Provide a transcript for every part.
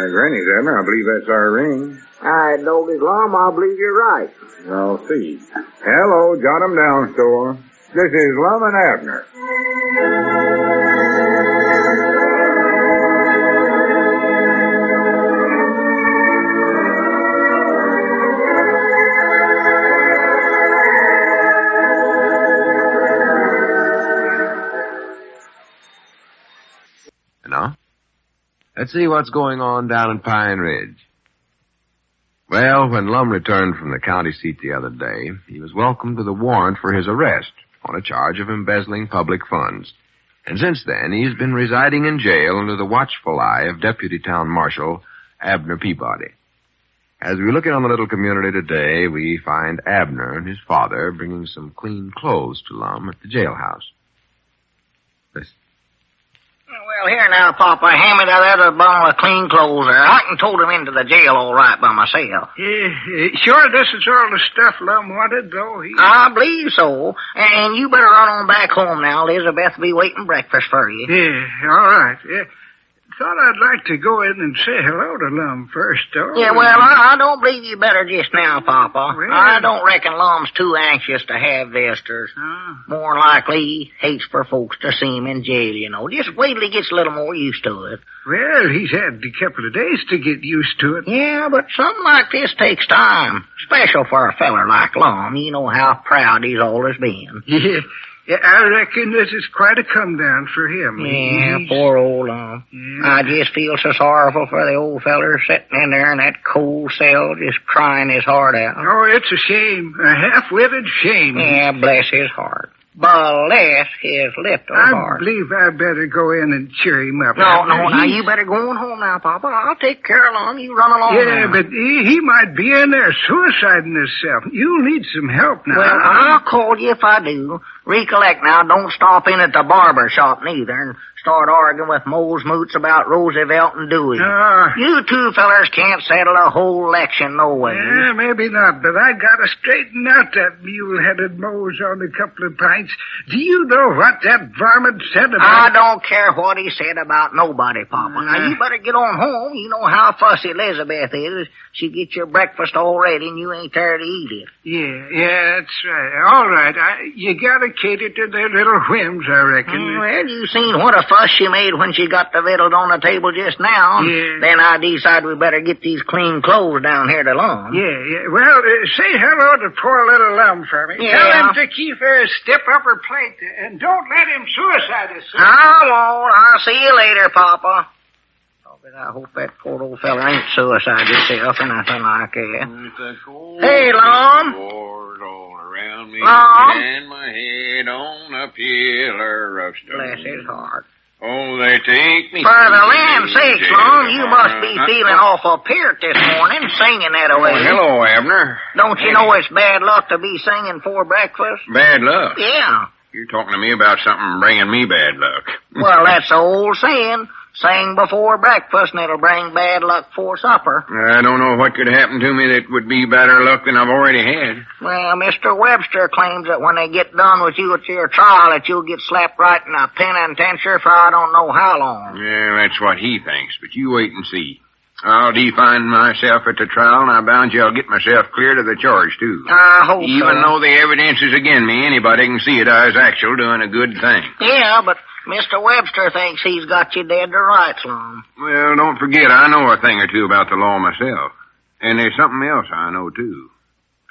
Granny's, Abner. I believe that's our ring. I noticed, Lum. I believe you're right. I'll see. Hello, jot 'em down, store. This is Lum and Abner. Now, let's see what's going on down in Pine Ridge. Well, when Lum returned from the county seat the other day, he was welcomed with a warrant for his arrest on a charge of embezzling public funds. And since then, he's been residing in jail under the watchful eye of Deputy Town Marshal Abner Peabody. As we look in on the little community today, we find Abner and his father bringing some clean clothes to Lum at the jailhouse. Listen. Well, here now, Papa, hand me that other bundle of clean clothes there. I can tote him into the jail all right by myself. Sure, this is all the stuff Lum wanted, though. I believe so. And you better run on back home now. Elizabeth will be waiting breakfast for you. Yeah, all right. Thought I'd like to go in and say hello to Lum first, though. Yeah, well, I don't believe you better just now, Papa. Well, I don't reckon Lum's too anxious to have visitors. More likely he hates for folks to see him in jail, you know. Just wait till he gets a little more used to it. Well, he's had a couple of days to get used to it. Yeah, but something like this takes time. Special for a feller like Lum. You know how proud he's always been. Yeah, I reckon this is quite a come-down for him. Yeah, poor old Lum. Yeah. I just feel so sorrowful for the old feller sitting in there in that cold cell just crying his heart out. Oh, it's a shame. A half-witted shame. Yeah, bless his heart. Bless his little heart. I believe I better go in and cheer him up. No, now you better go on home now, Papa. I'll take care of Lum. You run along Yeah, now. but he might be in there suiciding himself. You'll need some help now. Well, I'll call you if I do. Recollect now, don't stop in at the barber shop neither and start arguing with Mose Moots about Roosevelt and Dewey. You two fellers can't settle a whole election no way. Yeah, maybe not, but I gotta straighten out that mule-headed Mose on a couple of pints. Do you know what that varmint said about... I don't care what he said about nobody, Papa. Now, you better get on home. You know how fussy Elizabeth is. She gets your breakfast all ready and you ain't there to eat it. Yeah, that's right. All right, you gotta cater to their little whims, I reckon. Well, you seen what a fuss she made when she got the victuals on the table just now. Yeah. Then I decided we better get these clean clothes down here to Lum. Yeah. Well, say hello to poor little Lum for me. Yeah. Tell him to keep her step up her plate and don't let him suicide himself. I won't. I'll see you later, Papa. I hope that poor old fella ain't suicide himself or nothing like that. Hey, Lum. All around me, Lum. and my head on a pillar of stone. Bless his heart. Oh, they take me. For the land's sake, Lum, you must be feeling awful peart this morning, singing that away. Oh, hello, Abner. Don't you know it's bad luck to be singing for breakfast? Bad luck? Yeah. You're talking to me about something bringing me bad luck. Well, that's the old saying. Sing before breakfast and it'll bring bad luck for supper. I don't know what could happen to me that would be better luck than I've already had. Well, Mr. Webster claims that when they get done with you at your trial that you'll get slapped right in a penitentiary for I don't know how long. Yeah, that's what he thinks, but you wait and see. I'll define myself at the trial, and I bound you I'll get myself cleared of the charge, too. I hope so. Even though the evidence is against me, anybody can see it I was actually doing a good thing. Yeah, but Mr. Webster thinks he's got you dead to rights, Lum. Well, don't forget, I know a thing or two about the law myself. And there's something else I know, too.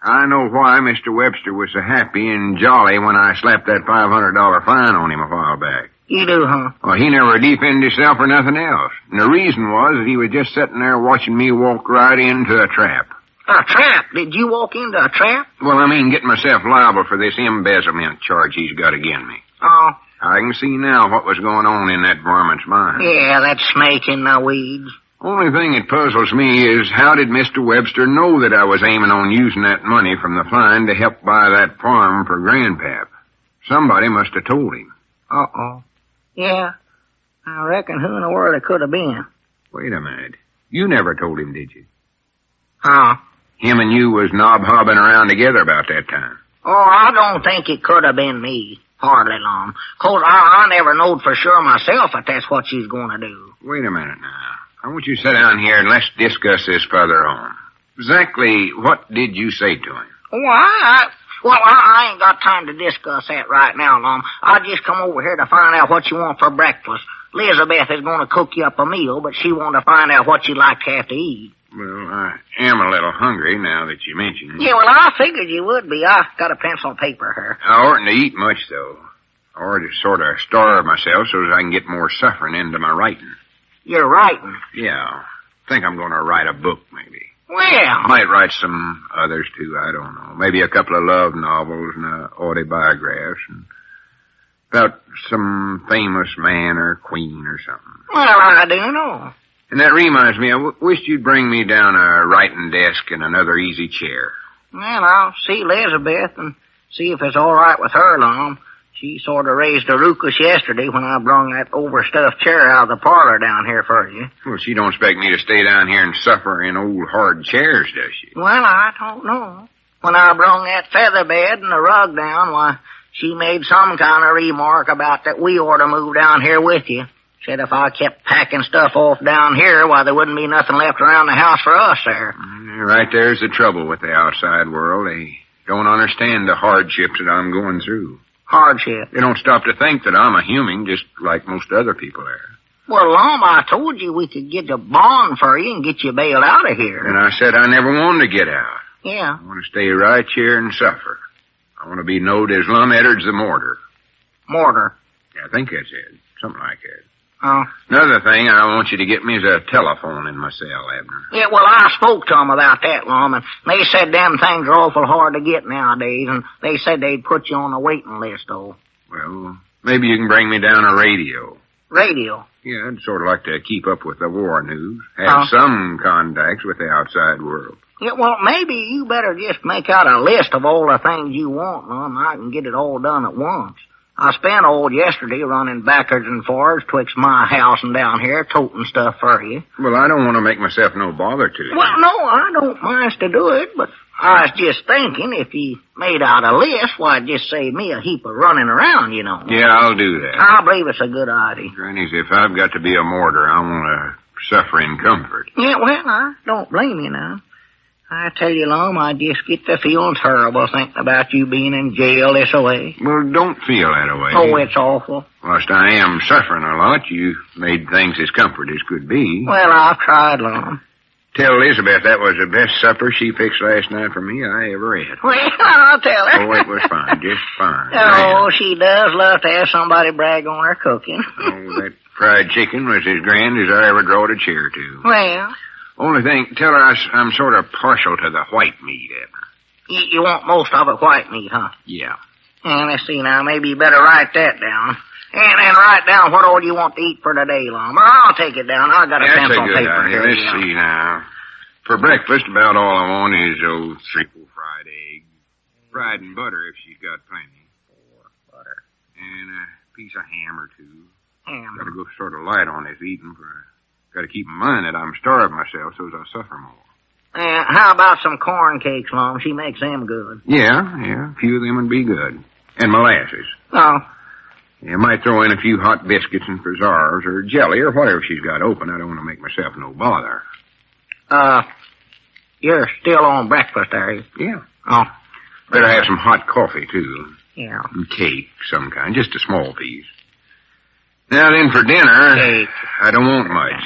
I know why Mr. Webster was so happy and jolly when I slapped that $500 fine on him a while back. You do, huh? Well, he never defended himself or nothing else. And the reason was that he was just sitting there watching me walk right into a trap. A trap? Did you walk into a trap? Well, I mean, getting myself liable for this embezzlement charge he's got against me. Oh. I can see now what was going on in that varmint's mind. Yeah, that snake in the weeds. Only thing that puzzles me is how did Mr. Webster know that I was aiming on using that money from the fine to help buy that farm for Grandpap? Somebody must have told him. Uh-oh. Yeah, I reckon who in the world it could have been. Wait a minute. You never told him, did you? Huh? Him and you was knob-hobbing around together about that time. Oh, I don't think it could have been me. Hardly, Lum. 'Cause I never knowed for sure myself that that's what she's going to do. Wait a minute now. I want you to sit down here and let's discuss this further on. Exactly what did you say to him? I ain't got time to discuss that right now, Lum. I just come over here to find out what you want for breakfast. Elizabeth is going to cook you up a meal, but she wanted to find out what you'd like to have to eat. Well, I am a little hungry now that you mention it. Yeah, well, I figured you would be. I got a pencil and paper here. I oughtn't to eat much, though. Or to sort of starve myself so that I can get more suffering into my writing. You're writing? Yeah. Think I'm going to write a book, maybe. Well. Might write some others, too. I don't know. Maybe a couple of love novels and autobiographs and about some famous man or queen or something. Well, I do know. And that reminds me, I wished you'd bring me down a writing desk and another easy chair. Well, I'll see Elizabeth and see if it's all right with her, Lum. She sort of raised a ruckus yesterday when I brung that overstuffed chair out of the parlor down here for you. Well, she don't expect me to stay down here and suffer in old hard chairs, does she? Well, I don't know. When I brung that feather bed and the rug down, why, she made some kind of remark about that we ought to move down here with you. Said if I kept packing stuff off down here, why, there wouldn't be nothing left around the house for us there. Right there's the trouble with the outside world. They don't understand the hardships that I'm going through. Hardship? They don't stop to think that I'm a human just like most other people are. Well, Lum, I told you we could get a bond for you and get you bailed out of here. And I said I never wanted to get out. Yeah. I want to stay right here and suffer. I want to be known as Lum Edwards the Mortar. Mortar? Yeah, I think that's it. Something like that. Oh. Another thing I want you to get me is a telephone in my cell, Abner. Yeah, well, I spoke to them about that, Lum, and they said them things are awful hard to get nowadays, and they said they'd put you on a waiting list, though. Well, maybe you can bring me down a radio. Radio? Yeah, I'd sort of like to keep up with the war news, have some contacts with the outside world. Yeah, well, maybe you better just make out a list of all the things you want, Lum. I can get it all done at once. I spent all yesterday running backwards and forwards twixt my house and down here, toting stuff for you. Well, I don't want to make myself no bother to you. Well, no, I don't mind to do it, but I was just thinking if you made out a list, why, it'd just save me a heap of running around, you know. Yeah, I'll do that. I believe it's a good idea. Granny's, if I've got to be a martyr, I want to suffer in comfort. Yeah, well, I don't blame you now. I tell you, Lum, I just get to feeling terrible thinking about you being in jail this way. Well, don't feel that way. Oh, it's awful. Whilst I am suffering a lot, you made things as comfort as could be. Well, I've tried, Lum. Tell Elizabeth that was the best supper she fixed last night for me I ever had. Well, I'll tell her. Oh, it was fine, just fine. Oh, she does love to have somebody brag on her cooking. Oh, that fried chicken was as grand as I ever drawed a chair to. Well... Only thing, tell her I'm sort of partial to the white meat, Abner. You want most of it white meat, huh? Yeah. And let's see now, maybe you better write that down. And write down what all you want to eat for today, Lum. Or I'll take it down. I got a pencil and paper here. Let's see now. For breakfast, about all I want is old 3-4 fried eggs. Fried in butter if she's got plenty. 4 butter. And a piece of ham or two. Ham. Got to go sort of light on this eating for... Got to keep in mind that I'm starving myself so as I suffer more. How about some corn cakes, Lum? She makes them good. Yeah. A few of them would be good. And molasses. Oh. You might throw in a few hot biscuits and preserves or jelly or whatever she's got open. I don't want to make myself no bother. You're still on breakfast, are you? Yeah. Oh. Better have some hot coffee, too. Yeah. And cake, some kind. Just a small piece. Now then, for dinner, cake. I don't want much.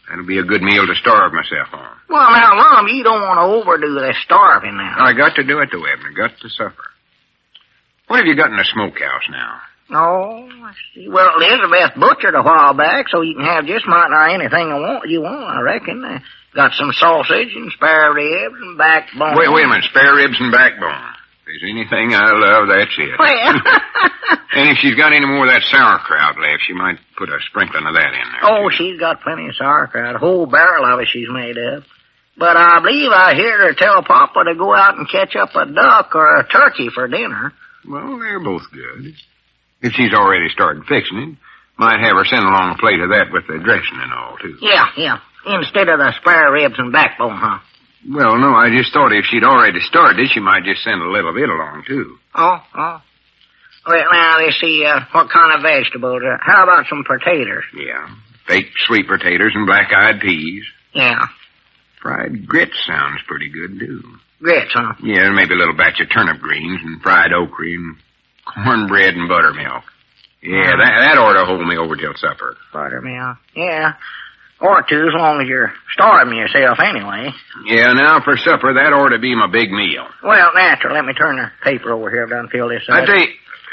That'll be a good meal to starve myself on. Well, now, Lum, you don't want to overdo this starving now. I got to do it, though, Abner. Got to suffer. What have you got in the smokehouse now? Oh, I see. Well, Elizabeth butchered a while back, so you can have just about anything you want, I reckon. Got some sausage and spare ribs and backbone. Wait a minute. Spare ribs and backbone. If there's anything I love, that's it. Well. And if she's got any more of that sauerkraut left, she might put a sprinkling of that in there. Oh, she's got plenty of sauerkraut. A whole barrel of it she's made up. But I believe I hear her tell Papa to go out and catch up a duck or a turkey for dinner. Well, they're both good. If she's already started fixing it, might have her send along a plate of that with the dressing and all, too. Yeah. Instead of the spare ribs and backbone, huh? Well, no, I just thought if she'd already started, she might just send a little bit along, too. Oh. Well, now, let's see, what kind of vegetables? How about some potatoes? Yeah. baked sweet potatoes and black-eyed peas. Yeah. Fried grits sounds pretty good, too. Grits, huh? Yeah, maybe a little batch of turnip greens and fried okra and cornbread and buttermilk. Yeah, that ought to hold me over till supper. Buttermilk. Yeah. Or two, as long as you're starving yourself anyway. Yeah, now for supper, that ought to be my big meal. Well, natural. Let me turn the paper over here. I've done filled this out. I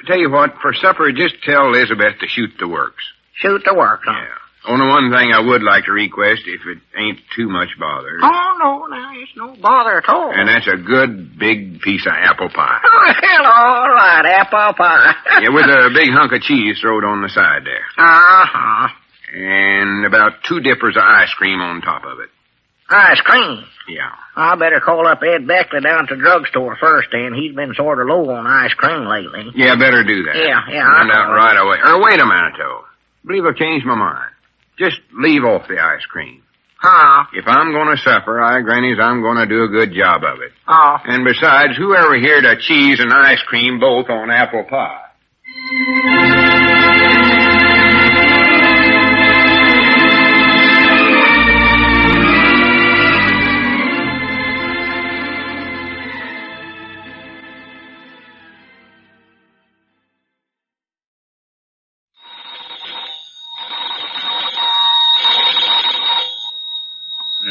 tell you what, for supper, just tell Elizabeth to shoot the works. Shoot the works, huh? Yeah. Only one thing I would like to request, if it ain't too much bother. Oh, no, it's no bother at all. And that's a good big piece of apple pie. Well, all right, apple pie. Yeah, with a big hunk of cheese thrown on the side there. Uh-huh. And about 2 dippers of ice cream on top of it. Ice cream? Yeah. I better call up Ed Beckley down at the drugstore first, then. He's been sort of low on ice cream lately. Yeah, better do that. Yeah. Find out right away. Or wait a minute, though. I believe I've changed my mind. Just leave off the ice cream. Huh? If I'm going to suffer, Grannies, I'm going to do a good job of it. Oh. And besides, whoever here to cheese and ice cream both on apple pie?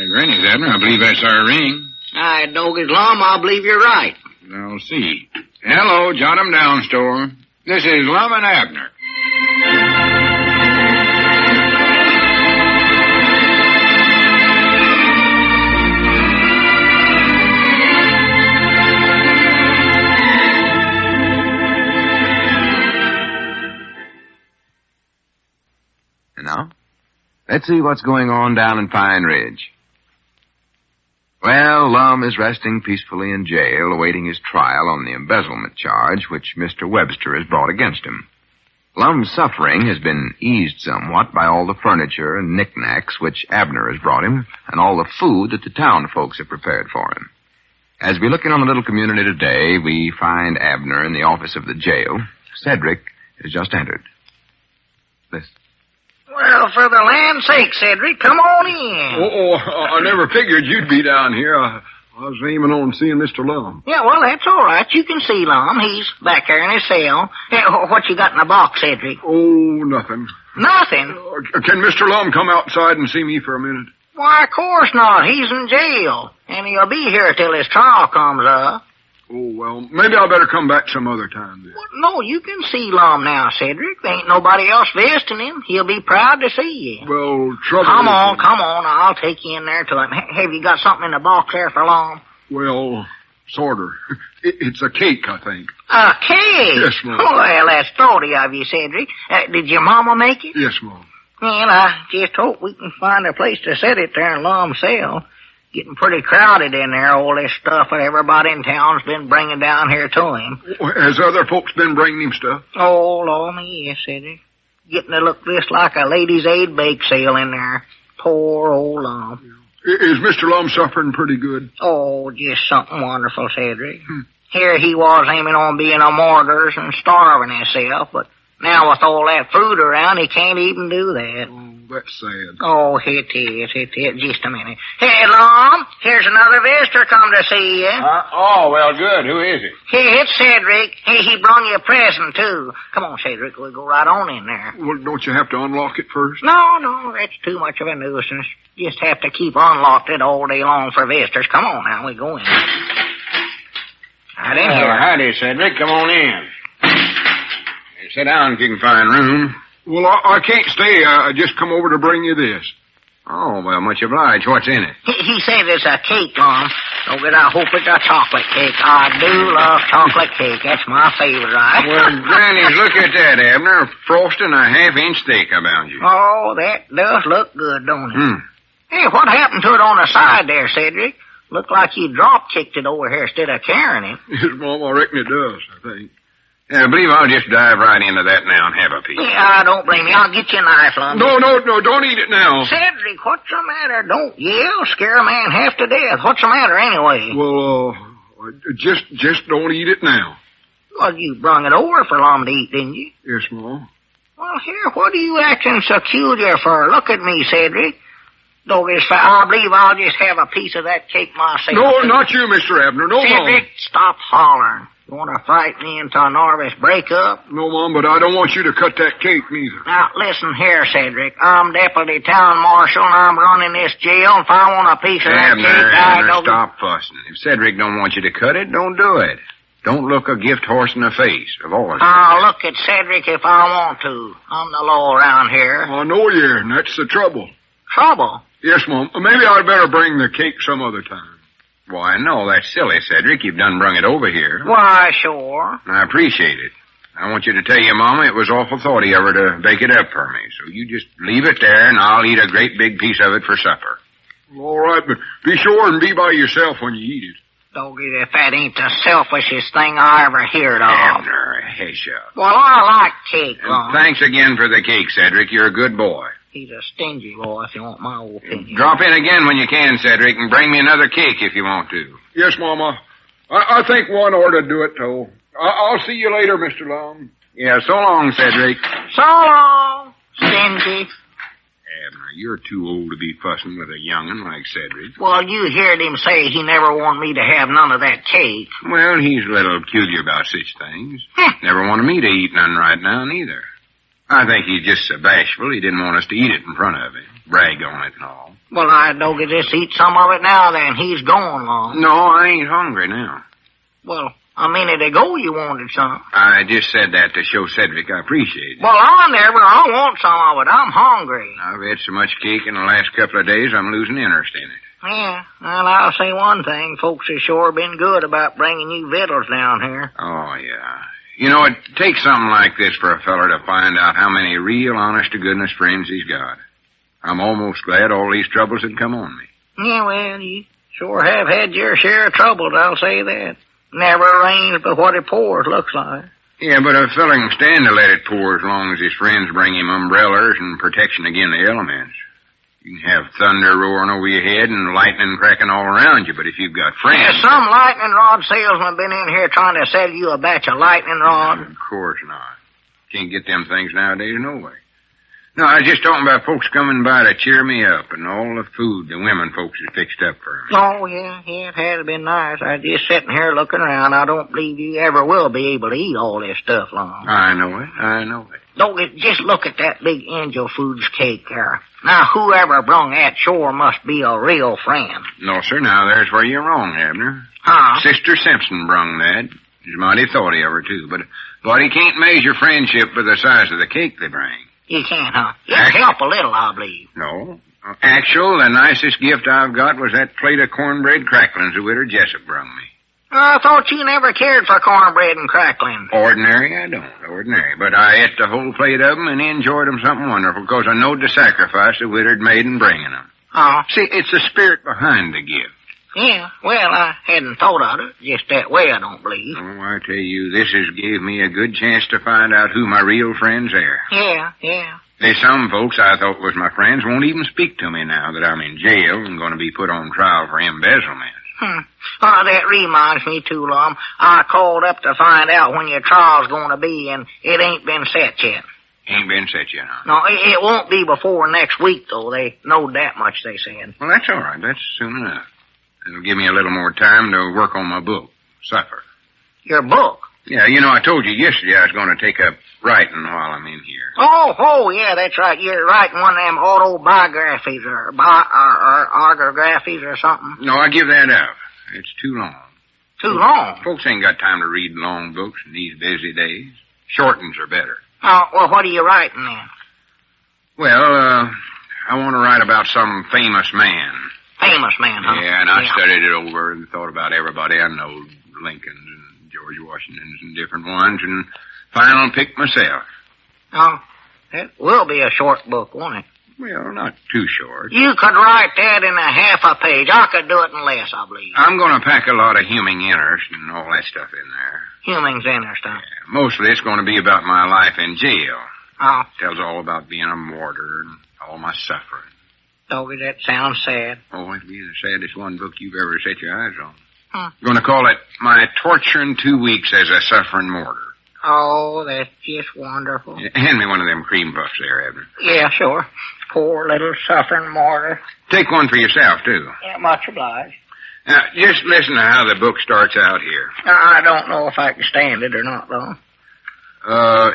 Granny's, Abner, I believe that's our ring. Aye, Doggy's Lum, I believe you're right. I'll see. Hello, jot 'em down, store. This is Lum and Abner. And now, let's see what's going on down in Pine Ridge. Well, Lum is resting peacefully in jail, awaiting his trial on the embezzlement charge which Mr. Webster has brought against him. Lum's suffering has been eased somewhat by all the furniture and knickknacks which Abner has brought him, and all the food that the town folks have prepared for him. As we look in on the little community today, we find Abner in the office of the jail. Cedric has just entered. Listen. Well, for the land's sake, Cedric, come on in. I never figured you'd be down here. I was aiming on seeing Mr. Lum. Yeah, well, that's all right. You can see Lum. He's back there in his cell. Hey, what you got in the box, Cedric? Oh, nothing. Nothing? Can Mr. Lum come outside and see me for a minute? Why, of course not. He's in jail. And he'll be here till his trial comes up. Oh, well, maybe I better come back some other time then. Well, no, you can see Lum now, Cedric. There ain't nobody else visiting him. He'll be proud to see you. Well, trouble Come on. I'll take you in there to him. Have you got something in the box there for Lum? Well, sort of. It's a cake, I think. A cake? Yes, Mom. Well, that's thoughty of you, Cedric. Did your mama make it? Yes, Mom. Well, I just hope we can find a place to set it there in Lum's cell. Getting pretty crowded in there, all this stuff that everybody in town's been bringing down here to him. Has other folks been bringing him stuff? Oh, Lord, yes, Cedric. Getting to look just like a ladies' aid bake sale in there. Poor old Lum. Is Mr. Lum suffering pretty good? Oh, just something wonderful, Cedric. Here he was aiming on being a martyr and starving himself, but now with all that food around, he can't even do that. Oh, that's sad. Oh, it is. Just a minute. Hey, Lum, here's another visitor come to see you. Oh, well, good. Who is it? Hey, it's Cedric. Hey, he brung you a present, too. Come on, Cedric, we'll go right on in there. Well, don't you have to unlock it first? No, that's too much of a nuisance. Just have to keep unlocked it all day long for visitors. Come on now, we go in. Right in here. Howdy, Cedric. Come on in. Hey, sit down if you can find room. Well, I can't stay. I just come over to bring you this. Oh, well, much obliged. What's in it? He said it's a cake, Lum. So good, I hope it's a chocolate cake. I do love chocolate cake. That's my favorite, right? Well, Granny, look at that, Abner. Frosting a half-inch thick about you. Oh, that does look good, don't it? Hey, what happened to it on the side there, Cedric? Looked like you drop-kicked it over here instead of carrying it. Yes, Mom, I reckon it does, I think. Yeah, I believe I'll just dive right into that now and have a piece. Yeah, don't blame me. I'll get you a knife, Lum. No, don't eat it now. Cedric, what's the matter? Don't yell. Scare a man half to death. What's the matter anyway? Well, just don't eat it now. Well, you brung it over for Lum to eat, didn't you? Yes, Mom. Well, here, what are you acting so peculiar for? Look at me, Cedric. I believe I'll just have a piece of that cake myself. No, not you, Mr. Abner. No, Cedric, Mom. stop hollering. You want to fight me into a Norris breakup? No, Mom, but I don't want you to cut that cake, neither. Now, listen here, Cedric. I'm deputy town marshal, and I'm running this jail. If I want a piece of that cake, Abner, stop fussing. If Cedric don't want you to cut it, don't do it. Don't look a gift horse in the face. Of all. I'll look at Cedric if I want to. I'm the law around here. I know you are, and that's the trouble. Trouble? Yes, Mom. Maybe I'd better bring the cake some other time. Why, no, that's silly, Cedric. You've done brung it over here. Why, sure. I appreciate it. I want you to tell your Mama it was awful thoughty of her to bake it up for me. So you just leave it there, and I'll eat a great big piece of it for supper. All right, but be sure and be by yourself when you eat it. Doggy, if that ain't the selfishest thing I ever heard of. Abner, hush up. Well, I like cake, Lum. Thanks again for the cake, Cedric. You're a good boy. He's a stingy boy, if you want my old opinion. Drop in again when you can, Cedric, and bring me another cake if you want to. Yes, Mama. I think one ought to do it, though. I'll see you later, Mr. Lum. Yeah, so long, Cedric. So long, stingy. Abner, you're too old to be fussing with a young'un like Cedric. Well, you heard him say he never wanted me to have none of that cake. Well, he's a little peculiar about such things. Never wanted me to eat none right now, neither. I think he's just so bashful he didn't want us to eat it in front of him. Brag on it and all. Well, I don't get just eat some of it now, then. He's going long. No, I ain't hungry now. Well, a minute ago you wanted some. I just said that to show Cedric I appreciate it. Well, I want some of it. I'm hungry. I've had so much cake in the last couple of days, I'm losing interest in it. Yeah, well, I'll say one thing. Folks have sure been good about bringing you victuals down here. Oh, yeah. You know, it takes something like this for a feller to find out how many real honest-to-goodness friends he's got. I'm almost glad all these troubles had come on me. Yeah, well, you sure have had your share of troubles, I'll say that. Never rains but what it pours, looks like. Yeah, but a feller can stand to let it pour as long as his friends bring him umbrellas and protection against the elements. You can have thunder roaring over your head and lightning cracking all around you, but if you've got friends... Has some lightning rod salesman been in here trying to sell you a batch of lightning rods? Of course not. Can't get them things nowadays, no way. No, I was just talking about folks coming by to cheer me up and all the food the women folks had fixed up for me. Oh, yeah, it has been nice. I just sitting here looking around. I don't believe you ever will be able to eat all this stuff long. I know it. Don't just look at that big Angel Foods cake there. Now, whoever brung that sure must be a real friend. No, sir, now there's where you're wrong, Abner. Huh? Sister Simpson brung that. He's mighty thoughty of her, too, but he can't measure friendship by the size of the cake they bring. You can't, huh? Just help a little, I believe. No. Actual, the nicest gift I've got was that plate of cornbread cracklings the Widow Jessup brung me. I thought you never cared for cornbread and crackling. Ordinary, I don't. Ordinary. But I ate the whole plate of them and enjoyed them something wonderful because I knowed the sacrifice the widow'd made in bringing them. Oh. See, it's the spirit behind the gift. Yeah, well, I hadn't thought of it just that way, I don't believe. Oh, I tell you, this has gave me a good chance to find out who my real friends are. Yeah. There's some folks I thought was my friends won't even speak to me now that I'm in jail and going to be put on trial for embezzlement. Oh, that reminds me too, Lum. I called up to find out when your trial's going to be, and it ain't been set yet. Ain't been set yet, huh? No, it won't be before next week, though. They know that much, they said. Well, that's all right. That's soon enough. It'll give me a little more time to work on my book, Suffer. Your book? Yeah, you know, I told you yesterday I was going to take up writing while I'm in here. Oh, yeah, that's right. You're writing one of them autobiographies or autographies or something. No, I give that up. It's too long. Too long? Folks ain't got time to read long books in these busy days. Short ones are better. Oh, well, what are you writing then? Well, I want to write about some famous man. Famous man, huh? Yeah, and I studied it over and thought about everybody I know, Lincolns and George Washingtons and different ones, and finally picked myself. Oh, it will be a short book, won't it? Well, not too short. You could write that in a half a page. I could do it in less, I believe. I'm going to pack a lot of human interest and all that stuff in there. Human interest, huh? Yeah, mostly it's going to be about my life in jail. Oh. Tells all about being a martyr and all my suffering. Doggy, that sounds sad. Oh, it'll be the saddest one book you've ever set your eyes on. Huh. I'm going to call it My Torturing 2 Weeks as a Suffering Martyr. Oh, that's just wonderful. Hand me one of them cream puffs there, Abner. Yeah, sure. Poor little suffering Martyr. Take one for yourself, too. Yeah, much obliged. Now, just listen to how the book starts out here. I don't know if I can stand it or not, though.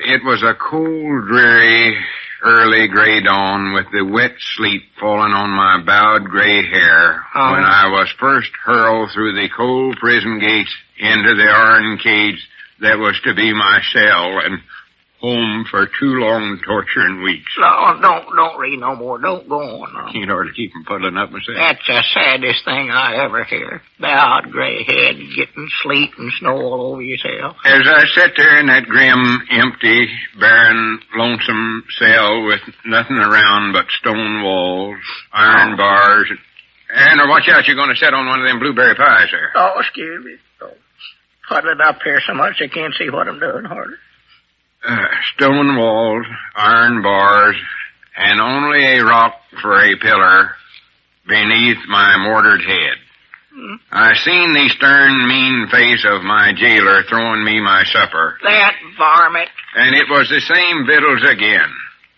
It was a cold, dreary, early gray dawn with the wet sleet falling on my bowed gray hair when I was first hurled through the cold prison gates into the iron cage that was to be my cell and home for 2 long torturing weeks. No, don't read no more. Don't go on. No. Can't hardly keep from puddling up myself. That's the saddest thing I ever hear. Bowed gray head, getting sleet and snow all over yourself. As I sat there in that grim, empty, barren, lonesome cell with nothing around but stone walls, iron bars, and watch out, you're going to set on one of them blueberry pies there. Oh, excuse me. Oh, puddling up here so much I can't see what I'm doing, hardly. Stone walls, iron bars, and only a rock for a pillar beneath my mortared head. I seen the stern, mean face of my jailer throwing me my supper. That varmint. And it was the same victuals again,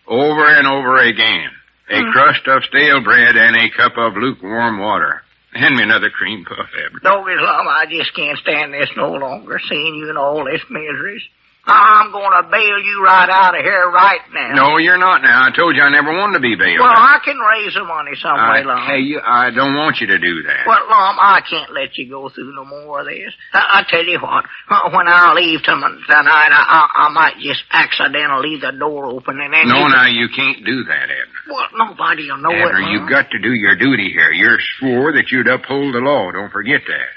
over and over again. A crust of stale bread and a cup of lukewarm water. Hand me another cream puff, Abner. Doggy Lum, I just can't stand this no longer, seeing you in all this miseries. I'm going to bail you right out of here right now. No, you're not now. I told you I never wanted to be bailed. Well, I can raise the money some way, Lum. I don't want you to do that. Well, Lum, I can't let you go through no more of this. I tell you what, when I leave tonight, I might just accidentally leave the door open and then... No, now, you can't do that, Abner. Well, nobody will know Abner, it, Lum. you've got to do your duty here. You're swore that you'd uphold the law. Don't forget that.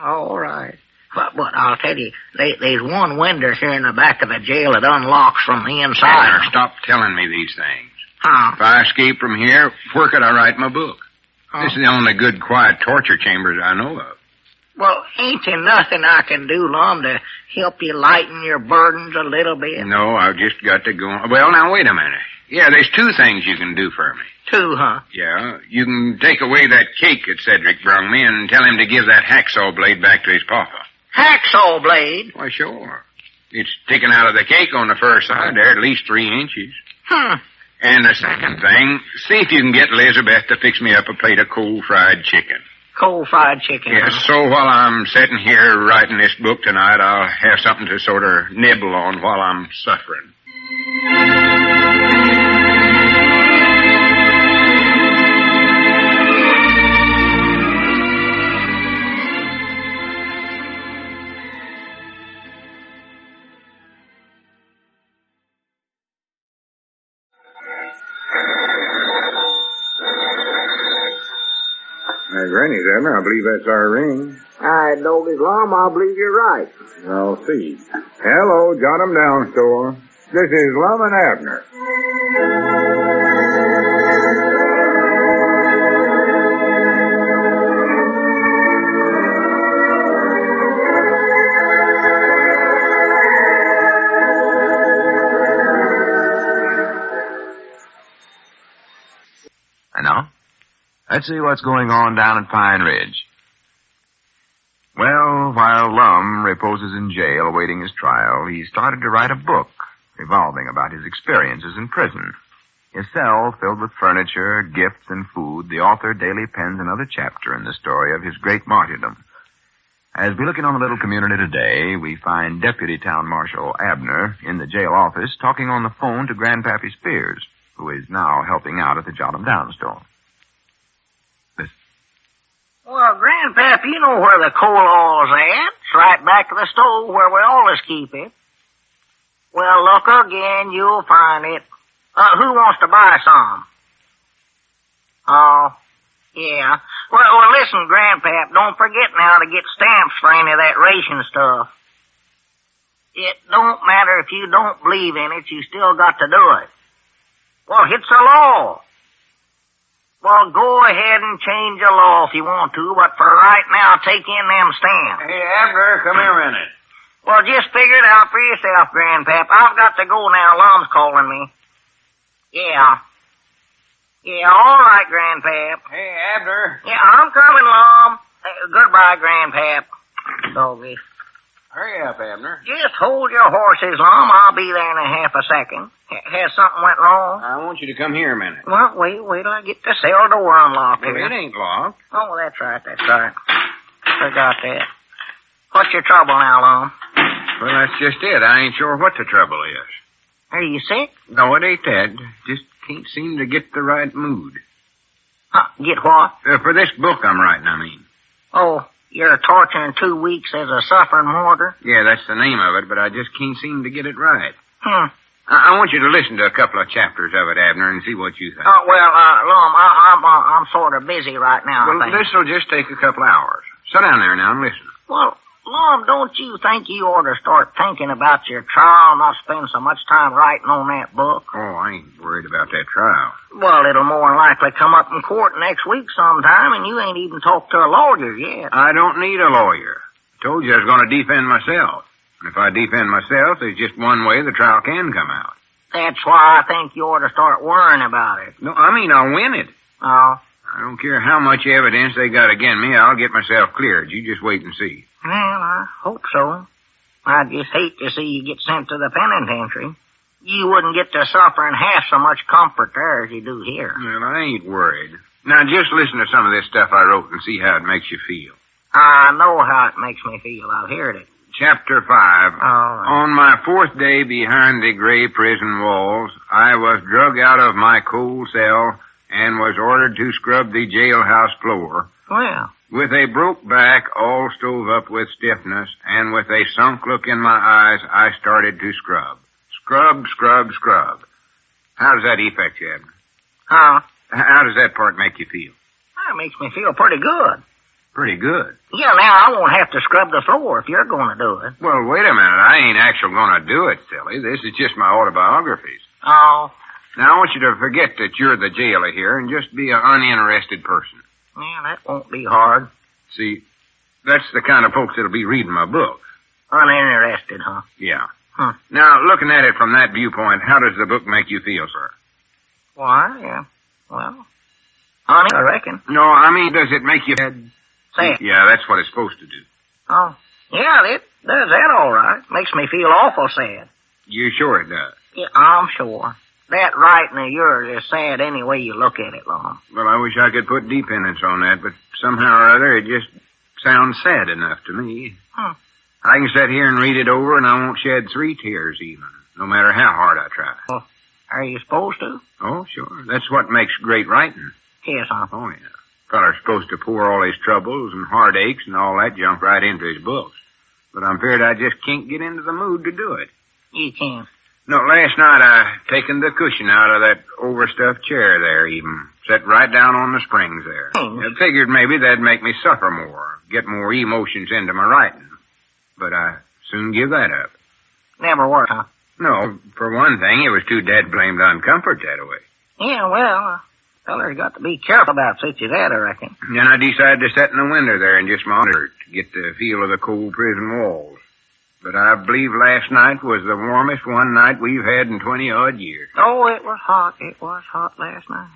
All right. But I'll tell you, there's one window here in the back of the jail that unlocks from the inside. Abner, stop telling me these things. Huh? If I escape from here, where could I write my book? This is the only good, quiet torture chambers I know of. Well, ain't there nothing I can do, Lum, to help you lighten your burdens a little bit? No, I've just got to go on. Well, now, wait a minute. Yeah, there's 2 things you can do for me. 2, huh? Yeah, you can take away that cake that Cedric brung me and tell him to give that hacksaw blade back to his papa. Hacksaw blade? Why, sure. It's sticking out of the cake on the first side there, at least 3 inches. And the second thing, see if you can get Elizabeth to fix me up a plate of cold fried chicken. Cold fried chicken? Yes, huh? so while I'm sitting here writing this book tonight, I'll have something to sort of nibble on while I'm suffering. Granny's, Abner. I believe that's our ring. All right, Doggy Lum, I believe you're right. I'll see. Hello, jot 'em down, store. This is Lum and Abner. I know. Let's see what's going on down at Pine Ridge. Well, while Lum reposes in jail awaiting his trial, he started to write a book revolving about his experiences in prison. His cell filled with furniture, gifts, and food, the author daily pens another chapter in the story of his great martyrdom. As we look in on the little community today, we find Deputy Town Marshal Abner in the jail office talking on the phone to Grandpap Spears, who is now helping out at the Jot 'em Down store. Well, Grandpap, you know where the coal oil's at. It's right back of the stove where we always keep it. Well, look again, you'll find it. Who wants to buy some? Oh, yeah. Well, listen, Grandpap, don't forget now to get stamps for any of that ration stuff. It don't matter if you don't believe in it, you still got to do it. Well, it's a law. Well, go ahead and change the law if you want to, but for right now, take in them stamps. Hey, Abner, come here a minute. Well, just figure it out for yourself, Grandpap. I've got to go now. Lum's calling me. Yeah. Yeah, all right, Grandpap. Hey, Abner. Yeah, I'm coming, Lum. Goodbye, Grandpap. Doggy. Hurry up, Abner. Just hold your horses, Lum. I'll be there in a half a second. Has something went wrong? I want you to come here a minute. Well, wait till I get the cell door unlocked. Well, it ain't locked. Oh, that's right. Forgot that. What's your trouble now, Lum? Well, that's just it. I ain't sure what the trouble is. Are you sick? No, it ain't that. Just can't seem to get the right mood. Get what? For this book I'm writing, I mean. Oh, you're torturing 2 weeks as a suffering martyr? Yeah, that's the name of it, but I just can't seem to get it right. I want you to listen to a couple of chapters of it, Abner, and see what you think. Oh, well, Lum, I'm sort of busy right now, Well, I think. this'll just take a couple hours. Sit down there now and listen. Well, Lum, don't you think you ought to start thinking about your trial, not spend so much time writing on that book? Oh, I ain't worried about that trial. Well, it'll more than likely come up in court next week sometime, and you ain't even talked to a lawyer yet. I don't need a lawyer. I told you I was going to defend myself. And if I defend myself, there's just one way the trial can come out. That's why I think you ought to start worrying about it. No, I mean I'll win it. Oh? I don't care how much evidence they got against me, I'll get myself cleared. You just wait and see. Well, I hope so. I just hate to see you get sent to the penitentiary. You wouldn't get to suffering half so much comfort there as you do here. Well, I ain't worried. Now, just listen to some of this stuff I wrote and see how it makes you feel. I know how it makes me feel. I've heard it. Chapter 5. All right. On my 4th day behind the gray prison walls, I was drug out of my cold cell and was ordered to scrub the jailhouse floor. Well. With a broke back, all stove up with stiffness, and with a sunk look in my eyes, I started to scrub. Scrub, scrub, scrub. How does that affect you, Abner? Huh? How does that part make you feel? That makes me feel pretty good. Pretty good. Yeah, now I won't have to scrub the floor if you're going to do it. Well, wait a minute. I ain't actually going to do it, silly. This is just my autobiographies. Oh. Now, I want you to forget that you're the jailer here and just be an uninterested person. Yeah, that won't be hard. See, that's the kind of folks that'll be reading my book. Uninterested, huh? Yeah. Huh. Now, looking at it from that viewpoint, how does the book make you feel, sir? Why, yeah. Well, honey, I reckon. No, I mean, does it make you sad? Say it. Yeah, that's what it's supposed to do. Oh, yeah, it does that all right. Makes me feel awful sad. You sure it does? Yeah, I'm sure. That writing of yours is sad any way you look at it, Lum. Well, I wish I could put dependence on that, but somehow or other it just sounds sad enough to me. I can sit here and read it over and I won't shed 3 tears even, no matter how hard I try. Well, are you supposed to? Oh, sure. That's what makes great writing. Yes, huh? Oh, yeah. Feller's supposed to pour all his troubles and heartaches and all that junk right into his books. But I'm afraid I just can't get into the mood to do it. You can't. No, last night I taken the cushion out of that overstuffed chair there even. Sat right down on the springs there. I figured maybe that'd make me suffer more, get more emotions into my writing. But I soon give that up. Never worked, huh? No, for one thing, it was too dead-blamed uncomfort that way. Yeah, well, feller's got to be careful about such as that, I reckon. Then I decided to sit in the window there and just monitor to get the feel of the cold prison walls. But I believe last night was the warmest one night we've had in 20-odd years. Oh, it was hot. It was hot last night.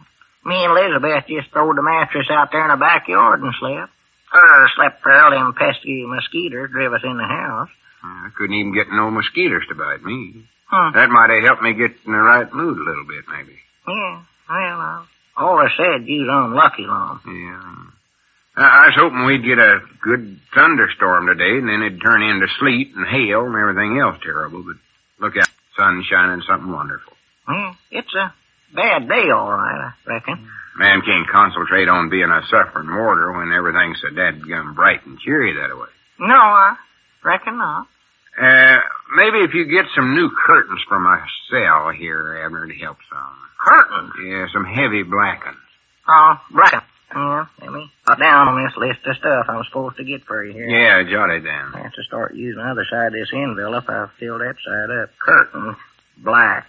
Me and Elizabeth just throwed the mattress out there in the backyard and slept. Slept for all them pesky mosquitoes driv us in the house. I couldn't even get no mosquitoes to bite me. Hmm. That might have helped me get in the right mood a little bit, maybe. Yeah, well, I always said you was unlucky, Lum. Yeah. I was hoping we'd get a good thunderstorm today, and then it'd turn into sleet and hail and everything else terrible. But look out, sun shining, something wonderful. Yeah, it's a bad day, all right, I reckon. Man can't concentrate on being a suffering martyr when everything's so dadgum bright and cheery that way. No, I reckon not. Maybe if you get some new curtains for my cell here, Abner, to help some. Curtains? Yeah, some heavy blackens. Black. Yeah, let me put down on this list of stuff I'm supposed to get for you here. Yeah, jot it down. I have to start using the other side of this envelope. I'll fill that side up. Curtains, black.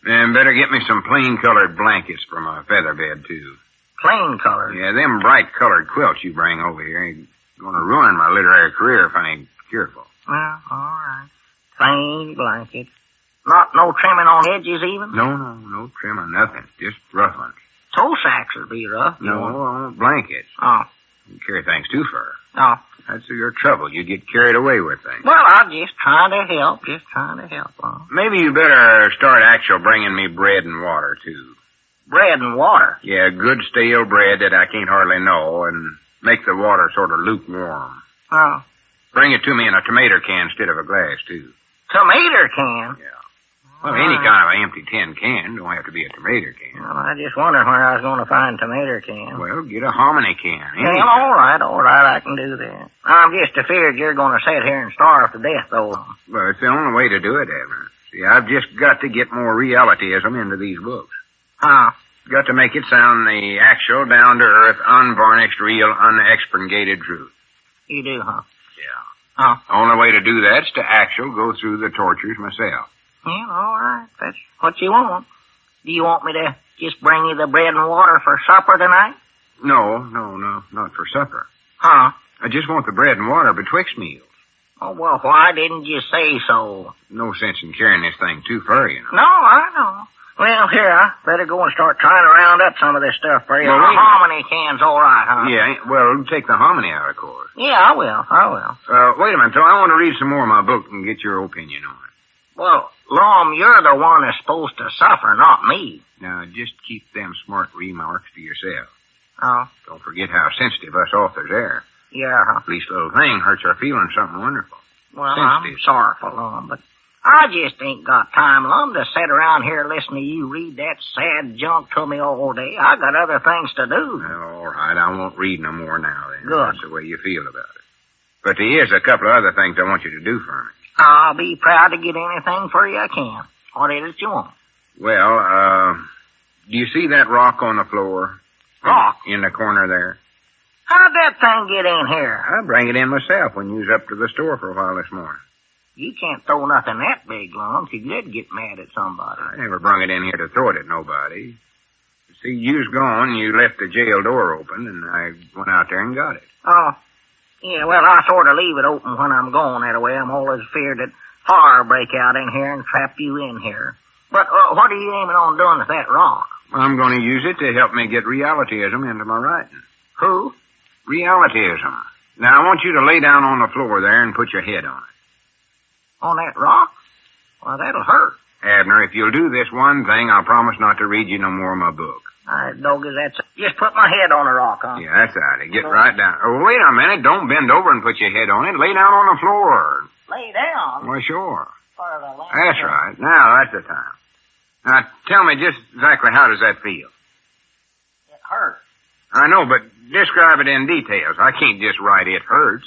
And better get me some plain-colored blankets for my feather bed, too. Plain colored? Yeah, them bright-colored quilts you bring over here ain't gonna ruin my literary career if I ain't careful. Well, all right. Plain blankets. Not no trimming on edges even? No trimming, nothing. Just rough ones. Toe sacks would be rough. No, blankets. Oh. You carry things too far. Oh. That's your trouble. You get carried away with things. Well, I'm just trying to help. Lum. Maybe you better start actual bringing me bread and water, too. Bread and water? Yeah, good stale bread that I can't hardly know, and make the water sort of lukewarm. Oh. Bring it to me in a tomato can instead of a glass, too. Tomato can? Yeah. Well, any kind of an empty tin can. Don't have to be a tomato can. Well, I just wondered where I was going to find tomato can. Well, get a hominy can. Well, all right, I can do that. I'm just afraid you're going to sit here and starve to death, though. Well, it's the only way to do it, Abner. See, I've just got to get more realityism into these books. Huh? Got to make it sound the actual, down-to-earth, unvarnished, real, unexpurgated truth. You do, huh? Yeah. Huh? Only way to do that's to actual go through the tortures myself. Yeah, all right. That's what you want. Do you want me to just bring you the bread and water for supper tonight? No, not for supper. Huh? I just want the bread and water betwixt meals. Oh, well, why didn't you say so? No sense in carrying this thing too far, you know. No, I know. Well, here, I better go and start trying to round up some of this stuff for you. Well, the hominy can's all right, huh? Yeah, well, take the hominy out, of course. Yeah, I will. Wait a minute, I want to read some more of my book and get your opinion on it. Well, Lum, you're the one that's supposed to suffer, not me. Now, just keep them smart remarks to yourself. Oh? Don't forget how sensitive us authors are. Yeah, huh? Least little thing hurts our feelings something wonderful. Well, Sensitive. I'm sorry for Lum, but I just ain't got time, Lum, to sit around here listening to you read that sad junk to me all day. I got other things to do. Well, all right, I won't read no more now, then. Good. That's the way you feel about it. But there is a couple of other things I want you to do for me. I'll be proud to get anything for you I can. What is it you want? Well, do you see that rock on the floor? Rock? In the corner there. How'd that thing get in here? I bring it in myself when you was up to the store for a while this morning. You can't throw nothing that big, Lum, 'cause you'd get mad at somebody. I never brung it in here to throw it at nobody. You see, you was gone, you left the jail door open, and I went out there and got it. Oh. Yeah, well, I sort of leave it open when I'm gone that way. I'm always feared that fire break out in here and trap you in here. But what are you aiming on doing with that rock? I'm going to use it to help me get realityism into my writing. Who? Realityism. Now, I want you to lay down on the floor there and put your head on it. On that rock? Well, that'll hurt. Abner, if you'll do this one thing, I'll promise not to read you no more of my book. All right, Doggy, that's it. Just put my head on the rock, huh? Yeah, that's right. Get right down. Oh, wait a minute. Don't bend over and put your head on it. Lay down on the floor. Lay down? Why, sure. For the land. That's right. Now, that's the time. Now, tell me just exactly how does that feel? It hurts. I know, but describe it in details. I can't just write it hurts.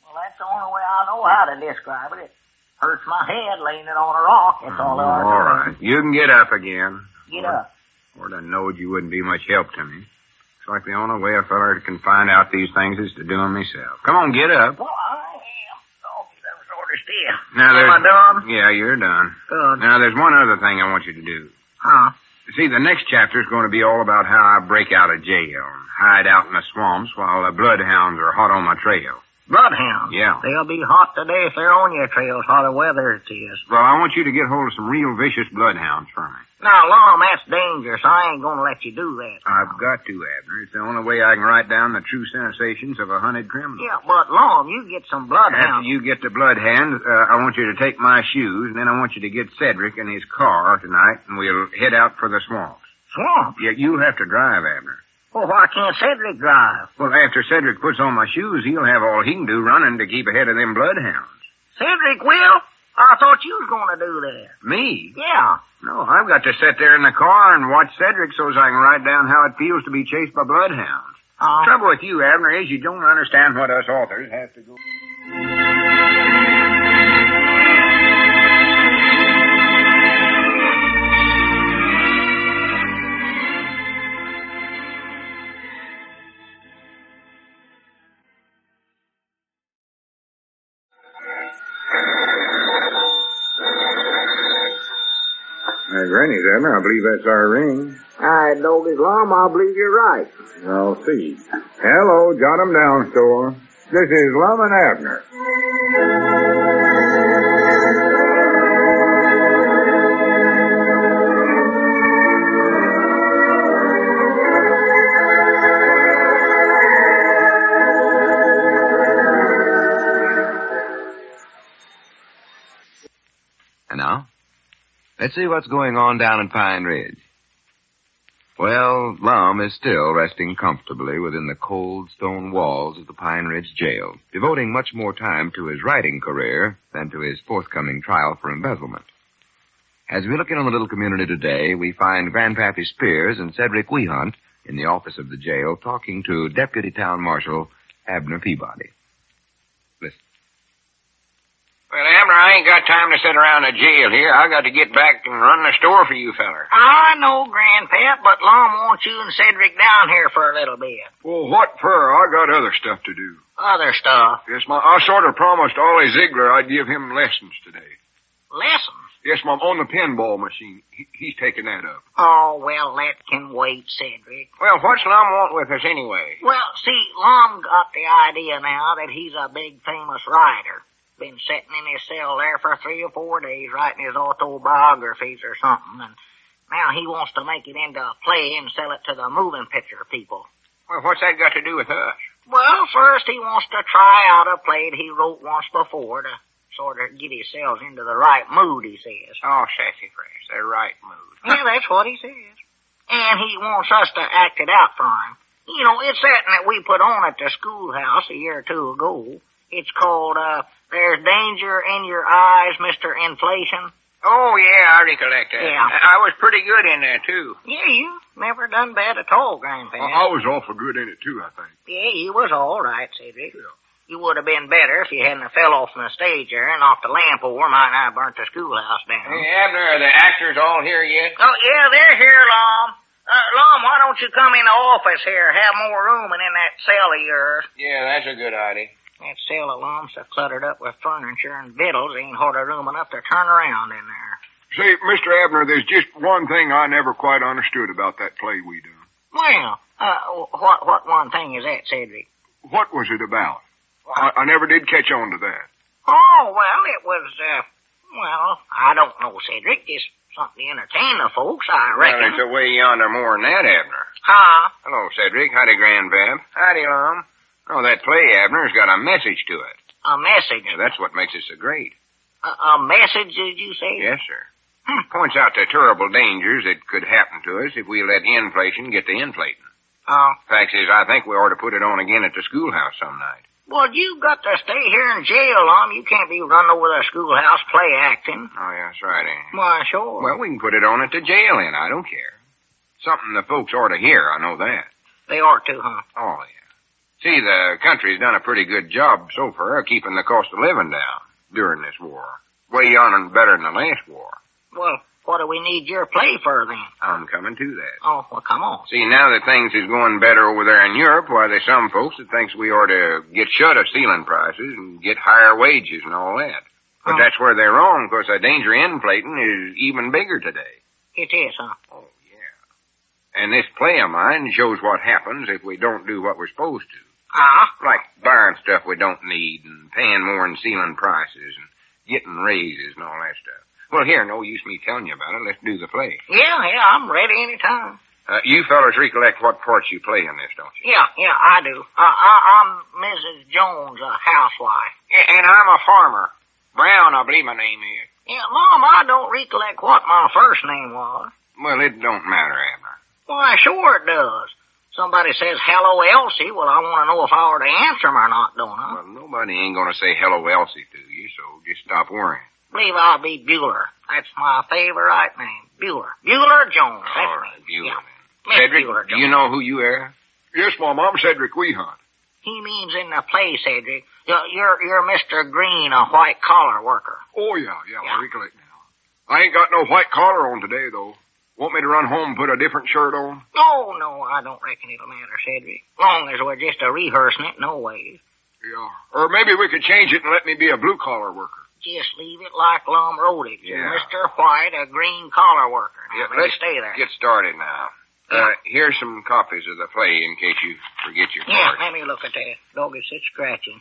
Well, that's the only way I know how to describe it. It hurts my head laying it on a rock. That's all there is to it. All right. You can get up again. Get up. Lord, I knowed you wouldn't be much help to me. It's like the only way a feller can find out these things is to do them myself. Come on, get up. Well, I am. Doggy, that was sort of stiff. Now, Am I done? Yeah, you're done. Good. Now, there's one other thing I want you to do. Huh? See, the next chapter is going to be all about how I break out of jail and hide out in the swamps while the bloodhounds are hot on my trail. Bloodhounds? Yeah. They'll be hot today if they're on your trail, as hot a weather it is. Well, I want you to get hold of some real vicious bloodhounds for me. Now, Lum, that's dangerous. I ain't gonna let you do that. I've got to, Abner. It's the only way I can write down the true sensations of a hunted criminal. Yeah, but Lum, you get some After bloodhounds. you get the bloodhounds, I want you to take my shoes, and then I want you to get Cedric in his car tonight, and we'll head out for the swamps. Swamp? Yeah, you'll have to drive, Abner. Well, why can't Cedric drive? Well, after Cedric puts on my shoes, he'll have all he can do running to keep ahead of them bloodhounds. Cedric will? I thought you was gonna do that. Me? Yeah. No, I've got to sit there in the car and watch Cedric so as I can write down how it feels to be chased by bloodhounds. Trouble with you, Abner, is you don't understand what us authors have to go... Granny's, Abner. I believe that's our ring. All right, Doggy, Lum, I believe you're right. I'll see. Hello, jot 'em down, store. This is Lum and Abner. Let's see what's going on down in Pine Ridge. Well, Lum is still resting comfortably within the cold stone walls of the Pine Ridge jail, devoting much more time to his writing career than to his forthcoming trial for embezzlement. As we look in on the little community today, we find Grandpap Spears and Cedric Wehunt in the office of the jail talking to Deputy Town Marshal Abner Peabody. Listen. Well, Abner, I ain't got time to sit around the jail here. I got to get back and run the store for you feller. I know, Grandpap, but Lum wants you and Cedric down here for a little bit. Well, what for? I got other stuff to do. Other stuff? Yes, Mom. I sort of promised Ollie Ziegler I'd give him lessons today. Lessons? Yes, Mom, on the pinball machine. He's taking that up. Oh, well, that can wait, Cedric. Well, what's Lum want with us anyway? Well, see, Lum got the idea now that he's a big famous writer. Been sitting in his cell there for 3 or 4 days writing his autobiographies or something, and now he wants to make it into a play and sell it to the moving picture people. Well, what's that got to do with us? Well, first he wants to try out a play that he wrote once before to sort of get himself into the right mood, he says. Oh, sassafras, the right mood. Yeah, that's what he says. And he wants us to act it out for him. You know, it's something that we put on at the schoolhouse a year or two ago. It's called, There's Danger in Your Eyes, Mr. Inflation. Oh, yeah, I recollect that. Yeah. I was pretty good in there, too. Yeah, you never done bad at all, Grandpa. I was awful good in it, too, I think. Yeah, you was all right, Cedric. Yeah. You would have been better if you hadn't fell off from the stage there and knocked the lamp over. Might not have burnt the schoolhouse down. Hey, Abner, are the actors all here yet? Oh, yeah, they're here, Lum. Lum, why don't you come in the office here? Have more room in that cell of yours. Yeah, that's a good idea. That cell of Lum's so cluttered up with furniture and victuals, ain't hardly room enough to turn around in there. See, Mr. Abner, there's just one thing I never quite understood about that play we done. Well, what one thing is that, Cedric? What was it about? I never did catch on to that. Oh, well, it was, I don't know, Cedric. Just something to entertain the folks, I reckon. Well, it's away yonder more than that, Abner. Huh? Hello, Cedric. Howdy, Grandpap. Howdy, Lum. Oh, that play, Abner's got a message to it. A message? Yeah, that's what makes it so great. A message, did you say? Yes, sir. Points out the terrible dangers that could happen to us if we let inflation get to inflating. Oh. Fact is, I think we ought to put it on again at the schoolhouse some night. Well, you got to stay here in jail, Lum. You can't be running over the schoolhouse play acting. Oh, yeah, that's right, ain't it? Why, sure. Well, we can put it on at the jail, and I don't care. Something the folks ought to hear, I know that. They ought to, huh? Oh, yeah. See, the country's done a pretty good job so far of keeping the cost of living down during this war. Way on and better than the last war. Well, what do we need your play for, then? I'm coming to that. Oh, well, come on. See, now that things is going better over there in Europe, why, there's some folks that thinks we ought to get shut of stealing prices and get higher wages and all that. But that's where they're wrong, because the danger of inflating is even bigger today. It is, huh? Oh, yeah. And this play of mine shows what happens if we don't do what we're supposed to. Like buying stuff we don't need and paying more and stealing prices and getting raises and all that stuff. Well, here, no use me telling you about it. Let's do the play. Yeah, I'm ready any time. You fellas recollect what parts you play in this, don't you? Yeah, I do. I'm Mrs. Jones, a housewife. Yeah, and I'm a farmer. Brown, I believe my name is. Yeah, Mom, I don't recollect what my first name was. Well, it don't matter, Abner. Why, sure it does. Somebody says, hello, Elsie. Well, I want to know if I ought to answer them or not, don't I? Well, nobody ain't going to say hello, Elsie, to you, so just stop worrying. Believe I'll be Bueller. That's my favorite name. Bueller. Bueller Jones. That's all right, me. Bueller, Yeah. then. Cedric, Bueller do you know who you are? Yes, Mom, I'm Cedric Wehunt. He means in the play, Cedric. You're Mr. Green, a white-collar worker. Oh, yeah, I recollect now. I ain't got no white collar on today, though. Want me to run home and put a different shirt on? Oh, no, I don't reckon it'll matter, Cedric. Long as we're just rehearsing it, no ways. Yeah. Or maybe we could change it and let me be a blue-collar worker. Just leave it like Lum wrote it. Yeah. Mr. White, a green-collar worker. Now, Yeah, let's stay there. get started now. Here's some copies of the play in case you forget your Yeah, part. let me look at that. Dog is such scratching.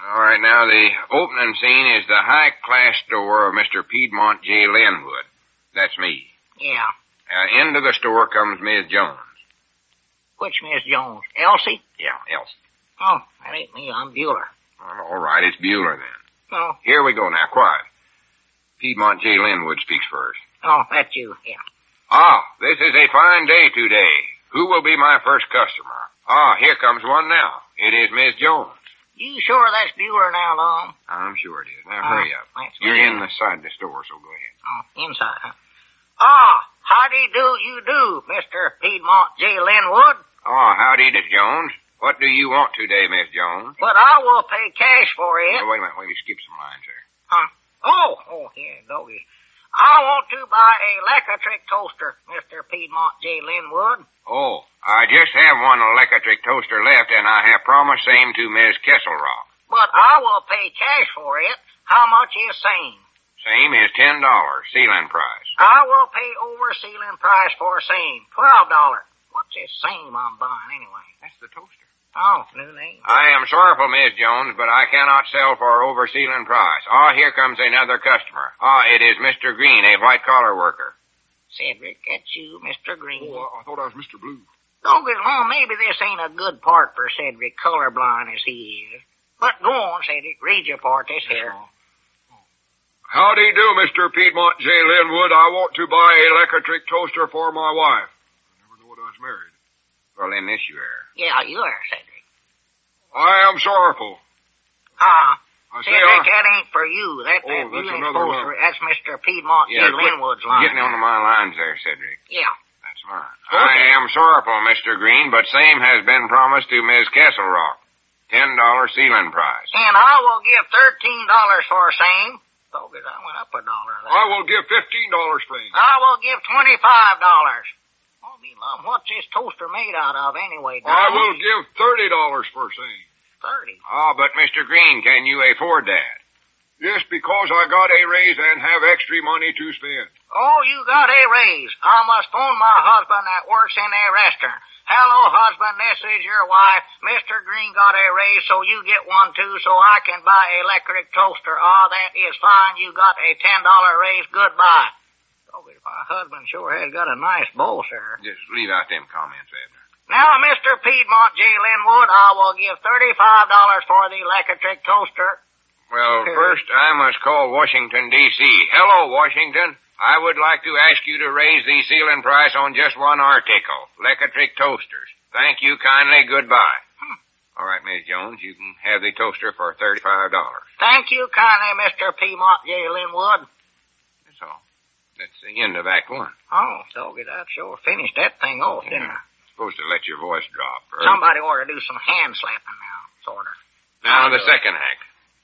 All right, now the opening scene is the high-class store of Mr. Piedmont J. Linwood. That's me. Yeah. Into the store comes Miss Jones. Which Miss Jones? Elsie? Yeah, Elsie. Oh, that ain't me. I'm Bueller. All right, it's Bueller then. Oh. Here we go now, quiet. Piedmont J. Linwood speaks first. Oh, that's you, yeah. Ah, this is a fine day today. Who will be my first customer? Ah, here comes one now. It is Miss Jones. You sure that's Bueller now, Lum? I'm sure it is. Now, hurry up. You're good. in the side of the store, so go ahead. Oh, inside, huh? Ah, howdy do you do, Mr. Piedmont J. Linwood? Ah, howdy, Miss Jones. What do you want today, Miss Jones? But I will pay cash for it. Oh, wait a minute. Wait, you skip some lines there. Huh? Oh, yeah, doggy. I want to buy a electric toaster, Mr. Piedmont J. Linwood. Oh, I just have one electric toaster left, and I have promised same to Miss Kesselrock. But I will pay cash for it. How much is same? Same is $10, ceiling price. I will pay over ceiling price for same, $12. What's this same I'm buying anyway? That's the toaster. Oh, new name. I am sorrowful, Miss Jones, but I cannot sell for over ceiling price. Ah, here comes another customer. Ah, it is Mr. Green, a white-collar worker. Cedric, that's you, Mr. Green. Oh, I thought I was Mr. Blue. Don't get along, maybe this ain't a good part for Cedric, colorblind as he is. But go on, Cedric, read your part this here. Howdy do, Mr. Piedmont J. Linwood. I want to buy an electric toaster for my wife. I never knew I was married. Well, in this you are. Yeah, you are, Cedric. I am sorrowful. I say Cedric, that ain't for you. That that's you ain't another supposed to. line. That's Mr. Piedmont J. Linwood's line. Getting on my lines there, Cedric. Yeah. That's mine. I am sorrowful, Mr. Green, but same has been promised to Miss Kesselrock. $10 ceiling price. And I will give $13 for same. Bogus, I went up $1 there. I will give $15 for him. I will give $25. Oh, me love, what's this toaster made out of anyway, Don? I will give $30 for same. 30. Ah, but Mr. Green, can you afford that? Yes, because I got a raise and have extra money to spend. Oh, you got a raise. I must phone my husband that works in a restaurant. Hello, husband, this is your wife. Mr. Green got a raise, so you get one too, so I can buy an electric toaster. Oh, that is fine. You got a $10 raise. Goodbye. Oh, my husband sure has got a nice bowl, sir. Just leave out them comments, Abner. Now, Mr. Piedmont J. Linwood, I will give $35 for the electric toaster. Well, first I must call Washington, D.C. Hello, Washington. I would like to ask you to raise the ceiling price on just one article, electric toasters. Thank you kindly. Goodbye. All right, Miss Jones, you can have the toaster for $35. Thank you kindly, Mr. Piedmont J. Linwood. That's all. That's the end of Act One. Oh, doggy, that sure finished that thing off, didn't it? Supposed to let your voice drop. Somebody ought to do some hand slapping now, sort of. Now, the second act.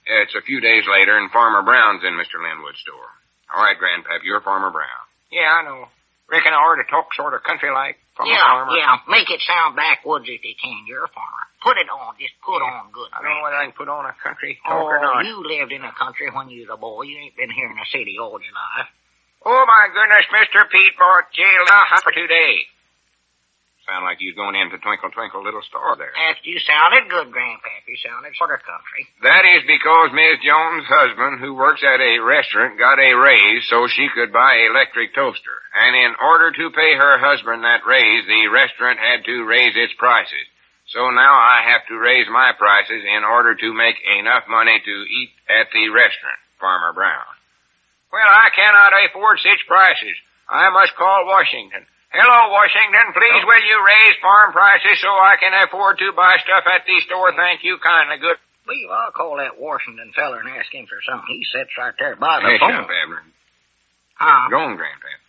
It's a few days later, and Farmer Brown's in Mr. Linwood's store. All right, Grandpap, you're Farmer Brown. Yeah, I know. Reckon I ought to talk sort of country-like from a farmer. Yeah, make it sound backwoods if you can. You're a farmer. Put it on. Just put on good. I don't know whether I can put on a country talk or not. You lived in the country when you was a boy. You ain't been here in the city all your life. Oh, my goodness, Mr. Piedmont jail for today. Sound like you was going into Twinkle, Twinkle, Little Star there. You sounded good, Grandpap. You sounded sort of country. That is because Miss Jones' husband, who works at a restaurant, got a raise so she could buy an electric toaster. And in order to pay her husband that raise, the restaurant had to raise its prices. So now I have to raise my prices in order to make enough money to eat at the restaurant, Farmer Brown. Well, I cannot afford such prices. I must call Washington. Hello, Washington. Please, will you raise farm prices so I can afford to buy stuff at the store? Thank you kindly. Good. Believe I'll call that Washington feller and ask him for something. He sits right there by the phone. Abner. Huh? Go on, Grandpap.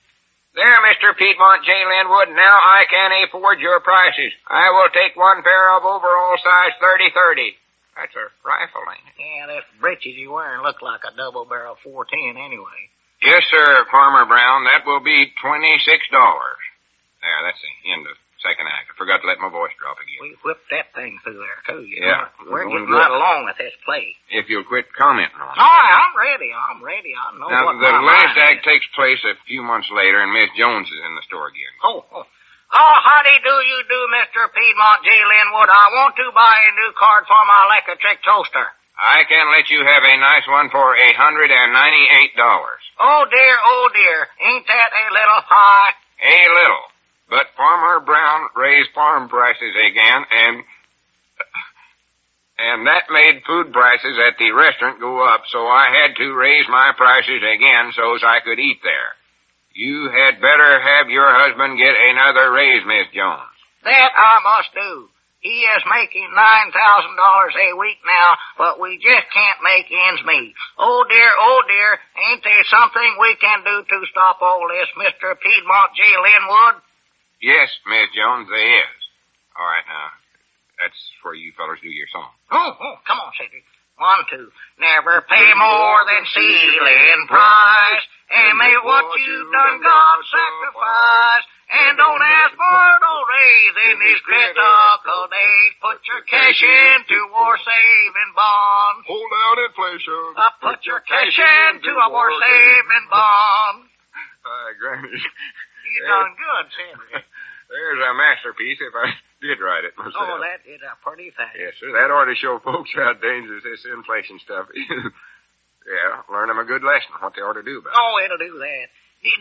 There, Mr. Piedmont J. Linwood. Now I can afford your prices. I will take one pair of overall size 30-30. That's a rifle, ain't it? Yeah, that breeches you're wearing look like a double-barrel 410 anyway. Yes, sir, Farmer Brown. That will be $26. There, that's the end of second act. I forgot to let my voice drop again. We whipped that thing through there, too. Yeah. We're getting right along with this play. If you'll quit commenting on it. No, I'm ready. I know Now, what the my last mind act is. takes place a few months later, and Miss Jones is in the store again. Oh, howdy do you do, Mr. Piedmont J. Linwood. I want to buy a new card for my electric toaster. I can let you have a nice one for $198. Oh, dear. Ain't that a little high? A little. But Farmer Brown raised farm prices again, and that made food prices at the restaurant go up, so I had to raise my prices again so as I could eat there. You had better have your husband get another raise, Miss Jones. That I must do. He is making $9,000 a week now, but we just can't make ends meet. Oh dear, ain't there something we can do to stop all this, Mr. Piedmont J. Linwood? Yes, Miss Jones, there is. All right, now, that's where you fellas do your song. Oh, come on, Cedric. 1, 2. Never pay more than ceiling price, and make what you've done God sacrifice. And don't ask for no raise in these critical days. Put your cash into war saving bonds. Hold down inflation. Put your cash into a war saving bond. Granny. You done good, Cedric. There's a masterpiece if I did write it myself. Oh, that is a pretty thing. Yes, sir. That ought to show folks how dangerous this inflation stuff is. Yeah, learn them a good lesson, what they ought to do about it. Oh, it'll do that.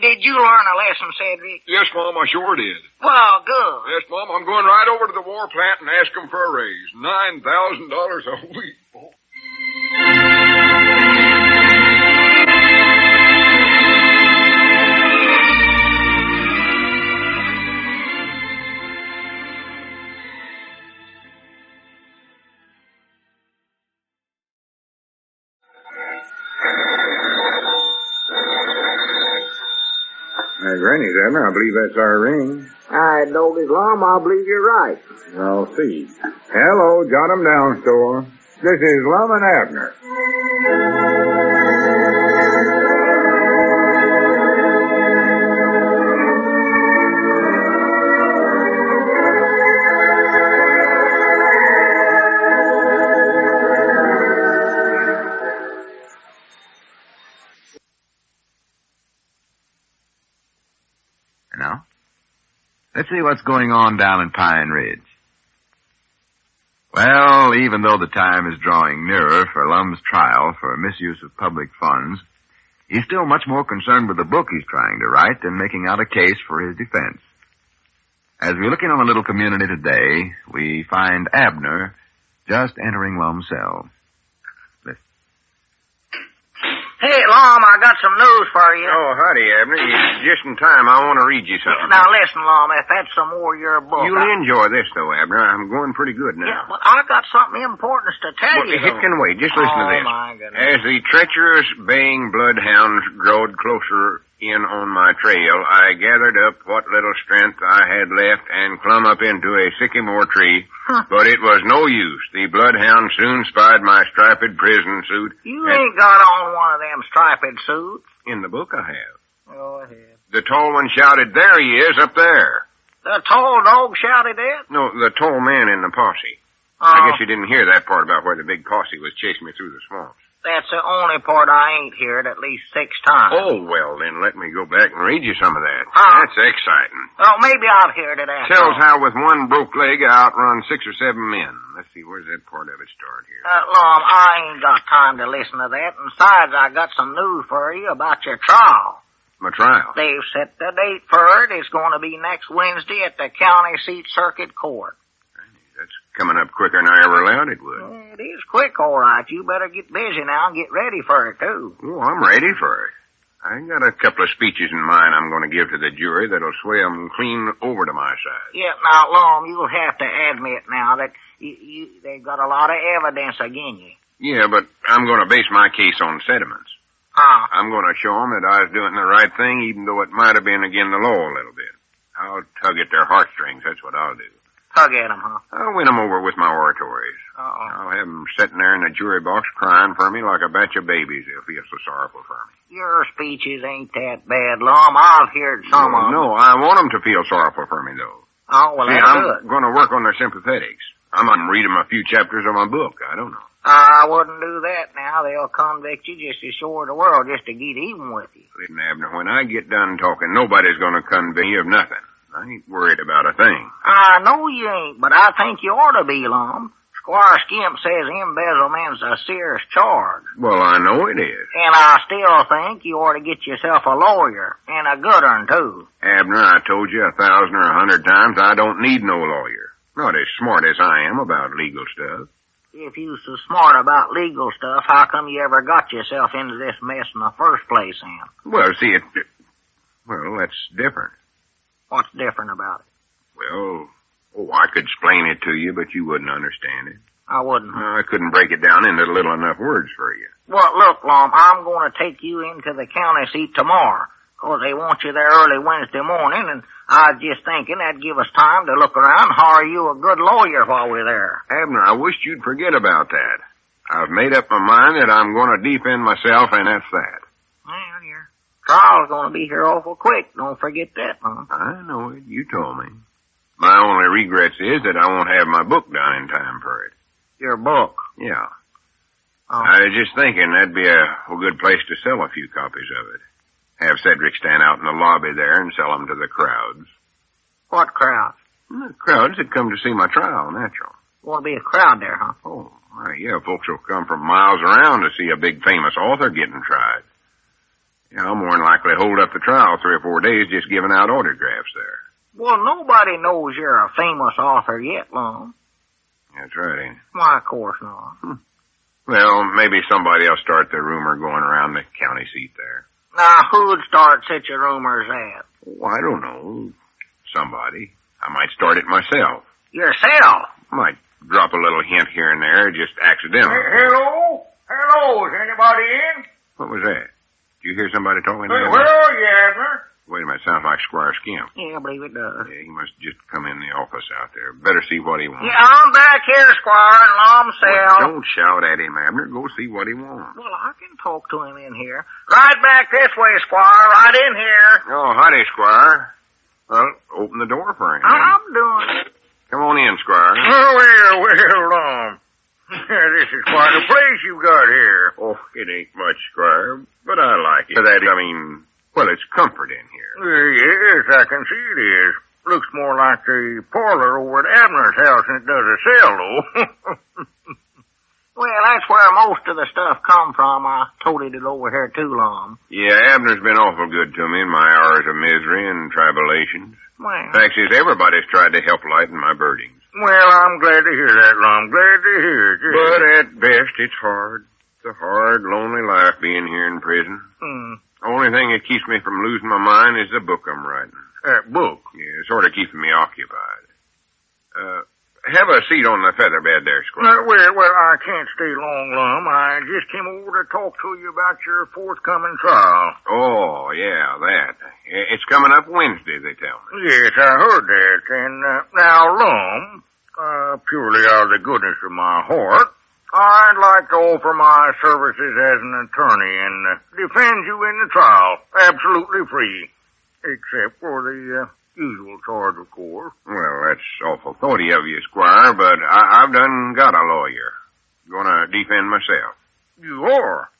Did you learn a lesson, Cedric? Yes, Mom, I sure did. Well, good. Yes, Mom, I'm going right over to the war plant and ask them for a raise. $9,000 a week. Granny's, Abner, I believe that's our ring. I told his Lum, I believe you're right. I'll see. Hello, jot 'em down, store. This is Lum and Abner. Now, let's see what's going on down in Pine Ridge. Well, even though the time is drawing nearer for Lum's trial for misuse of public funds, he's still much more concerned with the book he's trying to write than making out a case for his defense. As we look in on the little community today, we find Abner just entering Lum's cell. Hey, Lum, I got some news for you. Oh, howdy, Abner. You're just in time. I want to read you something. Now, listen, Lum, if that's some more of your book... You'll enjoy this, though, Abner. I'm going pretty good now. Yeah, but I got something important to tell you, It can wait. Just listen to this. Oh, my goodness. As the treacherous baying bloodhounds growed closer in on my trail, I gathered up what little strength I had left and clumb up into a sycamore tree, but it was no use. The bloodhound soon spied my striped prison suit. You ain't got on one of them striped suits. In the book I have. Go ahead. The tall one shouted, "There he is, up there." The tall dog shouted that? No, the tall man in the posse. I guess you didn't hear that part about where the big posse was chasing me through the swamps. That's the only part I ain't heard at least 6 times. Oh, well, then let me go back and read you some of that. That's exciting. Oh, maybe I've heard it after Tells all. how with one broke leg I outrun 6 or 7 men. Let's see, where's that part of it start here? Lum, I ain't got time to listen to that. And besides, I got some news for you about your trial. My trial. They've set the date for it. It's going to be next Wednesday at the county seat circuit court. That's coming up quicker than I ever allowed it would. It is quick, all right. You better get busy now and get ready for it, too. Oh, I'm ready for it. I got a couple of speeches in mind I'm going to give to the jury that'll sway 'em clean over to my side. Yeah, now, Lum, you'll have to admit now that they've got a lot of evidence against you. Yeah, but I'm going to base my case on sentiments. I'm going to show 'em that I was doing the right thing, even though it might have been against the law a little bit. I'll tug at their heartstrings, that's what I'll do. Tug at 'em, huh? I'll win 'em over with my oratories. I'll have 'em sitting there in the jury box crying for me like a batch of babies. They'll feel so sorrowful for me. Your speeches ain't that bad, Lum. I've heard some of them. No, I want 'em to feel sorrowful for me, though. Oh, well, See, that's I'm good. going to work on their sympathetics. I'm going to read 'em a few chapters of my book. I don't know. I wouldn't do that now. They'll convict you just as sure as the world just to get even with you. Listen, Abner, when I get done talking, nobody's going to convict me of nothing. I ain't worried about a thing. I know you ain't, but I think you ought to be, Lum. Squire Skimp says embezzlement's a serious charge. Well, I know it is. And I still think you ought to get yourself a lawyer, and a good one, too. Abner, I told you 1,000 or 100 times I don't need no lawyer. Not as smart as I am about legal stuff. If you so smart about legal stuff, how come you ever got yourself into this mess in the first place, Sam? Well, see, Well, that's different. What's different about it? Well, I could explain it to you, but you wouldn't understand it. I wouldn't. I couldn't break it down into little enough words for you. Well, look, Lum, I'm going to take you into the county seat tomorrow, 'cause they want you there early Wednesday morning, and I was just thinking that'd give us time to look around and hire you a good lawyer while we're there. Abner, I wish you'd forget about that. I've made up my mind that I'm going to defend myself, and that's that. Well, your trial's going to be here awful quick. Don't forget that, huh? I know it. You told me. My only regrets is that I won't have my book done in time for it. Your book? Yeah. Oh. I was just thinking that'd be a good place to sell a few copies of it. Have Cedric stand out in the lobby there and sell them to the crowds. What crowd? The crowds that come to see my trial, natural. Won't be a crowd there, huh? Oh, yeah, folks will come from miles around to see a big famous author getting tried. Yeah, I'll more than likely hold up the trial 3 or 4 days just giving out autographs there. Well, nobody knows you're a famous author yet, Lum. That's right, ain't it? Why, of course not. Well, maybe somebody will start the rumor going around the county seat there. Now, who'd start such a rumor as that? Oh, I don't know. Somebody. I might start it myself. Yourself? Might drop a little hint here and there, just accidental. Hello? Hello? Is anybody in? What was that? Did you hear somebody talking there? Where are you, Abner? Wait a minute, sounds like Squire Skimp. Yeah, I believe it does. Yeah, he must just come in the office out there. Better see what he wants. Yeah, I'm back here, Squire, and Lum Well, sells. don't shout at him, Abner. Go see what he wants. Well, I can talk to him in here. Right back this way, Squire. Right in here. Oh, howdy, Squire. Well, open the door for him. I'm doing it. Come on in, Squire. Oh, well, this is quite a place you got here. Oh, it ain't much, Squire, but I like it. Well, it's comfort in here. Yes, I can see it is. Looks more like the parlor over at Abner's house than it does a cell, though. Well, that's where most of the stuff come from. I toted it over here too long. Yeah, Abner's been awful good to me in my hours of misery and tribulations. Well, Fact is, everybody's tried to help lighten my burdens. Well, I'm glad to hear that, Lum. Glad to hear it. But at best, it's hard. It's a hard, lonely life being here in prison. Only thing that keeps me from losing my mind is the book I'm writing. That book? Yeah, sort of keeping me occupied. Have a seat on the feather bed there, Squire. Well, I can't stay long, Lum. I just came over to talk to you about your forthcoming trial. Oh, yeah, that. It's coming up Wednesday, they tell me. Yes, I heard that. And now, Lum, purely out of the goodness of my heart, I'd like to offer my services as an attorney and defend you in the trial, absolutely free, except for the usual charge, of course. Well, that's awful thoughty of you, Squire, but I've done got a lawyer. Gonna defend myself. You are?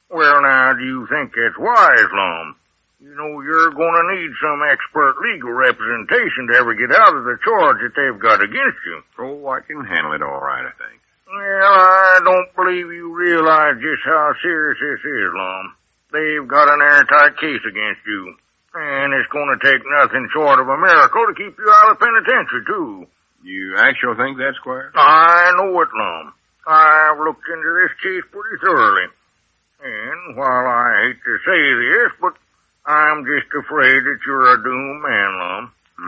Well, now, do you think that's wise, Lum? You know, you're gonna need some expert legal representation to ever get out of the charge that they've got against you. Oh, I can handle it all right, I think. Well, I don't believe you realize just how serious this is, Lum. They've got an airtight case against you. And it's going to take nothing short of a miracle to keep you out of penitentiary, too. You actually think that, Squire? I know it, Lum. I've looked into this case pretty thoroughly. And while I hate to say this, but I'm just afraid that you're a doomed man, Lum.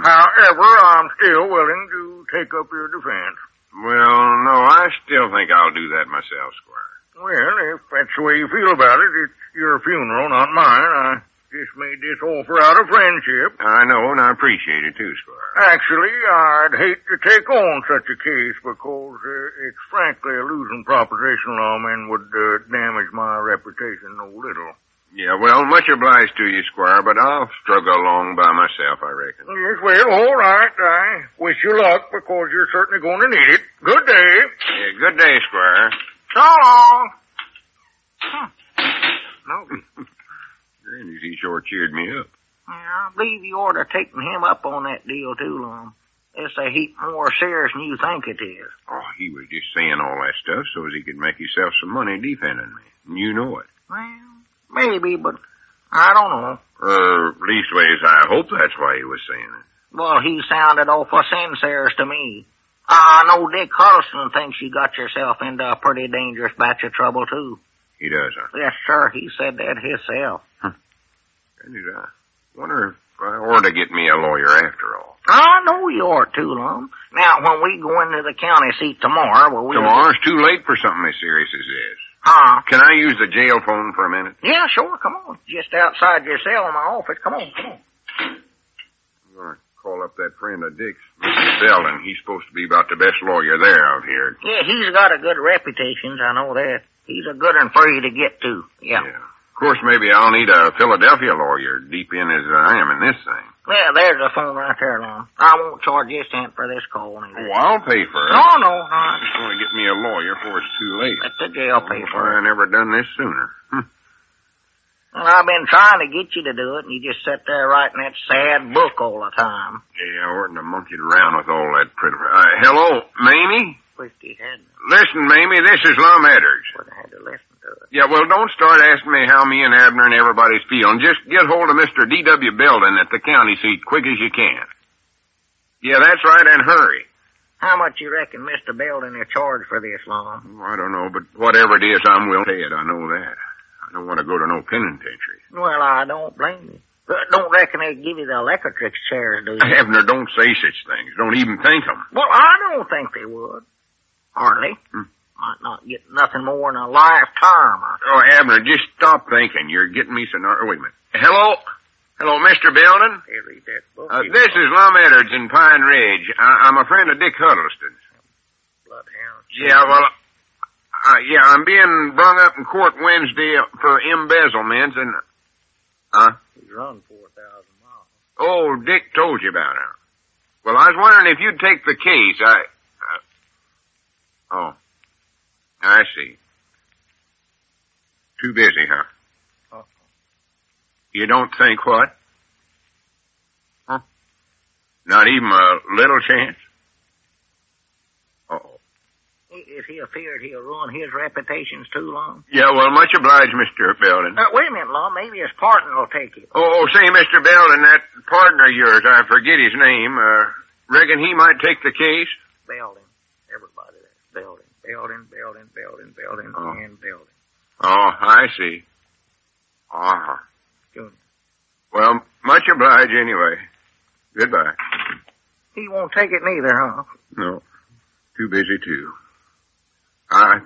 However, I'm still willing to take up your defense. Well, no, I still think I'll do that myself, Squire. Well, if that's the way you feel about it, it's your funeral, not mine. I just made this offer out of friendship. I know, and I appreciate it too, Squire. Actually, I'd hate to take on such a case because it's frankly a losing proposition, Lum, and would damage my reputation no little. Yeah, well, much obliged to you, Squire, but I'll struggle along by myself, I reckon. Yes, well, all right. I wish you luck because you're certainly going to need it. Good day. Yeah, good day, Squire. so long. No. Granny's, he sure cheered me up. Yeah, I believe you ought to take him up on that deal, too, Lum. It's a heap more serious than you think it is. Oh, he was just saying all that stuff so as he could make himself some money defending me. And you know it. Well, maybe, but I don't know. Leastways, I hope that's why he was saying it. Well, he sounded awful sincere to me. I know Dick Huddleston thinks you got yourself into a pretty dangerous batch of trouble, too. He does, huh? Yes, sir. He said that himself. And Wonder if I ought to get me a lawyer after all. I know you ought to, Lum. Now, when we go into the county seat tomorrow, Tomorrow's too late for something as serious as this. Huh? Can I use the jail phone for a minute? Yeah, sure, come on. Just outside your cell in my office. Come on. I'm going to call up that friend of Dick's, Mr. Belden. He's supposed to be about the best lawyer there out here. Yeah, he's got a good reputation, I know that. He's a good one for you to get to. Yeah. Of course, maybe I'll need a Philadelphia lawyer, deep in as I am in this thing. Yeah, there's the phone right there, Lum. I won't charge you a cent for this call. Oh, I'll pay for it. No. I just want to get me a lawyer before it's too late. Let the jail pay for it. I never done this sooner. Well, I've been trying to get you to do it, and you just sit there writing that sad book all the time. Yeah, I oughtn't have monkeyed around with all that pretty... hello, Mamie? Wished he hadn't. Listen, Mamie, this is Lum Edders. Would have had to listen to it. Yeah, well, don't start asking me how me and Abner and everybody's feeling. Just get hold of Mr. D.W. Belden at the county seat quick as you can. Yeah, that's right, and hurry. How much you reckon Mr. Belden will charge for this, Lum? Oh, I don't know, but whatever it is, I'm willing to pay it. I know that. I don't want to go to no penitentiary. Well, I don't blame you. Don't reckon they'd give you the electric chairs, do you? Abner, don't say such things. Don't even think them. Well, I don't think they would. Hardly. Might not get nothing more than a life term. Oh, Abner, just stop thinking. You're getting me so... Wait a minute. Hello? Hello, Mr. Belden? Hey, read that book. This is Lum Edders in Pine Ridge. I'm a friend of Dick Huddleston's. Bloodhound. Yeah, well... I'm being brung up in court Wednesday for embezzlement and... He's run 4,000 miles. Oh, Dick told you about it. Well, I was wondering if you'd take the case. Oh, I see. Too busy, huh? Uh-huh. You don't think what? Huh? Not even a little chance? Uh-oh. If he feared he'll ruin his reputations too long. Yeah, well, much obliged, Mr. Belden. Wait a minute, Lum. Maybe his partner will take it. Oh, say, Mr. Belden, that partner of yours, I forget his name, reckon he might take the case? Belden. Everybody there. Belden, Oh. and Belden. Oh, I see. Uh-huh. Junior. Well, much obliged anyway. Goodbye. He won't take it neither, huh? No. Too busy, too. I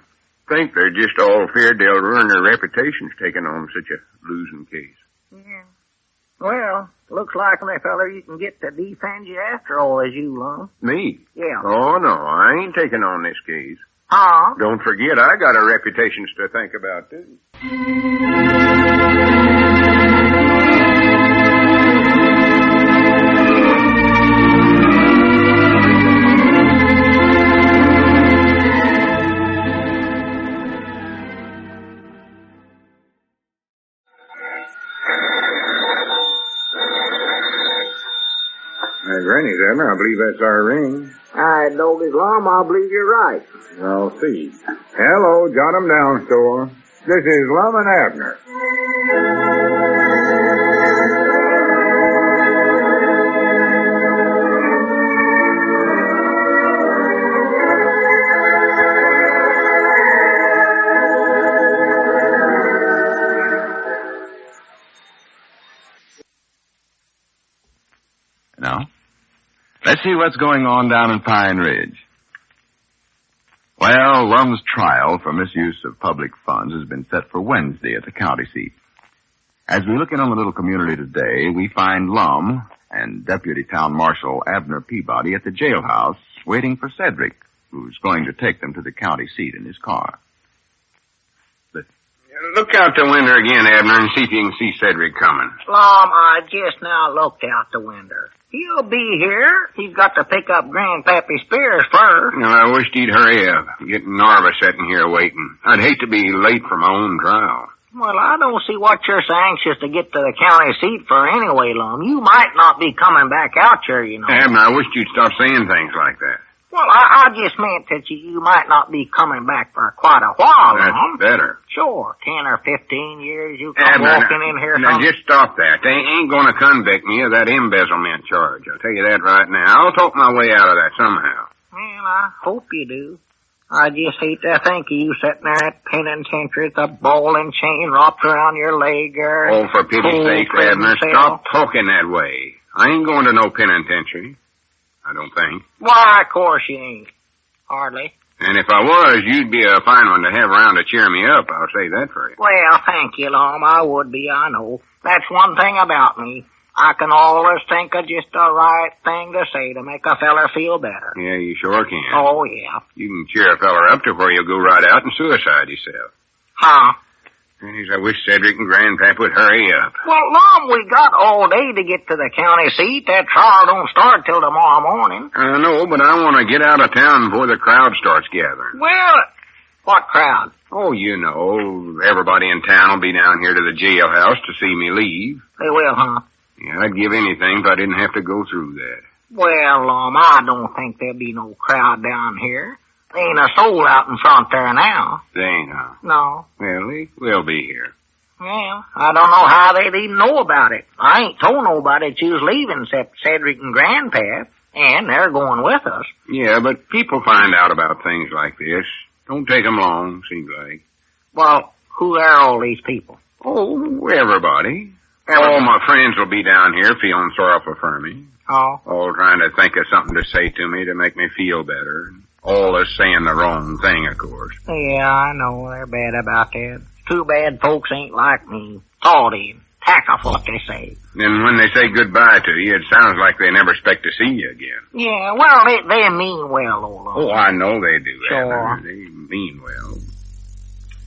think they're just all feared they'll ruin their reputations taking on such a losing case. Yeah. Well, looks like, my feller, you can get to defend you after all as you, Lum. Me? Yeah. Oh, no, I ain't taking on this case. Huh? Don't forget, I got a reputation to think about, too. Granny's, Abner. I believe that's our ring. All right, Doggy's Lum, I believe you're right. I'll see. Hello, jot 'em down, store. This is Lum and Abner. Now, let's see what's going on down in Pine Ridge. Well, Lum's trial for misuse of public funds has been set for Wednesday at the county seat. As we look in on the little community today, we find Lum and Deputy Town Marshal Abner Peabody at the jailhouse waiting for Cedric, who's going to take them to the county seat in his car. Look out the window again, Abner, and see if you can see Cedric coming. Lum, I just now looked out the window. He'll be here. He's got to pick up Grandpappy Spears first. Well, I wished he'd hurry up. Getting Norris sitting here waiting. I'd hate to be late for my own trial. Well, I don't see what you're so anxious to get to the county seat for anyway, Lum. You might not be coming back out here, you know. Abner, I wished you'd stop saying things like that. Well, I just meant that you might not be coming back for quite a while, Lum. That's better. Sure, 10 or 15 years you come Abner, walking in here. Now, just stop that. They ain't going to convict me of that embezzlement charge. I'll tell you that right now. I'll talk my way out of that somehow. Well, I hope you do. I just hate to think of you sitting there at penitentiary with a ball and chain wrapped around your leg or... Oh, for pity's sake, Abner, stop talking that way. I ain't going to no penitentiary. I don't think. Why, of course you ain't. Hardly. And if I was, you'd be a fine one to have around to cheer me up. I'll say that for you. Well, thank you, Lum. I would be, I know. That's one thing about me. I can always think of just the right thing to say to make a feller feel better. Yeah, you sure can. Oh, yeah. You can cheer a feller up to where you'll go right out and suicide yourself. Huh? Jeez, I wish Cedric and Grandpap would hurry up. Well, Lum, we got all day to get to the county seat. That trial don't start till tomorrow morning. I know, but I want to get out of town before the crowd starts gathering. Well, what crowd? Oh, you know, everybody in town will be down here to the jailhouse to see me leave. They will, huh? Yeah, I'd give anything if I didn't have to go through that. Well, Lum, I don't think there'll be no crowd down here. There ain't a soul out in front there now. They ain't, huh? No. Well, they will be here. Well, I don't know how they'd even know about it. I ain't told nobody that you was leaving except Cedric and Grandpap, and they're going with us. Yeah, but people find out about things like this. Don't take 'em long, seems like. Well, who are all these people? Oh, everybody. All my friends will be down here feeling sorrowful for me. Oh. All trying to think of something to say to me to make me feel better. All is saying the wrong thing, of course. Yeah, I know. They're bad about that. It's too bad folks ain't like me. Thoughty and tack off what they say. And when they say goodbye to you, it sounds like they never expect to see you again. Yeah, well, they mean well, old Lum. Oh, I know they do, Sure. Abner. They mean well.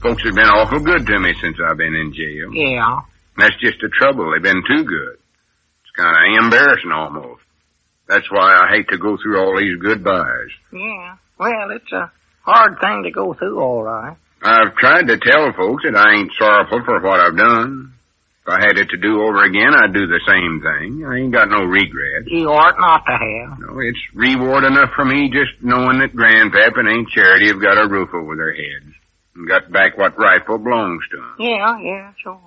Folks have been awful good to me since I've been in jail. Yeah. That's just the trouble. They've been too good. It's kind of embarrassing almost. That's why I hate to go through all these goodbyes. Yeah. Well, it's a hard thing to go through, all right. I've tried to tell folks that I ain't sorrowful for what I've done. If I had it to do over again, I'd do the same thing. I ain't got no regret. You ought not to have. No, it's reward enough for me just knowing that Grandpap and Aunt Charity have got a roof over their heads and got back what rightful belongs to them. Yeah, sure.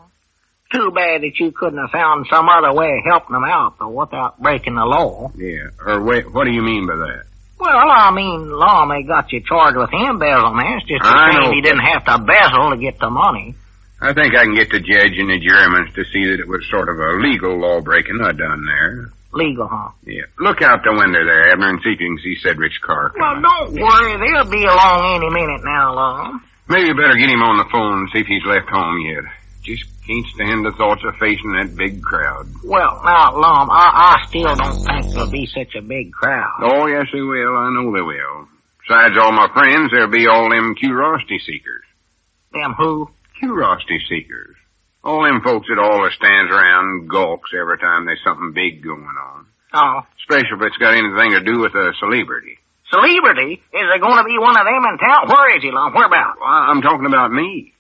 Too bad that you couldn't have found some other way of helping them out, though, without breaking the law. Yeah, or wait, what do you mean by that? Well, I mean, law may got you charged with embezzlement. It's just a shame you didn't have to bezzle to get the money. I think I can get the judge and the jurymen to see that it was sort of a legal law-breaking I done there. Legal, huh? Yeah. Look out the window there, Abner, and see if you can see Cedric's car coming. Well, don't worry. They'll be along any minute now, Lum. Maybe you better get him on the phone and see if he's left home yet. Just can't stand the thoughts of facing that big crowd. Well, now, Lum, I still don't think there'll be such a big crowd. Oh, yes, they will. I know they will. Besides all my friends, there'll be all them curiosity seekers. Them who? Curiosity seekers. All them folks that always stands around and gawks every time there's something big going on. Oh. Especially if it's got anything to do with a celebrity. Celebrity? Is there going to be one of them in town? Where is he, Lum? Where about? Well, I'm talking about me.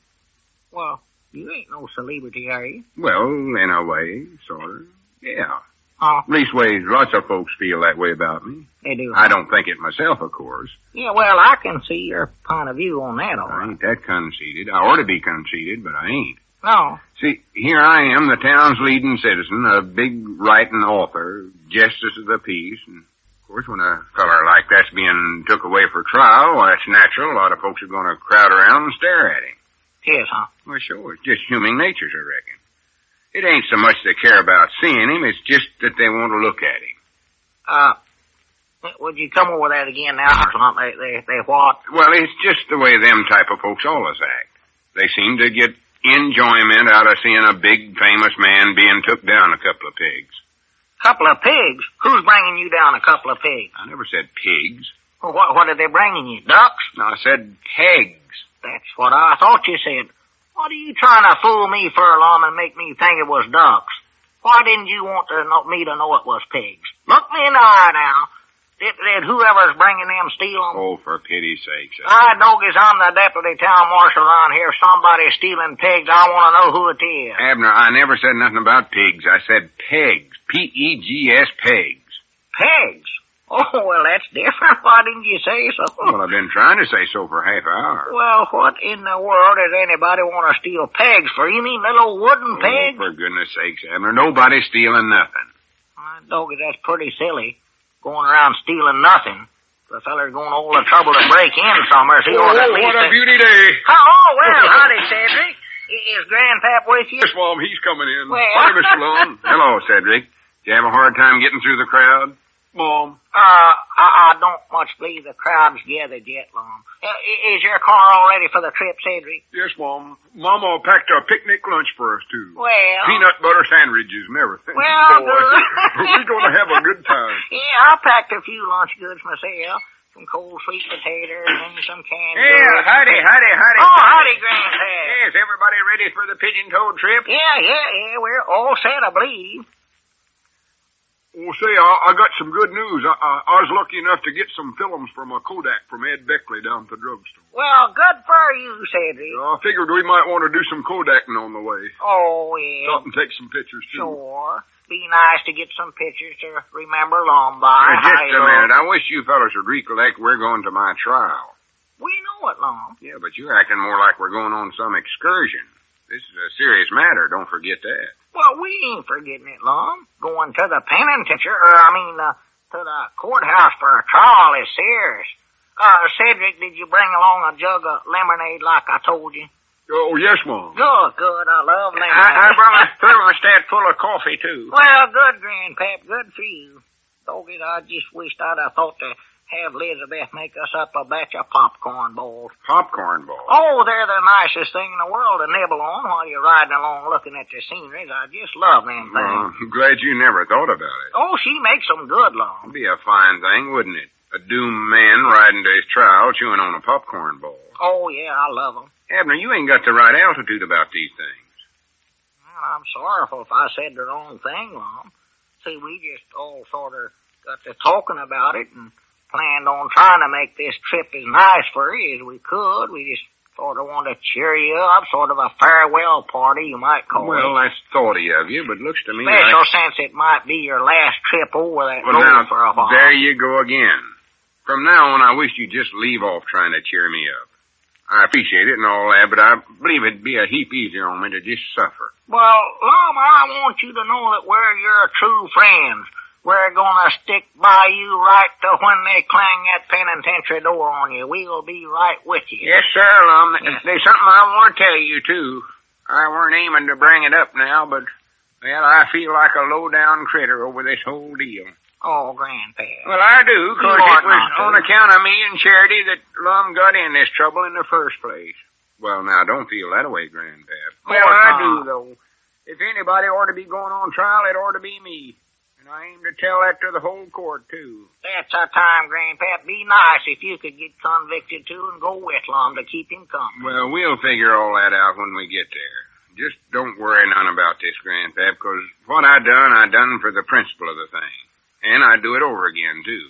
Well, you ain't no celebrity, are you? Well, in a way, sort of. Yeah. Oh. Leastways, lots of folks feel that way about me. They do. I don't think it myself, of course. Yeah, well, I can see your point of view on that, all I right. ain't that conceited. I ought to be conceited, but I ain't. No. See, here I am, the town's leading citizen, a big writing author, justice of the peace, and of course when a feller like that's being took away for trial, well, that's natural. A lot of folks are going to crowd around and stare at him. Yes, huh? Well, sure, it's just human nature, I reckon. It ain't so much they care about seeing him, it's just that they want to look at him. Would you come over that again now or something? They what? Well, it's just the way them type of folks always act. They seem to get enjoyment out of seeing a big famous man being took down a couple of pigs. Couple of pigs? Who's bringing you down a couple of pigs? I never said pigs. Well, what are they bringing you? Ducks? No, I said pegs. That's what I thought you said. What are you trying to fool me for, Lum, and make me think it was ducks? Why didn't you want me to know it was pigs? Look me in the eye now. Did whoever's bringing them steal them? Oh, for pity's sake. Doggies, I'm the deputy town marshal around here. If somebody's stealing pigs, I want to know who it is. Abner, I never said nothing about pigs. I said pegs. P-E-G-S, pegs. Pigs? Oh, well, that's different. Why didn't you say so? Well, I've been trying to say so for half an hour. Well, what in the world does anybody want to steal pegs for? You mean little wooden pegs? For goodness sakes, Abner, nobody's stealing nothing. Doggy, that's pretty silly. Going around stealing nothing. The feller's going all the trouble to break in somewhere. So what a beauty day. Oh, well, howdy, Cedric. Is Grandpap with you? Yes, Mom, he's coming in. Well. Hi, Mr. Lum. Hello, Cedric. Did you have a hard time getting through the crowd? Mom. I don't much believe the crowd's gathered yet, Lum. Is your car all ready for the trip, Cedric? Yes, Mom. Mama packed a picnic lunch for us, too. Well. Peanut butter sandwiches and everything. Well, Boy, we're going to have a good time. Yeah, I packed a few lunch goods myself. Some cold sweet potatoes and some canned Yeah, goods. howdy. Oh, howdy, Grandpap. Is everybody ready for the pigeon-toed trip? Yeah, we're all set, I believe. Well, say, I got some good news. I was lucky enough to get some films from a Kodak from Ed Beckley down at the drugstore. Well, good for you, Cedric. I figured we might want to do some Kodaking on the way. Oh, yeah. Stop and take some pictures, too. Sure. Be nice to get some pictures to remember Lum by. Just a minute. I wish you fellas would recollect we're going to my trial. We know it, Lum. Yeah, but you're acting more like we're going on some excursion. This is a serious matter. Don't forget that. Well, we ain't forgetting it, Lum. Going to the penitentiary, to the courthouse for a trial is serious. Cedric, did you bring along a jug of lemonade like I told you? Oh, yes, Mom. Good. I love lemonade. I brought a thermostat full of coffee, too. Well, good, Grandpap. Good for you. Doggy, I just wished I'd have thought to have Elizabeth make us up a batch of popcorn balls. Popcorn balls? Oh, they're the nicest thing in the world to nibble on while you're riding along looking at the scenery. I just love them things. Well, I'm glad you never thought about it. Oh, she makes them good, Lum. It'd be a fine thing, wouldn't it? A doomed man riding to his trial chewing on a popcorn ball. Oh, yeah, I love them. Abner, you ain't got the right altitude about these things. Well, I'm sorrowful if I said the wrong thing, Lum. See, we just all sort of got to talking about it and planned on trying to make this trip as nice for you as we could. We just sort of wanted to cheer you up, sort of a farewell party, you might call it. Well, that's thoughty of you, but looks to me Special like... since it might be your last trip over that Well, road now, for a while. there you go again. From now on, I wish you'd just leave off trying to cheer me up. I appreciate it and all that, but I believe it'd be a heap easier on me to just suffer. Well, Lum, I want you to know that we're your true friends. We're gonna stick by you right to when they clang that penitentiary door on you. We'll be right with you. Yes, sir, Lum. There's something I want to tell you, too. I weren't aiming to bring it up now, but, well, I feel like a low-down critter over this whole deal. Oh, Grandpap. Well, I do, because You it ought was not to. on account of me and Charity that Lum got in this trouble in the first place. Well, now, don't feel that way, Grandpap. Well, I do, though. If anybody ought to be going on trial, it ought to be me. And I aim to tell that to the whole court, too. That's our time, Grandpap. Be nice if you could get convicted, too, and go with Lum to keep him company. Well, we'll figure all that out when we get there. Just don't worry none about this, Grandpap, because what I done for the principle of the thing. And I'd do it over again, too.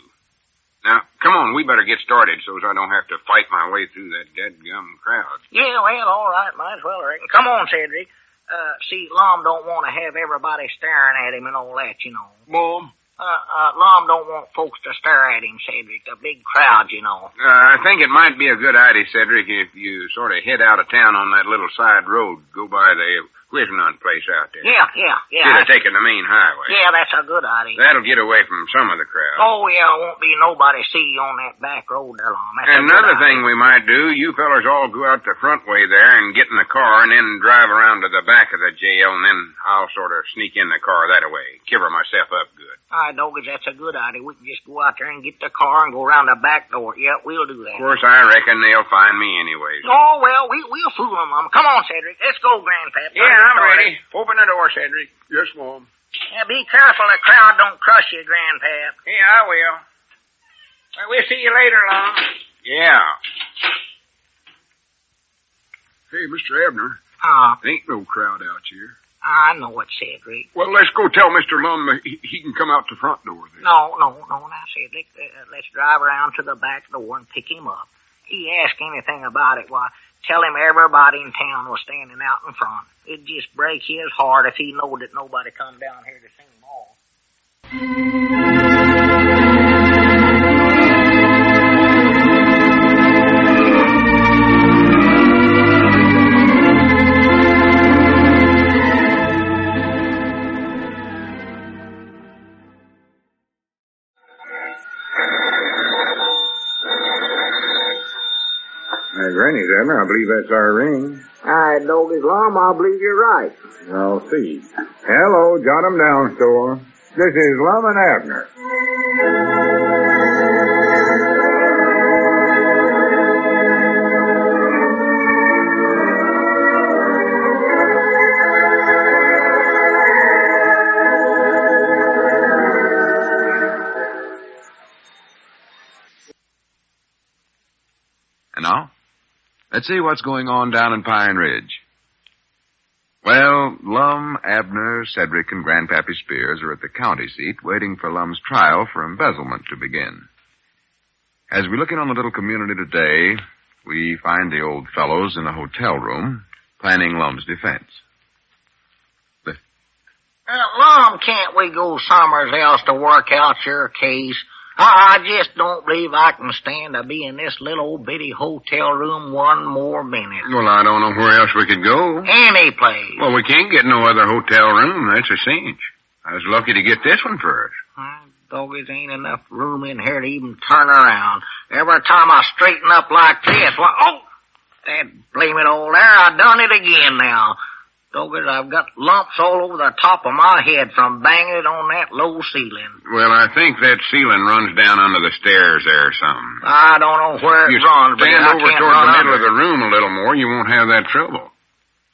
Now, come on, we better get started so I don't have to fight my way through that dead-gum crowd. Yeah, well, all right. Might as well, I reckon. Come on, Cedric. See, Lum don't want to have everybody staring at him and all that, you know. Mom? Lum don't want folks to stare at him, Cedric. The big crowd, you know. I think it might be a good idea, Cedric, if you sort of head out of town on that little side road, go by the Whiznut place out there. Yeah. Instead of taking the main highway. Yeah, that's a good idea. That'll get away from some of the crowd. Oh, yeah, won't be nobody see you on that back road there, Lum. That's And a good another idea. thing we might do, you fellers all go out the front way there and get in the car and then drive around to the back of the jail and then I'll sort of sneak in the car that way. Cover myself up good. All right, Doggies, that's a good idea. We can just go out there and get the car and go around the back door. Yeah, we'll do that. Of course, I reckon they'll find me anyways. Oh, well, we'll fool them, Lum. Come on, Cedric. Let's go, Grandpap. Yeah, I'm ready. Open the door, Cedric. Yes, Mom. Yeah, be careful the crowd don't crush you, Grandpap. Yeah, I will. Well, we'll see you later, Lum. Yeah. Hey, Mr. Abner. There ain't no crowd out here. I know it, Cedric. Well, let's go tell Mr. Lum he can come out the front door then. No, now, Cedric. Let's drive around to the back door and pick him up. He asks anything about it, why, tell him everybody in town was standing out in front. It'd just break his heart if he knowed that nobody come down here to see him all. Granny's, Abner. I believe that's our ring. All right, Doggy's Lum, I believe you're right. I'll see. Hello, jot 'em down, store. This is Lum and Abner. And now, let's see what's going on down in Pine Ridge. Well, Lum, Abner, Cedric, and Grandpappy Spears are at the county seat waiting for Lum's trial for embezzlement to begin. As we look in on the little community today, we find the old fellows in a hotel room planning Lum's defense. Lum, can't we go somewhere else to work out your case? I just don't believe I can stand to be in this little old bitty hotel room one more minute. Well, I don't know where else we could go. Any place. Well, we can't get no other hotel room. That's a cinch. I was lucky to get this one first. Doggies, ain't enough room in here to even turn around. Every time I straighten up like this, that blame it all there, I done it again now. Doggies, I've got lumps all over the top of my head from banging it on that low ceiling. Well, I think that ceiling runs down under the stairs there or something. I don't know where it runs, but stand I over can't toward run the middle under of the room a little more, you won't have that trouble.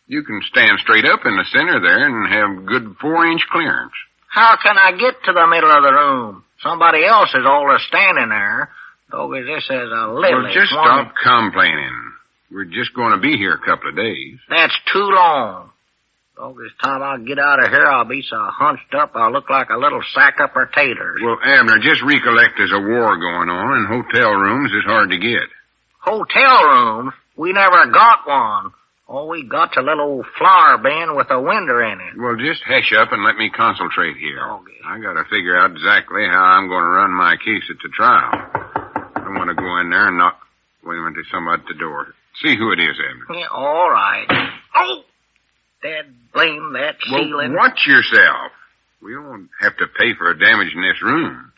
You can stand straight up in the center there and have good 4-inch clearance. How can I get to the middle of the room? Somebody else is always standing there. Doggies, this is a little... Well, just stop complaining. We're just going to be here a couple of days. That's too long. This time I get out of here, I'll be so hunched up I'll look like a little sack of potatoes. Well, Abner, just recollect there's a war going on, and hotel rooms is hard to get. Hotel rooms? We never got one. All we got's a little old flower bin with a window in it. Well, just hush up and let me concentrate here. Okay. I gotta figure out exactly how I'm going to run my case at the trial. I want to go in there and knock... Wait a minute, there's somebody at the door. See who it is, Abner. Yeah, all right. Oh! Dad blame that ceiling. Well, watch yourself. We don't have to pay for damage in this room.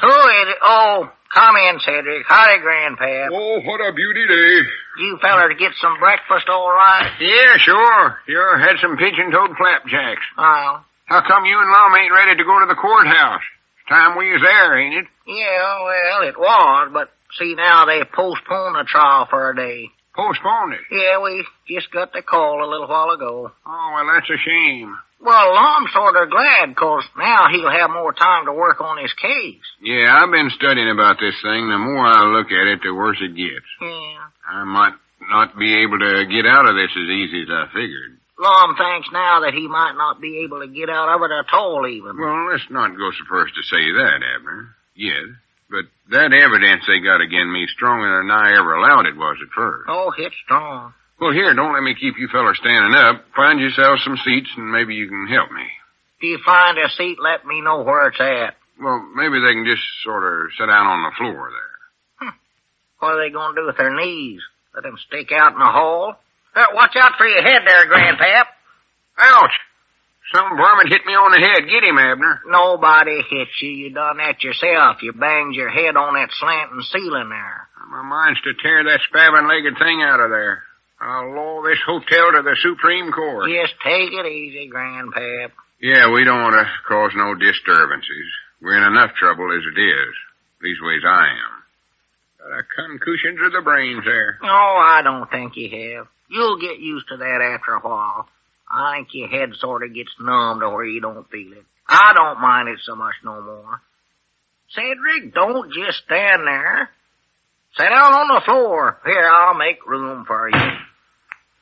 Who is it? Oh, come in, Cedric. Howdy, Grandpap. Oh, what a beauty day. You fellers get some breakfast all right? Yeah, sure. Sure, had some pigeon-toed flapjacks. Oh. How come you and Lum ain't ready to go to the courthouse? It's time we was there, ain't it? Yeah, well, it was, but see now they postponed the trial for a day. Postponed it? Yeah, we just got the call a little while ago. Oh, well, that's a shame. Well, Lum's sort of glad, 'cause now he'll have more time to work on his case. Yeah, I've been studying about this thing. The more I look at it, the worse it gets. Yeah. I might not be able to get out of this as easy as I figured. Lum thinks now that he might not be able to get out of it at all, even. Well, let's not go so far as to say that, Abner. Yes. But that evidence they got against me stronger than I ever allowed it was at first. Oh, it's strong. Well, here, don't let me keep you fellas standing up. Find yourself some seats, and maybe you can help me. If you find a seat, let me know where it's at. Well, maybe they can just sort of sit down on the floor there. What are they going to do with their knees? Let them stick out in the hall? Watch out for your head there, Grandpap. Ouch! Some varmint hit me on the head. Get him, Abner. Nobody hit you. You done that yourself. You banged your head on that slanting ceiling there. My mind's to tear that spabbing-legged thing out of there. I'll law this hotel to the Supreme Court. Just take it easy, Grandpap. Yeah, we don't want to cause no disturbances. We're in enough trouble as it is. Leastways I am. Got a concussion to the brains there. Oh, I don't think you have. You'll get used to that after a while. I think your head sort of gets numb to where you don't feel it. I don't mind it so much no more. Cedric, don't just stand there. Sit down on the floor. Here, I'll make room for you.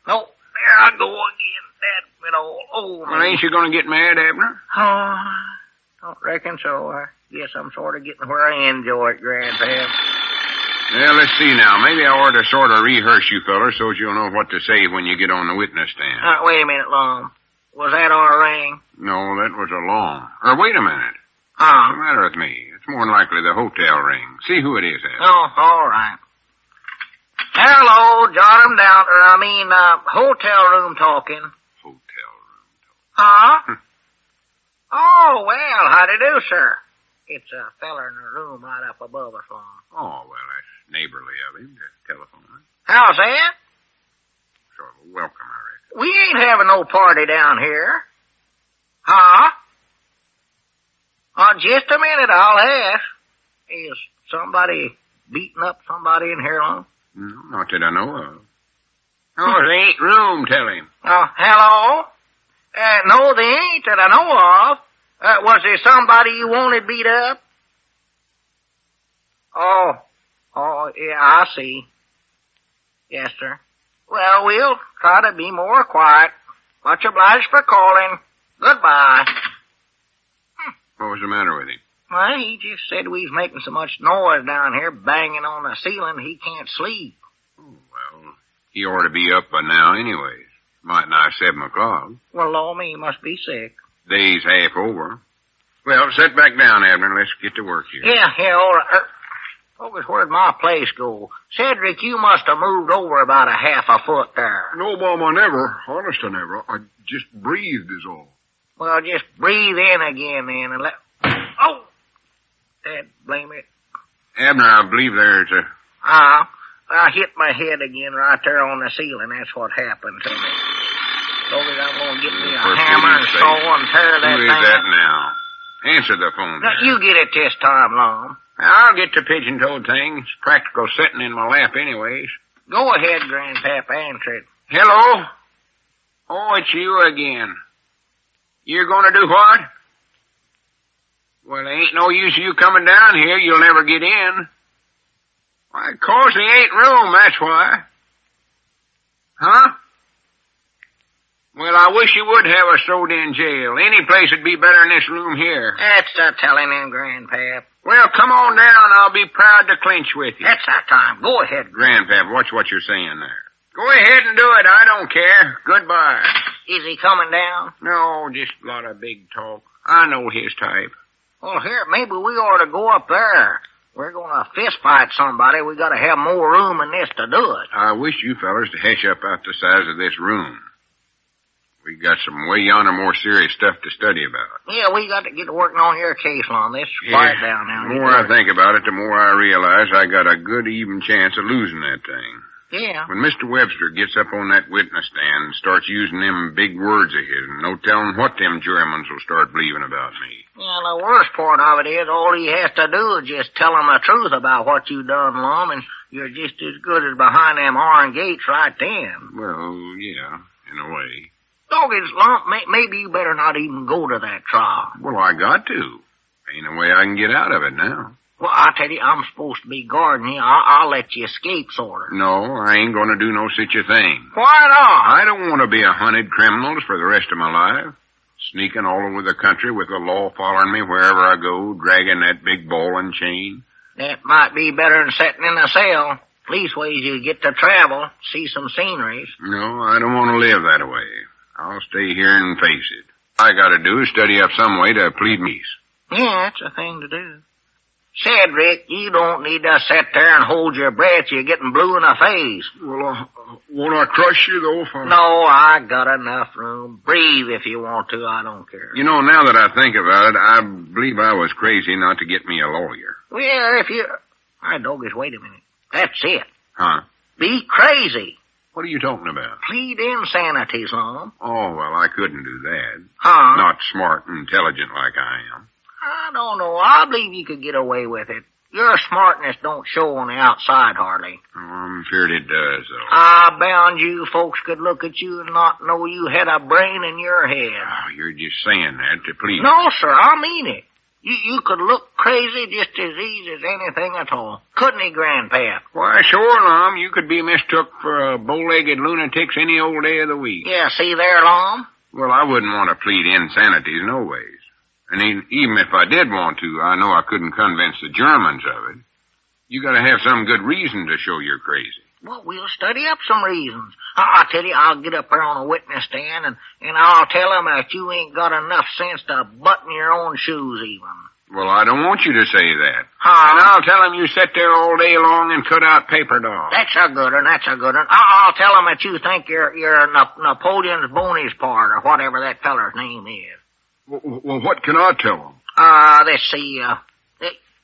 Oh, there I go again. That little old Well, ain't you going to get mad, Abner? Oh, don't reckon so. I guess I'm sort of getting where I enjoy it, Grandpap. Well, let's see now. Maybe I ought to sort of rehearse you fellas so you'll know what to say when you get on the witness stand. Wait a minute, Lum. Was that our ring? No, that was a long. Or wait a minute. Huh? What's the matter with me? It's more than likely the hotel ring. See who it is, Abner. Oh, all right. Hello, jot 'em down. Hotel room talking. Hotel room talking. Huh? Oh, well, how do you do, sir? It's a feller in the room right up above us, Lum. Oh, well, that's neighborly of him to telephone. How's that? Sort of a welcome, I reckon. We ain't having no party down here. Huh? Just a minute, I'll ask. Is somebody beating up somebody in here, Lum? No, not that I know of. Oh, there ain't room, tell him. Hello? No, they ain't that I know of. Was there somebody you wanted beat up? Oh, yeah, I see. Yes, sir. Well, we'll try to be more quiet. Much obliged for calling. Goodbye. What was the matter with him? Well, he just said we was making so much noise down here, banging on the ceiling, he can't sleep. Oh, well, he ought to be up by now anyways. Might nigh 7 o'clock. Well, Lord, he must be sick. Day's half over. Well, sit back down, Abner. Let's get to work here. Yeah, all right. Where'd my place go? Cedric, you must have moved over about a half a foot there. No, Mom, I never. Honest, I never. I just breathed is all. Well, just breathe in again then and let... Oh! Dad, blame it. Abner, I believe there's a... I hit my head again right there on the ceiling. That's what happened to me. So I'm going to get me a hammer and saw and tear that thing. Who is that now? Answer the phone. Now, you get it this time, Lum. I'll get the pigeon-toed thing. It's practical sitting in my lap anyways. Go ahead, Grandpap, answer it. Hello? Oh, it's you again. You're going to do what? Well, there ain't no use of you coming down here. You'll never get in. Why, 'cause there ain't room, that's why. Huh? Well, I wish you would have us throwed in jail. Any place would be better than this room here. That's the telling him, Grandpap. Well, come on down. I'll be proud to clinch with you. That's our time. Go ahead, Grandpap, watch what you're saying there. Go ahead and do it. I don't care. Goodbye. Is he coming down? No, just a lot of big talk. I know his type. Well, here, maybe we ought to go up there. We're going to fist fight somebody. We got to have more room than this to do it. I wish you fellers to hesh up out the size of this room. We got some way yonder more serious stuff to study about. Yeah, we got to get working on your case on this. Quiet down now. The more I think about it, the more I realize I got a good even chance of losing that thing. Yeah. When Mr. Webster gets up on that witness stand and starts using them big words of his, no telling what them Germans will start believing about me. Yeah, the worst part of it is all he has to do is just tell them the truth about what you done, Lum, and you're just as good as behind them iron gates right then. Well, yeah, in a way. Doggies, Lum, maybe you better not even go to that trial. Well, I got to. Ain't a way I can get out of it now. Well, I tell you, I'm supposed to be guarding you. I'll let you escape, sort of. No, I ain't going to do no such a thing. Why not? I don't want to be a hunted criminal for the rest of my life. Sneaking all over the country with the law following me wherever I go, dragging that big ball and chain. That might be better than sitting in a cell. Leastways, you get to travel, see some sceneries. No, I don't want to live that way. I'll stay here and face it. All I got to do is study up some way to plead peace. Yeah, that's a thing to do. Cedric, you don't need to sit there and hold your breath. You're getting blue in the face. Well, won't I crush you, though, if I... No, I got enough room. Breathe if you want to. I don't care. You know, now that I think about it, I believe I was crazy not to get me a lawyer. Well, if you... All right, Doggies, wait a minute. That's it. Huh? Be crazy. What are you talking about? Plead insanity, Lum. Oh, well, I couldn't do that. Huh? Not smart and intelligent like I am. I don't know. I believe you could get away with it. Your smartness don't show on the outside hardly. Oh, I'm feared it does, though. I bound you folks could look at you and not know you had a brain in your head. Oh, you're just saying that to please. No, sir, I mean it. You could look crazy just as easy as anything at all. Couldn't he, Grandpap? Why, sure, Lum. You could be mistook for a bow-legged lunatic any old day of the week. Yeah, see there, Lum? Well, I wouldn't want to plead insanities no ways. And even if I did want to, I know I couldn't convince the Germans of it. You gotta have some good reason to show you're crazy. Well, we'll study up some reasons. I tell you, I'll get up there on a witness stand and I'll tell them that you ain't got enough sense to button your own shoes even. Well, I don't want you to say that. Huh? And I'll tell them you sit there all day long and cut out paper dolls. That's a good one, that's a good one. I'll tell them that you think you're Napoleon's Bonaparte or whatever that feller's name is. Well, what can I tell them? Let's see,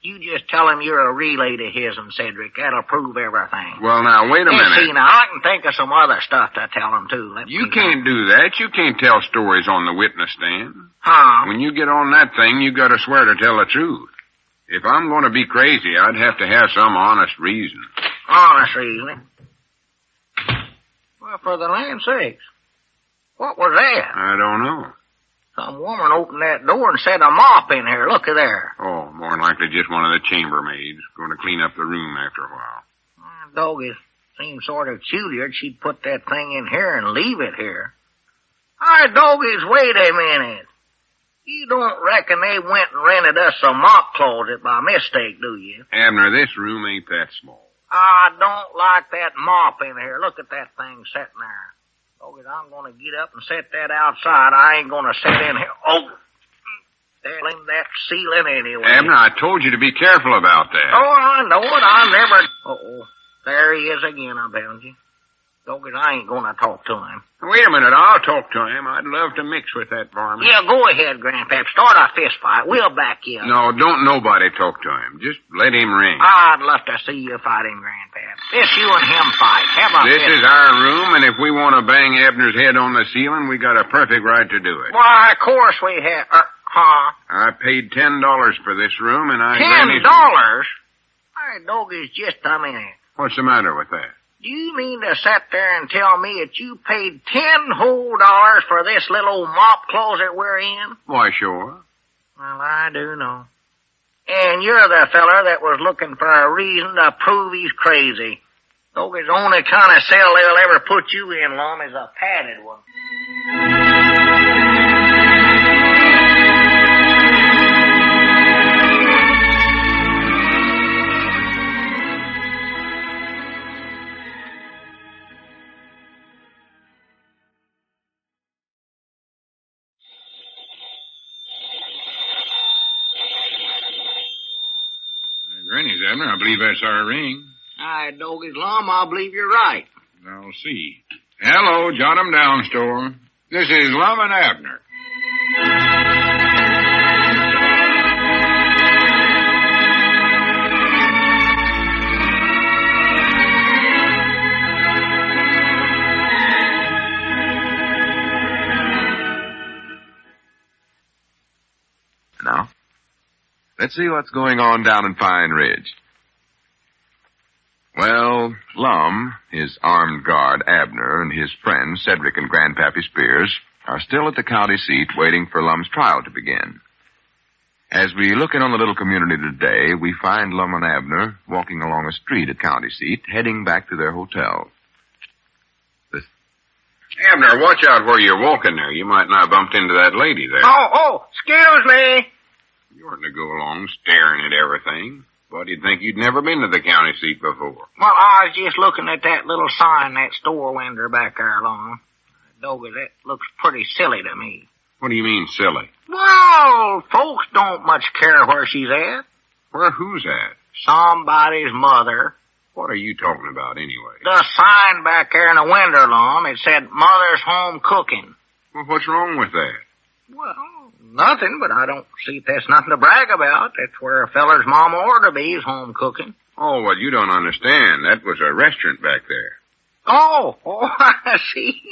You just tell him you're a relay to his and Cedric. That'll prove everything. Well, now, wait a minute. See, now, I can think of some other stuff to tell him, too. You can't do that. You can't tell stories on the witness stand. Huh? When you get on that thing, you gotta swear to tell the truth. If I'm gonna be crazy, I'd have to have some honest reason. Honest reason? Well, for the land's sakes. What was that? I don't know. Some woman opened that door and set a mop in here. Looky there. Oh, more than likely just one of the chambermaids. Going to clean up the room after a while. Doggy seemed sort of peculiar. She'd put that thing in here and leave it here. All right, doggies, wait a minute. You don't reckon they went and rented us a mop closet by mistake, do you? Abner, this room ain't that small. I don't like that mop in here. Look at that thing sitting there. Doggies, I'm going to get up and set that outside. I ain't going to sit in here. Oh, there in that ceiling anyway. Abner, I told you to be careful about that. Oh, I know it. I never... Uh-oh. There he is again, I bound you. Doggies, I ain't going to talk to him. Wait a minute. I'll talk to him. I'd love to mix with that varmint. Yeah, go ahead, Grandpap. Start a fist fight. We'll back you up. No, don't nobody talk to him. Just let him ring. I'd love to see you fight him, Grandpap. This you and him fight. This is our room, and if we want to bang Abner's head on the ceiling, we got a perfect right to do it. Why, of course we have. I paid $10 for this room, and I... $10? All right, doggies, just a minute. What's the matter with that? Do you mean to sit there and tell me that you paid $10 whole for this little mop closet we're in? Why, sure. Well, I do know. And you're the feller that was looking for a reason to prove he's crazy. Doggies, the only kind of cell they'll ever put you in, Lum, is a padded one. Granny's, Abner. I believe that's our ring. All right, doggies, Lum, I believe you're right. I'll see. Hello, jot 'em down, store. This is Lum and Abner. Now, let's see what's going on down in Pine Ridge. Well, Lum, his armed guard, Abner, and his friends, Cedric and Grandpappy Spears, are still at the county seat waiting for Lum's trial to begin. As we look in on the little community today, we find Lum and Abner walking along a street at county seat, heading back to their hotel. Abner, watch out where you're walking there. You might not bump into that lady there. Oh, excuse me. You oughtn't to go along staring at everything. But you'd think you'd never been to the county seat before. Well, I was just looking at that little sign, that store window back there, Lum. Doggy, that looks pretty silly to me. What do you mean, silly? Well, folks don't much care where she's at. Where who's at? Somebody's mother. What are you talking about, anyway? The sign back there in the window, Lum, it said, Mother's Home Cooking. Well, what's wrong with that? Well, nothing, but I don't see if that's nothing to brag about. That's where a feller's mama ought to be, is home cooking. Oh, well, you don't understand. That was a restaurant back there. Oh, I see.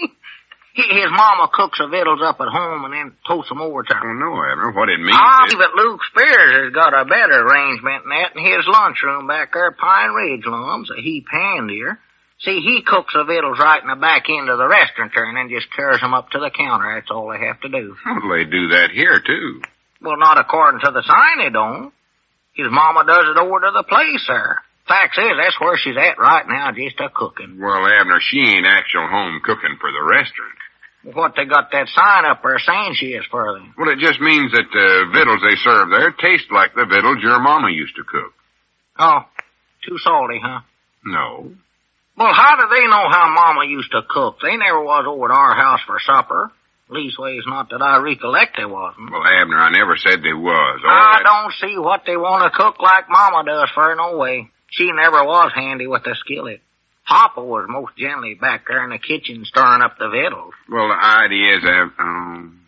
His mama cooks the victuals up at home and then toasts them over to her. Oh, no, Abner. What it means I is... believe that Luke Spears has got a better arrangement than that in his lunchroom back there at Pine Ridge, Lum's a heap handier. See, he cooks the victuals right in the back end of the restaurant there and then just carries them up to the counter. That's all they have to do. Well, they do that here, too. Well, not according to the sign, they don't. His mama does it over to the place, sir. Fact is, that's where she's at right now, just a-cooking. Well, Abner, she ain't actual home cooking for the restaurant. What they got that sign up there saying she is for them? Well, it just means that the victuals they serve there taste like the victuals your mama used to cook. Oh, too salty, huh? No. Well, how do they know how Mama used to cook? They never was over at our house for supper. Leastways, not that I recollect they wasn't. Well, Abner, I never said they was. I don't see what they want to cook like Mama does for no way. She never was handy with the skillet. Papa was most generally back there in the kitchen stirring up the victuals. Well, the idea is,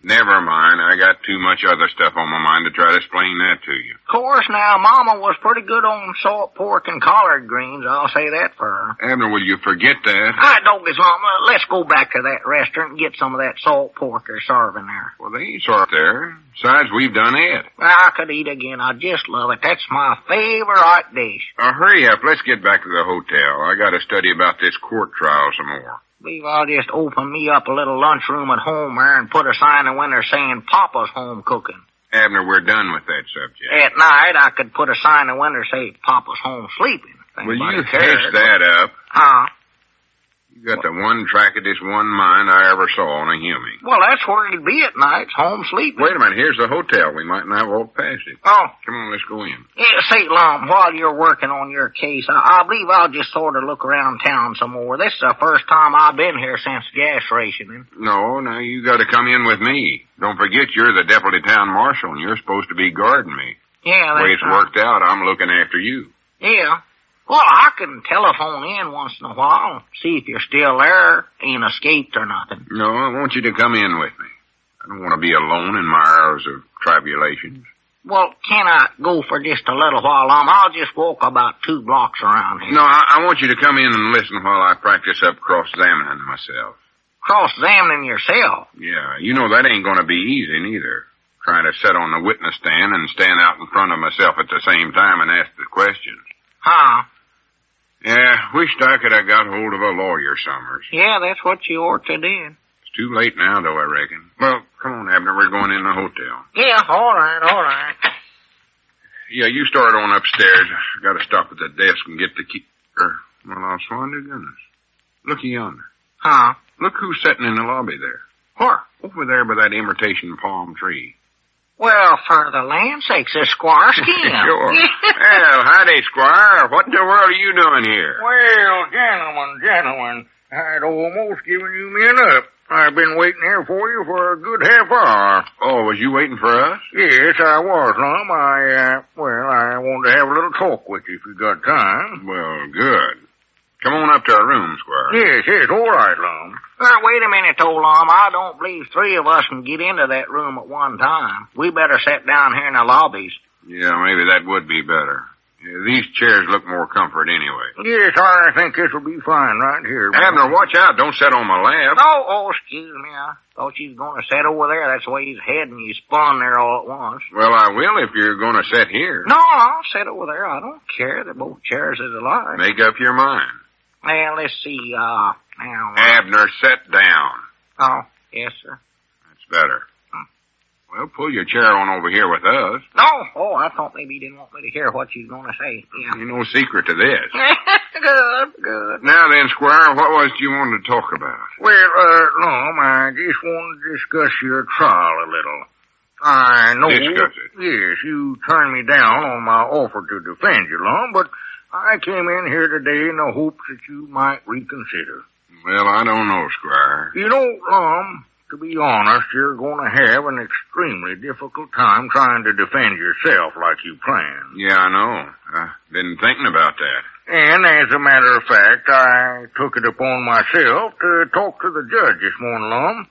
Never mind. I got too much other stuff on my mind to try to explain that to you. Of course, now, Mama was pretty good on salt pork and collard greens. I'll say that for her. Abner, will you forget that? All right, Doggies, Mama, let's go back to that restaurant and get some of that salt pork they're serving there. Well, they ain't salt there. Besides, we've done it. I could eat again. I just love it. That's my favorite dish. Hurry up. Let's get back to the hotel. I got to study about this court trial some more. Believe I'll just open me up a little lunchroom at home there and put a sign in the window saying Papa's home cooking. Abner, we're done with that subject. At night, I could put a sign in the window saying Papa's home sleeping. Will you fix that up? Huh? You got the one track of this one mind I ever saw on a human. Well, that's where he'd be at night, home sleeping. Wait a minute, here's the hotel. We might not walk past it. Oh. Come on, let's go in. Yeah, say, Lum, while you're working on your case, I believe I'll just sort of look around town some more. This is the first time I've been here since gas rationing. No, now you got to come in with me. Don't forget you're the deputy town marshal, and you're supposed to be guarding me. Yeah, that's the way it's worked out, I'm looking after you. Yeah. Well, I can telephone in once in a while, see if you're still there, ain't escaped or nothing. No, I want you to come in with me. I don't want to be alone in my hours of tribulations. Well, can I go for just a little while, Lum? I'll just walk about 2 blocks around here. No, I want you to come in and listen while I practice up cross-examining myself. Cross-examining yourself? Yeah, you know that ain't going to be easy, neither. Trying to sit on the witness stand and stand out in front of myself at the same time and ask the questions. Huh? Yeah, wished I could have got hold of a lawyer, Summers. Yeah, that's what you ought to do. It's too late now, though, I reckon. Well, come on, Abner, we're going in the hotel. Yeah, all right. Yeah, you start on upstairs. I got to stop at the desk and get the key. Well, I'll swan to goodness. Look yonder. Huh? Look who's sitting in the lobby there. Where? Over there by that imitation palm tree. Well, for the land sakes, it's Squire Skin. Sure. Well, howdy, Squire. What in the world are you doing here? Well, gentlemen, I'd almost given you men up. I've been waiting here for you for a good half hour. Oh, was you waiting for us? Yes, I was, Lum. I wanted to have a little talk with you if you got time. Well, good. Come on up to our room, Squire. Yes, all right, Lum. Wait a minute, old Lum. I don't believe 3 of us can get into that room at one time. We better sit down here in the lobbies. Yeah, maybe that would be better. Yeah, these chairs look more comfort anyway. Yes, I think this will be fine right here. Abner, watch out. Don't sit on my lap. Oh, excuse me. I thought you was going to sit over there. That's the way he's heading. You spun there all at once. Well, I will if you're going to sit here. No, I'll sit over there. I don't care. They're both chairs is alike. Make up your mind. Well, let's see, now... Abner, sit down. Oh, yes, sir. That's better. Well, pull your chair on over here with us. No? Oh, I thought maybe you didn't want me to hear what you was going to say. Yeah. Ain't no secret to this. Good. Now then, Squire, what was it you wanted to talk about? Well, Lum, I just wanted to discuss your trial a little. I know... Discuss it? Yes, you turned me down on my offer to defend you, Lum, but I came in here today in the hopes that you might reconsider. Well, I don't know, Squire. You know, Lum, to be honest, you're going to have an extremely difficult time trying to defend yourself like you planned. Yeah, I know. I've been thinking about that. And as a matter of fact, I took it upon myself to talk to the judge this morning, Lum,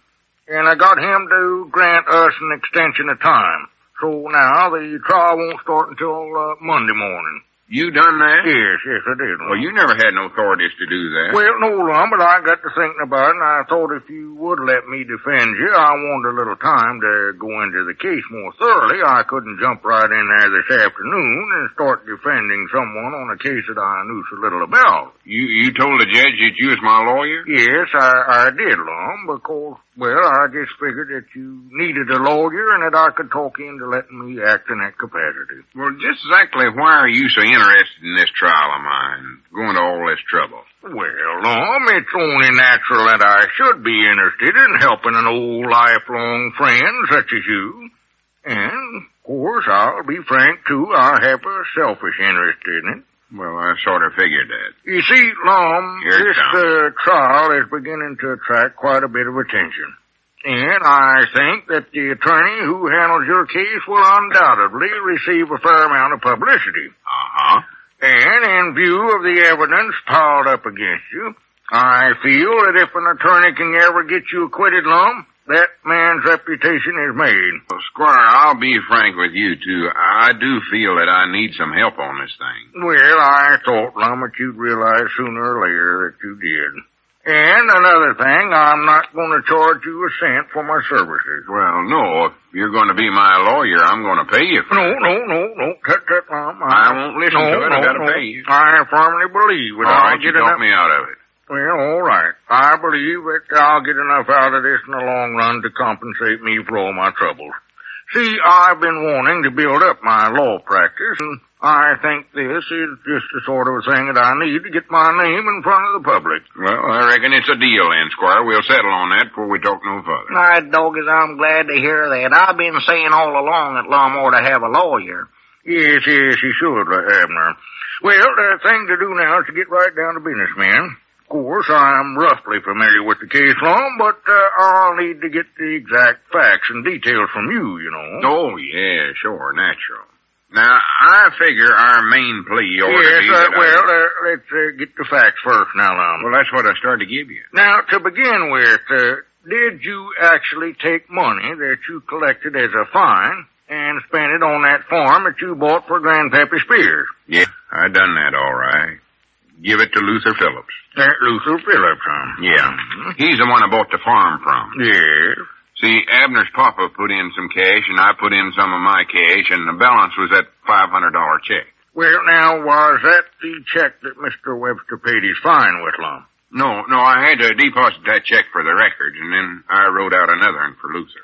and I got him to grant us an extension of time. So now the trial won't start until Monday morning. You done that? Yes, I did. Well, you never had no authorities to do that. Well, no, Lum, but I got to thinking about it, and I thought if you would let me defend you, I wanted a little time to go into the case more thoroughly. I couldn't jump right in there this afternoon and start defending someone on a case that I knew so little about. You told the judge that you was my lawyer? Yes, I did, Lum, because, well, I just figured that you needed a lawyer and that I could talk into letting me act in that capacity. Well, just exactly why are you so interested in this trial of mine, going to all this trouble? Well, Lum, it's only natural that I should be interested in helping an old lifelong friend such as you. And, of course, I'll be frank, too, I have a selfish interest in it. Well, I sort of figured that. You see, Lum, Here it this trial is beginning to attract quite a bit of attention. And I think that the attorney who handles your case will undoubtedly receive a fair amount of publicity. Uh-huh. And in view of the evidence piled up against you, I feel that if an attorney can ever get you acquitted, Lum, that man's reputation is made. Well, Squire, I'll be frank with you, too. I do feel that I need some help on this thing. Well, I thought, Lum, that you'd realize sooner or later that you did. And another thing, I'm not going to charge you a cent for my services. Well, no. If you're going to be my lawyer, I'm going to pay you for it. No. Tut, Lum. I won't listen to it. I got to pay you. I firmly believe that All right, you talk me out of it. Well, all right. I believe that I'll get enough out of this in the long run to compensate me for all my troubles. See, I've been wanting to build up my law practice, and I think this is just the sort of thing that I need to get my name in front of the public. Well, I reckon it's a deal then, Squire. We'll settle on that before we talk no further. All right, doggies, I'm glad to hear that. I've been saying all along that Lum ought to have a lawyer. Yes, you should, Abner. Well, the thing to do now is to get right down to business, man. Of course, I'm roughly familiar with the case, Lum, but I'll need to get the exact facts and details from you, you know. Oh, yeah, sure, natural. Now, I figure our main plea ought to be let's get the facts first now, Lum. Well, that's what I started to give you. Now, to begin with, did you actually take money that you collected as a fine and spend it on that farm that you bought for Grandpap Spears? Yeah, I done that all right. Give it to Luther Phillips. Luther Phillips, huh? Yeah. He's the one I bought the farm from. Yes. See, Abner's papa put in some cash, and I put in some of my cash, and the balance was that $500 check. Well, now, was that the check that Mr. Webster paid his fine with, Lum? No, I had to deposit that check for the records, and then I wrote out another one for Luther.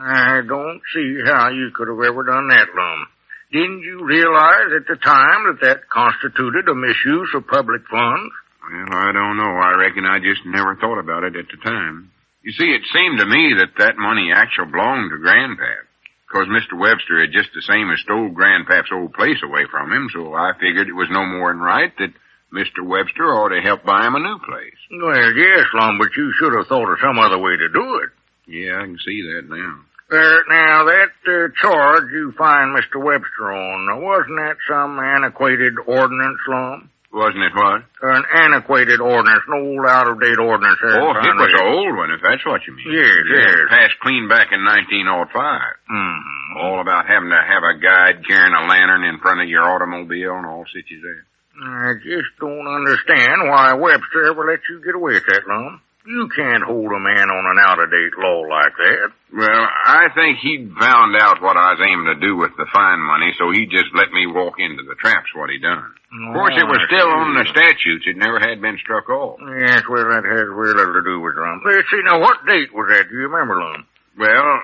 I don't see how you could have ever done that, Lum. Didn't you realize at the time that constituted a misuse of public funds? Well, I don't know. I reckon I just never thought about it at the time. You see, it seemed to me that money actually belonged to Grandpap, because Mr. Webster had just the same as stole Grandpap's old place away from him, so I figured it was no more than right that Mr. Webster ought to help buy him a new place. Well, yes, Lum, but you should have thought of some other way to do it. Yeah, I can see that now. Now, that charge you fined Mr. Webster on, wasn't that some antiquated ordinance, Lum? Wasn't it what? An antiquated ordinance, an old out-of-date ordinance. Oh, it was an old one, if that's what you mean. Yes. Passed clean back in 1905. Mm-hmm. All about having to have a guide carrying a lantern in front of your automobile and all such as that. I just don't understand why Webster ever let you get away with that, Lum. You can't hold a man on an out-of-date law like that. Well, I think he'd found out what I was aiming to do with the fine money, so he just let me walk into the traps what he done. Of course, it was still on the statutes. It never had been struck off. Yes, well, that has very little to do with Lum. Let's see, now, what date was that? Do you remember, Lum? Well,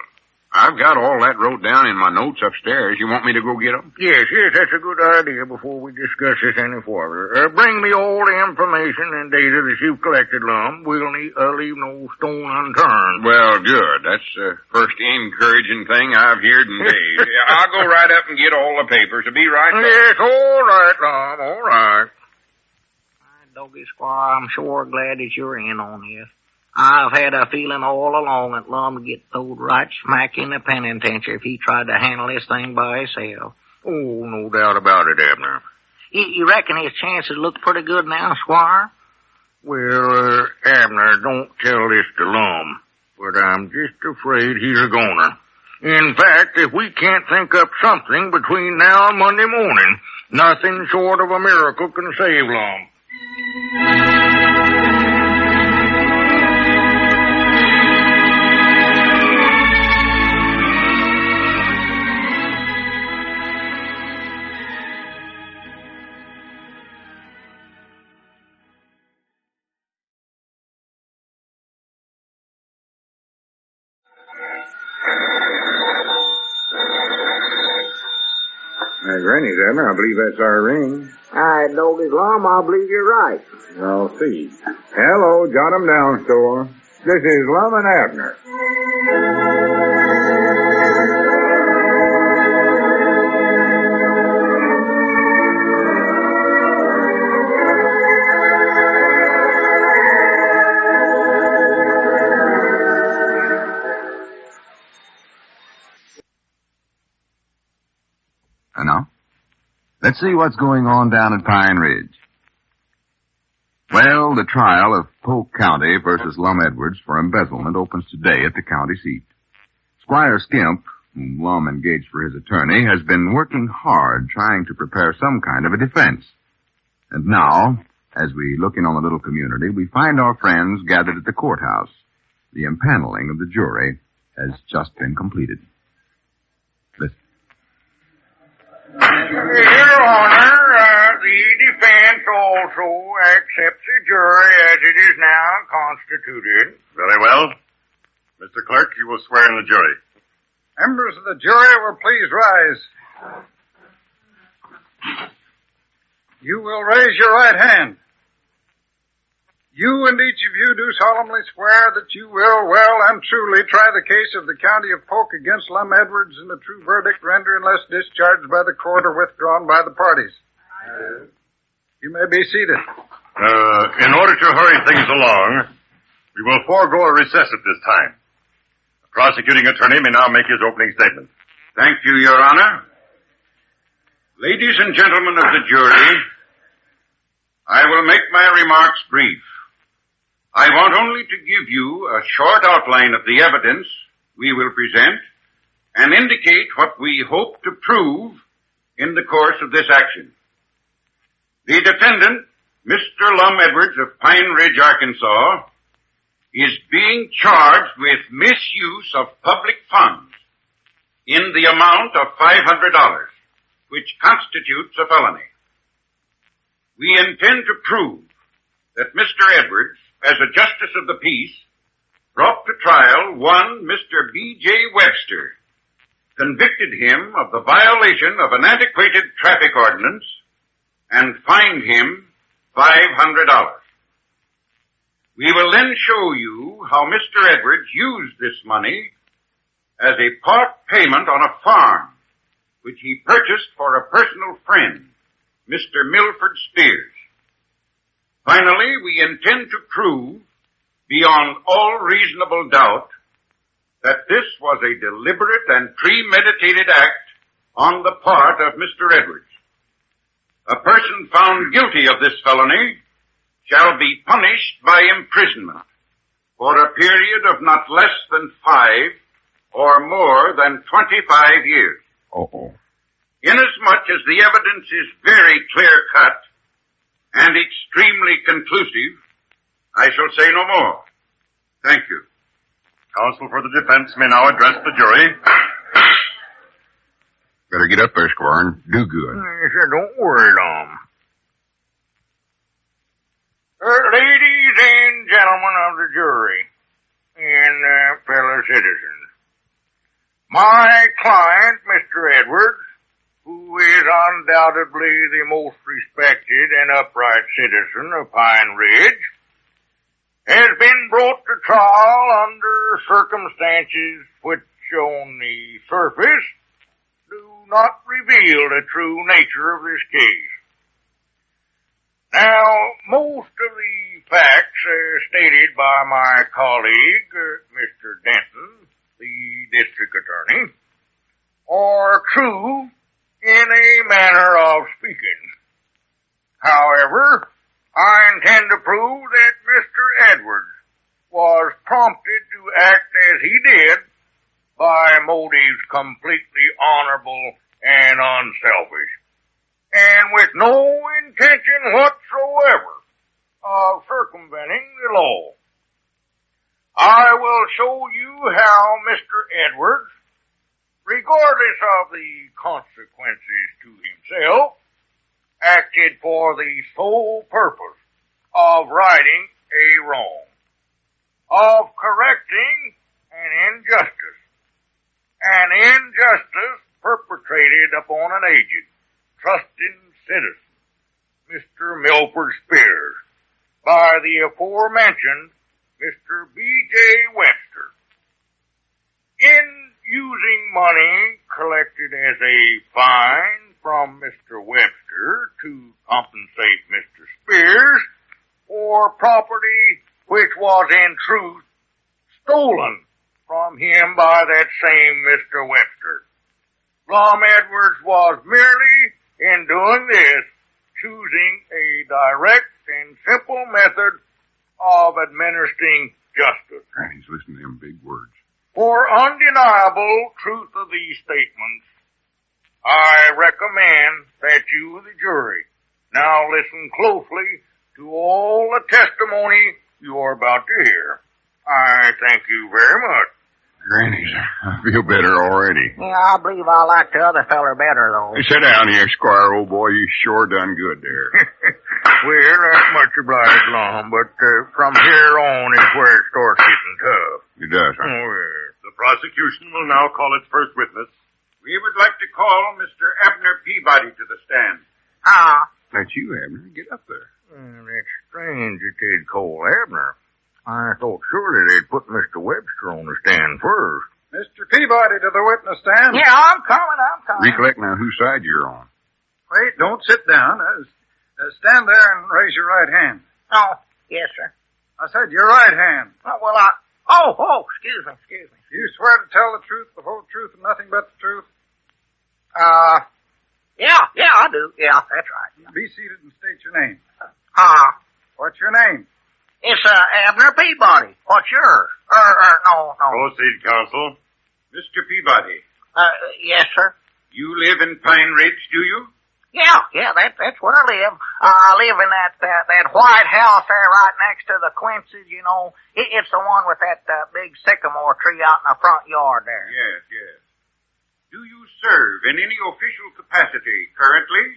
I've got all that wrote down in my notes upstairs. You want me to go get them? Yes, that's a good idea before we discuss this any further. Bring me all the information and data that you've collected, Lum. We'll leave no stone unturned. Well, good. That's the first encouraging thing I've heard in days. I'll go right up and get all the papers. I'll be right back. Yes, all right, Lum, all right. Doggy Squire, I'm sure glad that you're in on this. I've had a feeling all along that Lum would get throwed right smack in the penitentiary if he tried to handle this thing by himself. Oh, no doubt about it, Abner. You reckon his chances look pretty good now, Squire? Well, Abner, don't tell this to Lum, but I'm just afraid he's a goner. In fact, if we can't think up something between now and Monday morning, nothing short of a miracle can save Lum. Granny's, Abner. I believe that's our ring. All right, Doggy Lum, I believe you're right. I'll see. Hello, jot 'em down, store. This is Lum and Abner. Now, let's see what's going on down at Pine Ridge. Well, Well, the trial of Polk County versus Lum Edwards for embezzlement opens today at the county seat. Squire Skimp, whom Lum engaged for his attorney, has been working hard trying to prepare some kind of a defense. And now, as we look in on the little community, we find our friends gathered at the courthouse. The impaneling of the jury has just been completed. Listen. Your Honor, the defense also accepts the jury as it is now constituted. Very well. Mr. Clerk, you will swear in the jury. Members of the jury will please rise. You will raise your right hand. You and each of you do solemnly swear that you will well and truly try the case of the county of Polk against Lum Edwards and the true verdict render unless discharged by the court or withdrawn by the parties. You may be seated. In order to hurry things along, we will forego a recess at this time. The prosecuting attorney may now make his opening statement. Thank you, Your Honor. Ladies and gentlemen of the jury, I will make my remarks brief. I want only to give you a short outline of the evidence we will present and indicate what we hope to prove in the course of this action. The defendant, Mr. Lum Edwards of Pine Ridge, Arkansas, is being charged with misuse of public funds in the amount of $500, which constitutes a felony. We intend to prove that Mr. Edwards, as a justice of the peace, brought to trial one Mr. B.J. Webster, convicted him of the violation of an antiquated traffic ordinance, and fined him $500. We will then show you how Mr. Edwards used this money as a part payment on a farm, which he purchased for a personal friend, Mr. Milford Spears. Finally, we intend to prove, beyond all reasonable doubt, that this was a deliberate and premeditated act on the part of Mr. Edwards. A person found guilty of this felony shall be punished by imprisonment for a period of not less than 5 or more than 25 years. Inasmuch as the evidence is very clear-cut and extremely conclusive, I shall say no more. Thank you. Counsel for the defense may now address the jury. Better get up there, Squire, and do good. Don't worry, Lum. Ladies and gentlemen of the jury, and fellow citizens, my client, Mr. Edwards, who is undoubtedly the most respected and upright citizen of Pine Ridge, has been brought to trial under circumstances which, on the surface, do not reveal the true nature of this case. Now, most of the facts stated by my colleague, Mr. Denton, the district attorney, are true in a manner of speaking. However, I intend to prove that Mr. Edwards was prompted to act as he did by motives completely honorable and unselfish, and with no intention whatsoever of circumventing the law. I will show you how Mr. Edwards, regardless of the consequences to himself, acted for the sole purpose of righting a wrong, of correcting an injustice perpetrated upon an aged, trusting citizen, Mr. Milford Spears, by the aforementioned Mr. B.J. Webster. In using money collected as a fine from Mr. Webster to compensate Mr. Spears for property which was in truth stolen from him by that same Mr. Webster, Lum Edwards was merely, in doing this, choosing a direct and and simple method of administering justice. He's listening to them big words. For undeniable truth of these statements, I recommend that you, the jury, now listen closely to all the testimony you are about to hear. I thank you very much. Grannies, I feel better already. Yeah, I believe I like the other feller better, though. Hey, sit down here, Squire, old boy. You sure done good there. Well, that's much obliged, Lum, but from here on is where it starts getting tough. It does, huh? Oh, yes. The prosecution will now call its first witness. We would like to call Mr. Abner Peabody to the stand. That's you, Abner. Get up there. That's strange that they'd call Abner. I thought surely they'd put Mr. Webster on the stand first. Mr. Peabody to the witness stand. Yeah, I'm coming. Recollect now whose side you're on. Wait, don't sit down. Stand there and raise your right hand. Oh, yes, sir. I said your right hand. Oh, well, excuse me. Do you swear to tell the truth, the whole truth, and nothing but the truth? Yeah, I do. Yeah, that's right. Be seated and state your name. What's your name? It's, Abner Peabody. What's yours? No. Proceed, counsel. Mr. Peabody, Yes, sir. you live in Pine Ridge, do you? Yeah, that's where I live. I live in that white house there right next to the Quincy's, you know. It's the one with that big sycamore tree out in the front yard there. Yes. Do you serve in any official capacity currently?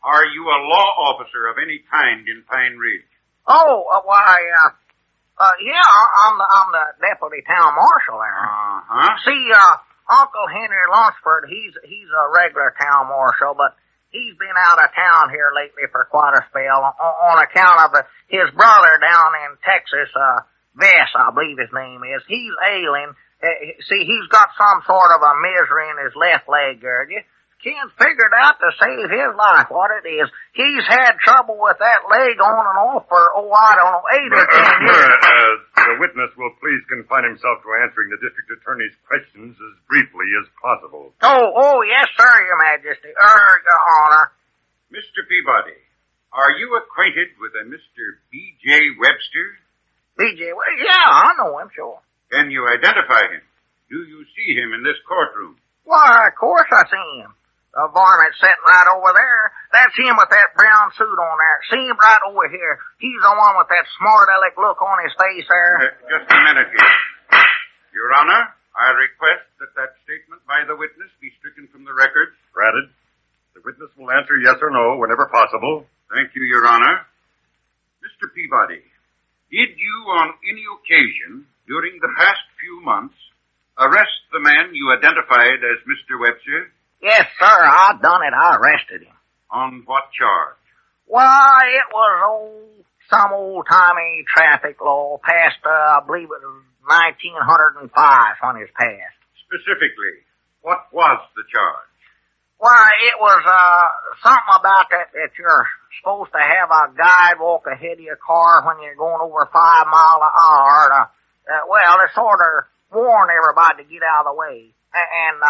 Are you a law officer of any kind in Pine Ridge? Yeah, I'm the deputy town marshal there. See, Uncle Henry Lunsford, he's a regular town marshal, but he's been out of town here lately for quite a spell on account of his brother down in Texas, Vess, I believe his name is. He's ailing. See, he's got some sort of a misery in his left leg there. Can't figure it out to save his life, what it is. He's had trouble with that leg on and off for, 8 or 10 years. The witness will please confine himself to answering the district attorney's questions as briefly as possible. Oh, yes, sir, Your Majesty. Your Honor. Mr. Peabody, are you acquainted with a Mr. B.J. Webster? B.J., well, yeah, I know him, sure. Can you identify him? Do you see him in this courtroom? Why, of course I see him. The varmint sitting right over there. That's him with that brown suit on there. See him right over here. He's the one with that smart-aleck look on his face there. Just a minute here. Your Honor, I request that statement by the witness be stricken from the record. Granted. The witness will answer yes or no whenever possible. Thank you, Your Honor. Mr. Peabody, did you on any occasion during the past few months arrest the man you identified as Mr. Webster? Yes, sir, I done it. I arrested him. On what charge? Why, it was some old-timey traffic law passed, I believe it was 1905 when it was passed. Specifically, what was the charge? Why, it was, something about that you're supposed to have a guide walk ahead of your car when you're going over 5 miles an hour. They sort of warn everybody to get out of the way. And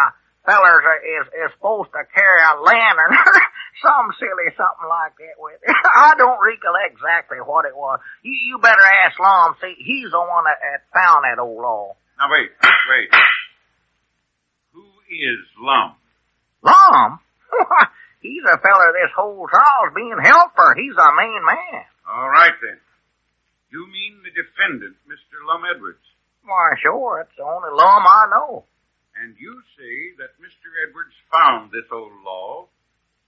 fellers is supposed to carry a lantern or some silly something like that with it. I don't recollect exactly what it was. You better ask Lum. See, he's the one that found that old law. Now, wait. Who is Lum? Lum? He's a feller this whole trial's being held for. He's a main man. All right, then. You mean the defendant, Mr. Lum Edwards? Why, sure. It's the only Lum I know. And you say that Mr. Edwards found this old law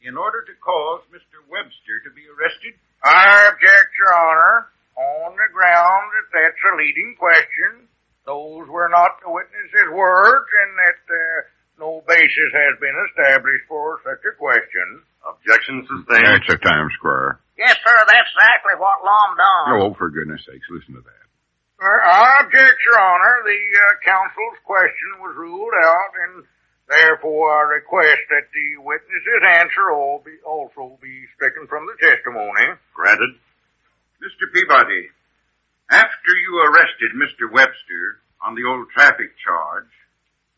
in order to cause Mr. Webster to be arrested? I object, Your Honor, on the ground that that's a leading question. Those were not the witness's words, and that no basis has been established for such a question. Objection sustained. That's the time, Squire. Yes, sir, that's exactly what Lum done. Oh, for goodness sakes, listen to that. I object, Your Honor. The counsel's question was ruled out, and therefore I request that the witness's answer also be stricken from the testimony. Granted. Mr. Peabody, after you arrested Mr. Webster on the old traffic charge,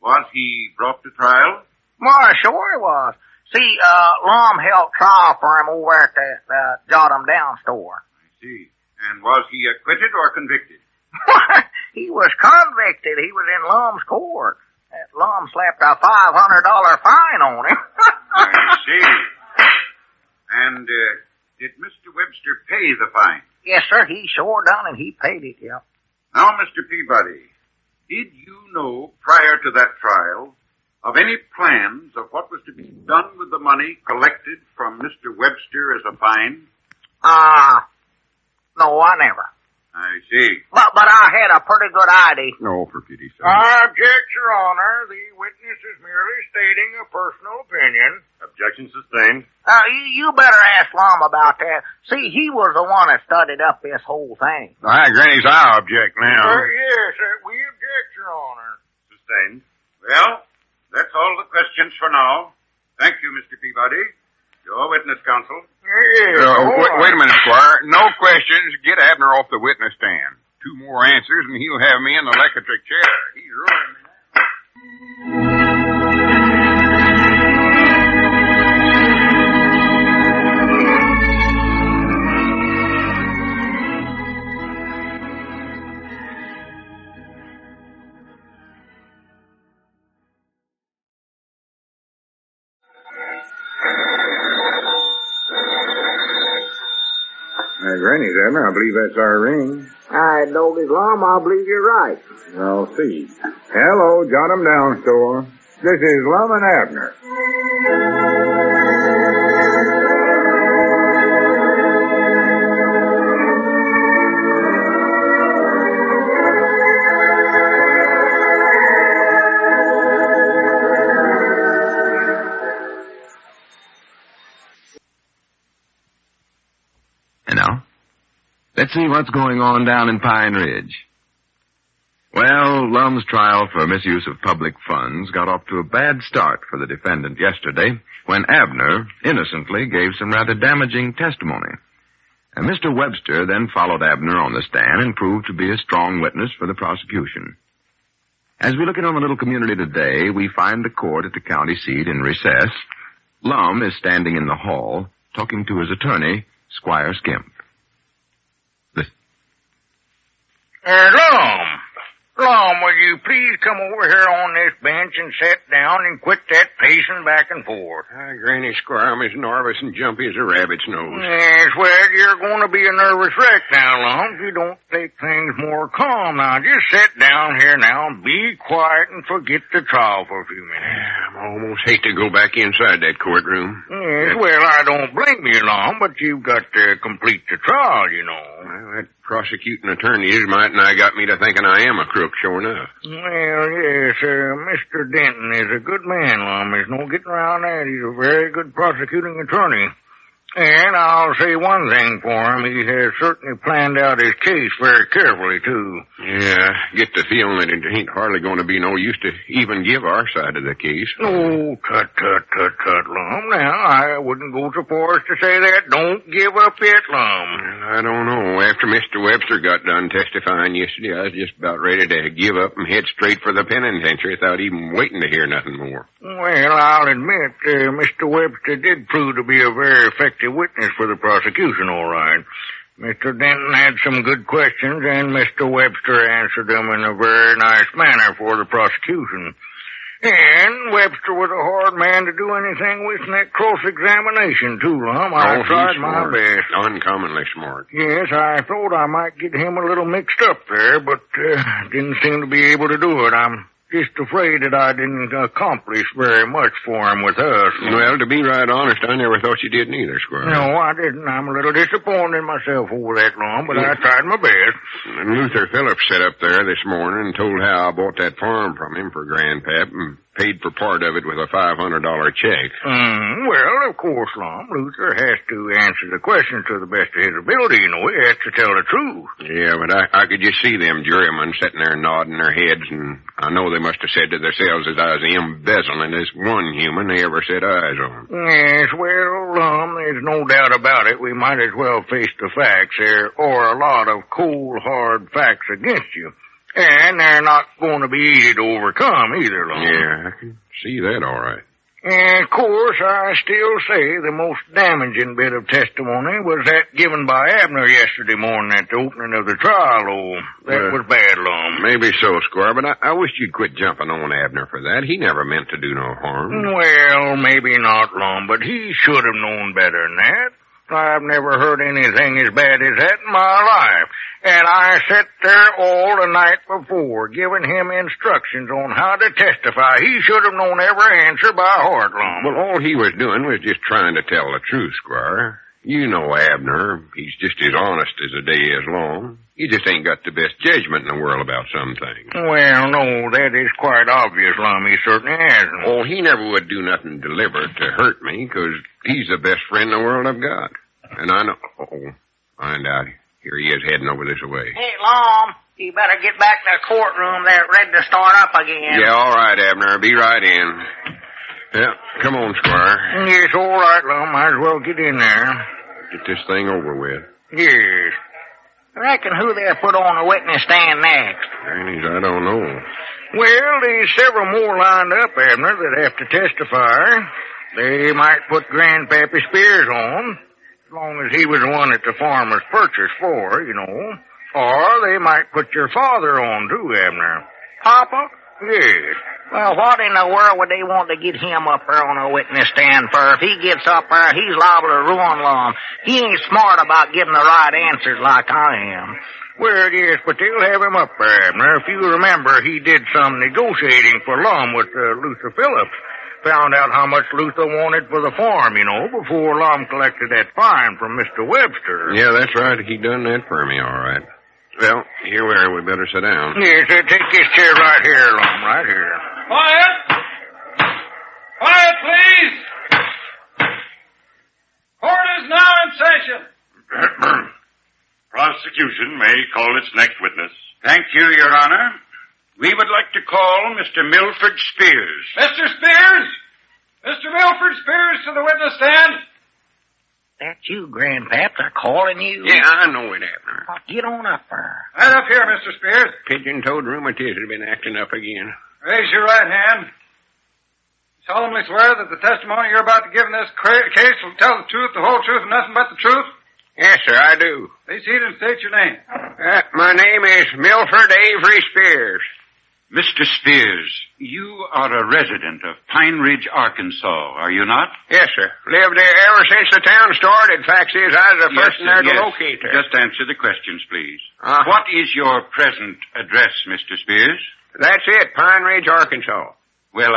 was he brought to trial? Why, sure he was. See, Lum held trial for him over at the Jot 'em Down store. I see. And was he acquitted or convicted? He was convicted. He was in Lum's court. That Lum slapped a $500 fine on him. I see. And did Mr. Webster pay the fine? Yes, sir. He sure done, and he paid it, yep. Now, Mr. Peabody, did you know prior to that trial of any plans of what was to be done with the money collected from Mr. Webster as a fine? No, I never. I see. But I had a pretty good idea. No, for pity's sake. I object, Your Honor. The witness is merely stating a personal opinion. Objection sustained. You better ask Lum about that. See, he was the one that studied up this whole thing. All right, Granny's, I'll object now. Yes, we object, Your Honor. Sustained. Well, that's all the questions for now. Thank you, Mr. Peabody. Your witness, counsel. Wait a minute, Squire. No questions. Get Abner off the witness stand. 2 more answers, and he'll have me in the electric chair. He's ruining me now. Granny's, Abner. I believe that's our ring. I told his Lum, I believe you're right. I'll see. Hello, Jot 'em Down store. This is Lum and Abner. And now, let's see what's going on down in Pine Ridge. Well, Lum's trial for misuse of public funds got off to a bad start for the defendant yesterday when Abner innocently gave some rather damaging testimony. And Mr. Webster then followed Abner on the stand and proved to be a strong witness for the prosecution. As we look in on the little community today, we find the court at the county seat in recess. Lum is standing in the hall talking to his attorney, Squire Skimp. Listen. Lum, will you please come over here on this bench and sit down and quit that pacing back and forth? Granny, Squire, I'm as nervous and jumpy as a rabbit's nose. Yes, well, you're going to be a nervous wreck now, Lum, if you don't take things more calm. Now, just sit down here now and be quiet and forget the trial for a few minutes. I almost hate to go back inside that courtroom. Yes, well, I don't blame you, Lum, but you've got to complete the trial, you know. Well, that prosecuting attorney is might and I got me to thinking I am a crook, sure enough. Well, yes, Mr. Denton is a good man, Lum. There's no getting around that. He's a very good prosecuting attorney. And I'll say one thing for him. He has certainly planned out his case very carefully, too. Yeah, get the feeling that it ain't hardly going to be no use to even give our side of the case. Oh, tut, Lum. Now, I wouldn't go so far as to say that. Don't give up yet, Lum. I don't know. After Mr. Webster got done testifying yesterday, I was just about ready to give up and head straight for the penitentiary without even waiting to hear nothing more. Well, I'll admit, Mr. Webster did prove to be a very effective witness for the prosecution, all right. Mr. Denton had some good questions, and Mr. Webster answered them in a very nice manner for the prosecution. And Webster was a hard man to do anything with in that cross-examination, too, Lum. I tried my best. Uncommonly smart. Yes, I thought I might get him a little mixed up there, but didn't seem to be able to do it. I'm just afraid that I didn't accomplish very much for him with us. Well, to be right honest, I never thought you did neither, Squire. No, I didn't. I'm a little disappointed in myself over that, Lum, but I tried my best. And Luther Phillips sat up there this morning and told how I bought that farm from him for Grandpap and paid for part of it with a $500 check. Well, of course, Lum, Luther has to answer the questions to the best of his ability, you know. He has to tell the truth. Yeah, but I could just see them jurymen sitting there nodding their heads, and I know they must have said to themselves that I was embezzling this one human they ever set eyes on. Yes, well, Lum, there's no doubt about it. We might as well face the facts. There are a lot of cold, hard facts against you. And they're not going to be easy to overcome either, Lum. Yeah, I can see that all right. And, of course, I still say the most damaging bit of testimony was that given by Abner yesterday morning at the opening of the trial, oh. That was bad, Lum. Maybe so, Squire, but I wish you'd quit jumping on Abner for that. He never meant to do no harm. Well, maybe not, Lum, but he should have known better than that. I've never heard anything as bad as that in my life. And I sat there all the night before, giving him instructions on how to testify. He should have known every answer by heart, Lum. Well, all he was doing was just trying to tell the truth, Squire. You know Abner. He's just as honest as the day is long. He just ain't got the best judgment in the world about some things. Well, no, that is quite obvious, Lum. He certainly hasn't. Oh, he never would do nothing deliberate to hurt me, 'cause he's the best friend in the world I've got. And I know... Oh, find out. Here he is heading over this way. Hey, Lum, you better get back to the courtroom. They're ready to start up again. Yeah, all right, Abner. Be right in. Yeah, come on, Squire. Yes, all right, Lum. Might as well get in there. Get this thing over with. Yes. I reckon who they'll put on the witness stand next? Grannies, I don't know. Well, there's several more lined up, Abner, that have to testify. They might put Grandpap Spears on, as long as he was the one that the farm was purchased for, you know. Or they might put your father on, too, Abner. Papa? Yes. Well, what in the world would they want to get him up there on a witness stand for? If he gets up there, he's liable to ruin Lum. He ain't smart about giving the right answers like I am. Well, yes, but they'll have him up there, Abner. If you remember, he did some negotiating for Lum with Luther Phillips. Found out how much Luther wanted for the farm, you know, before Lum collected that fine from Mr. Webster. Yeah, that's right. He done that for me, all right. Well, here we are. We better sit down. Yes, take this chair right here, Lum, right here. Quiet! Quiet, please! Court is now in session. Prosecution may call its next witness. Thank you, Your Honor. We would like to call Mr. Milford Spears. Mr. Spears! Mr. Milford Spears to the witness stand. That's you, Grandpap. They're calling you. Yeah, I know it, Abner. Oh, get on up there. Right up here, Mr. Spears. Pigeon-toed rheumatism has been acting up again. Raise your right hand. Solemnly swear that the testimony you're about to give in this case will tell the truth, the whole truth, and nothing but the truth? Yes, sir, I do. Please seat and state your name. My name is Milford Avery Spears. Mr. Spears, you are a resident of Pine Ridge, Arkansas, are you not? Yes, sir. Lived there ever since the town started. Fact is, I was the first in there to locate her. Just answer the questions, please. What is your present address, Mr. Spears? That's it, Pine Ridge, Arkansas. Well,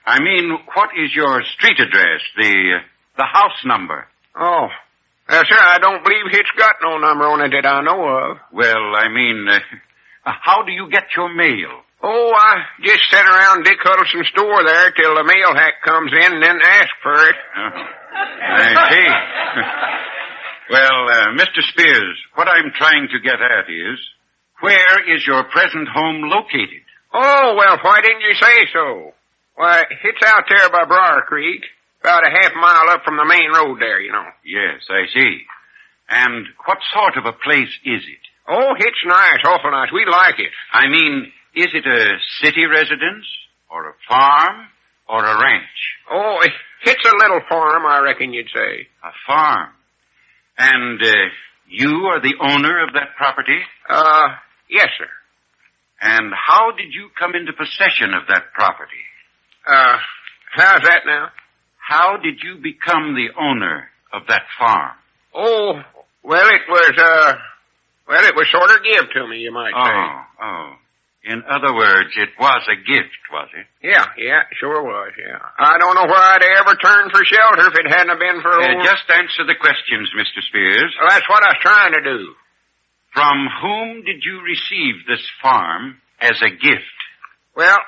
I mean, what is your street address, the house number? Oh, sir, I don't believe it's got no number on it that I know of. Well, I mean, how do you get your mail? Oh, I just sat around Dick Huddleston's store there till the mail hack comes in and then ask for it. I see. Well, Mr. Spears, what I'm trying to get at is, where is your present home located? Oh, well, why didn't you say so? Why, it's out there by Briar Creek, about a half mile up from the main road there, you know. Yes, I see. And what sort of a place is it? Oh, it's nice, awful nice. We like it. I mean, is it a city residence, or a farm, or a ranch? Oh, it's a little farm, I reckon you'd say. A farm. And you are the owner of that property? Yes, sir. And how did you come into possession of that property? How's that now? How did you become the owner of that farm? Oh, well, it was sort of give to me, you might say. Oh. In other words, it was a gift, was it? Yeah, sure was, yeah. I don't know where I'd ever turn for shelter if it hadn't been for old... Just answer the questions, Mr. Spears. Well, that's what I was trying to do. From whom did you receive this farm as a gift? Well,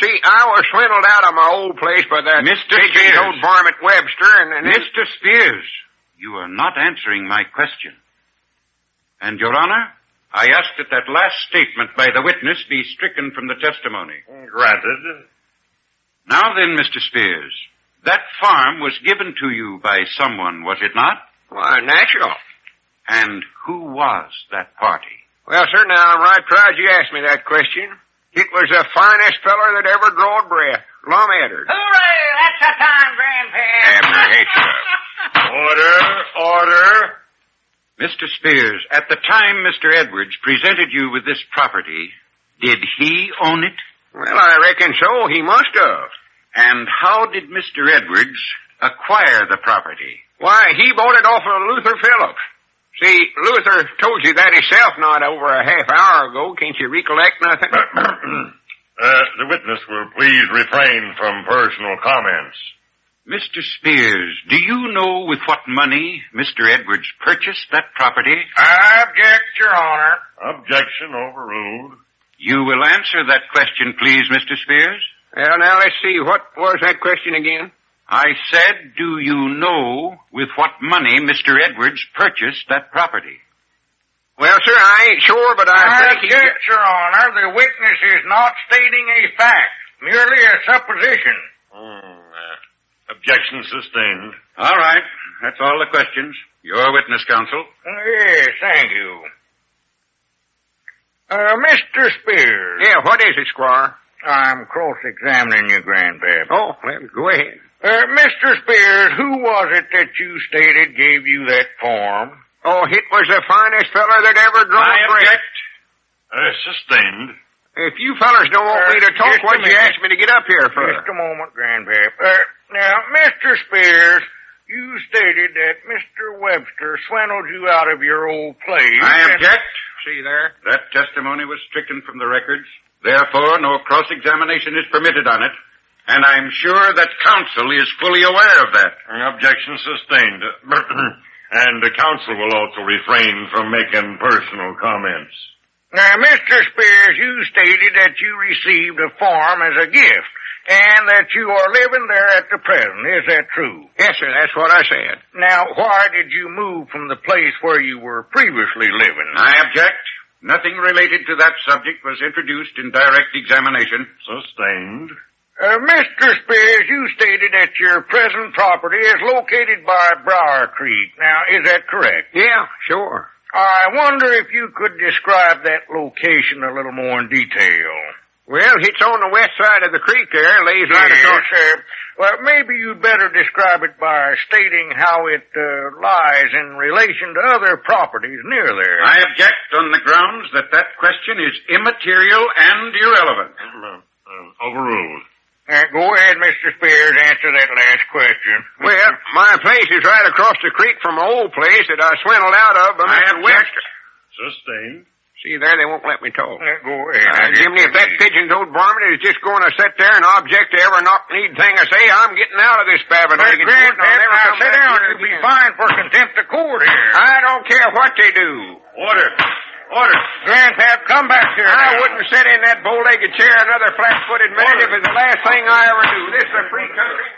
see, I was swindled out of my old place by that pigeon-toed varmint Webster, and Mr. Spears, you are not answering my question. And, Your Honor, I ask that that last statement by the witness be stricken from the testimony. Granted. Now then, Mr. Spears, that farm was given to you by someone, was it not? Why, natural. And who was that party? Well, sir, now I'm right proud you asked me that question. It was the finest feller that ever drawed breath. Lum Edwards. Hooray! That's the time, Grandpap. Abner, hey, sir. Order. Mr. Spears, at the time Mr. Edwards presented you with this property, did he own it? Well, I reckon so. He must have. And how did Mr. Edwards acquire the property? Why, he bought it off of Luther Phillips. See, Luther told you that himself not over a half hour ago. Can't you recollect nothing? The witness will please refrain from personal comments. Mr. Spears, do you know with what money Mr. Edwards purchased that property? I object, Your Honor. Objection overruled. You will answer that question, please, Mr. Spears. Well, now, let's see. What was that question again? I said, do you know with what money Mr. Edwards purchased that property? Well, sir, I ain't sure, but I think object, Your Honor. The witness is not stating a fact, merely a supposition. Objection sustained. All right. That's all the questions. Your witness, counsel. Yes, thank you. Mr. Spears. Yeah, what is it, Squire? I'm cross-examining you, Grandpap. Oh, well, go ahead. Mr. Spears, who was it that you stated gave you that form? Oh, it was the finest feller that ever drew I object. Sustained. If you fellers don't want me to talk, what'd you ask me to get up here for? Just a moment, Grandpap. Now, Mr. Spears, you stated that Mr. Webster swindled you out of your old place. I object. See there? That testimony was stricken from the records. Therefore, no cross-examination is permitted on it. And I'm sure that counsel is fully aware of that. Objection sustained. And the counsel will also refrain from making personal comments. Now, Mr. Spears, you stated that you received a farm as a gift, and that you are living there at the present. Is that true? Yes, sir, that's what I said. Now, why did you move from the place where you were previously living? I object. Nothing related to that subject was introduced in direct examination. Sustained. Mr. Spears, you stated that your present property is located by Briar Creek. Now, is that correct? Yeah, sure. I wonder if you could describe that location a little more in detail. Well, it's on the west side of the creek there, lays right across. Sir. Well, maybe you'd better describe it by stating how it lies in relation to other properties near there. I object on the grounds that that question is immaterial and irrelevant. Overruled. Go ahead, Mr. Spears, answer that last question. Well, my place is right across the creek from my old place that I swindled out of by Mr. Webster. Sustained. See there, they won't let me talk. Go ahead. Jimmy, if that pigeon-toed varmint is just going to sit there and object to every knock-kneed thing I say, I'm getting out of this Babinagan. Grandpap, sit down. You'll be fined for contempt of court here. I don't care what they do. Order. Grandpap, come back here. I wouldn't sit in that bow-legged chair another flat-footed minute if it was the last thing I ever do. This is a free country.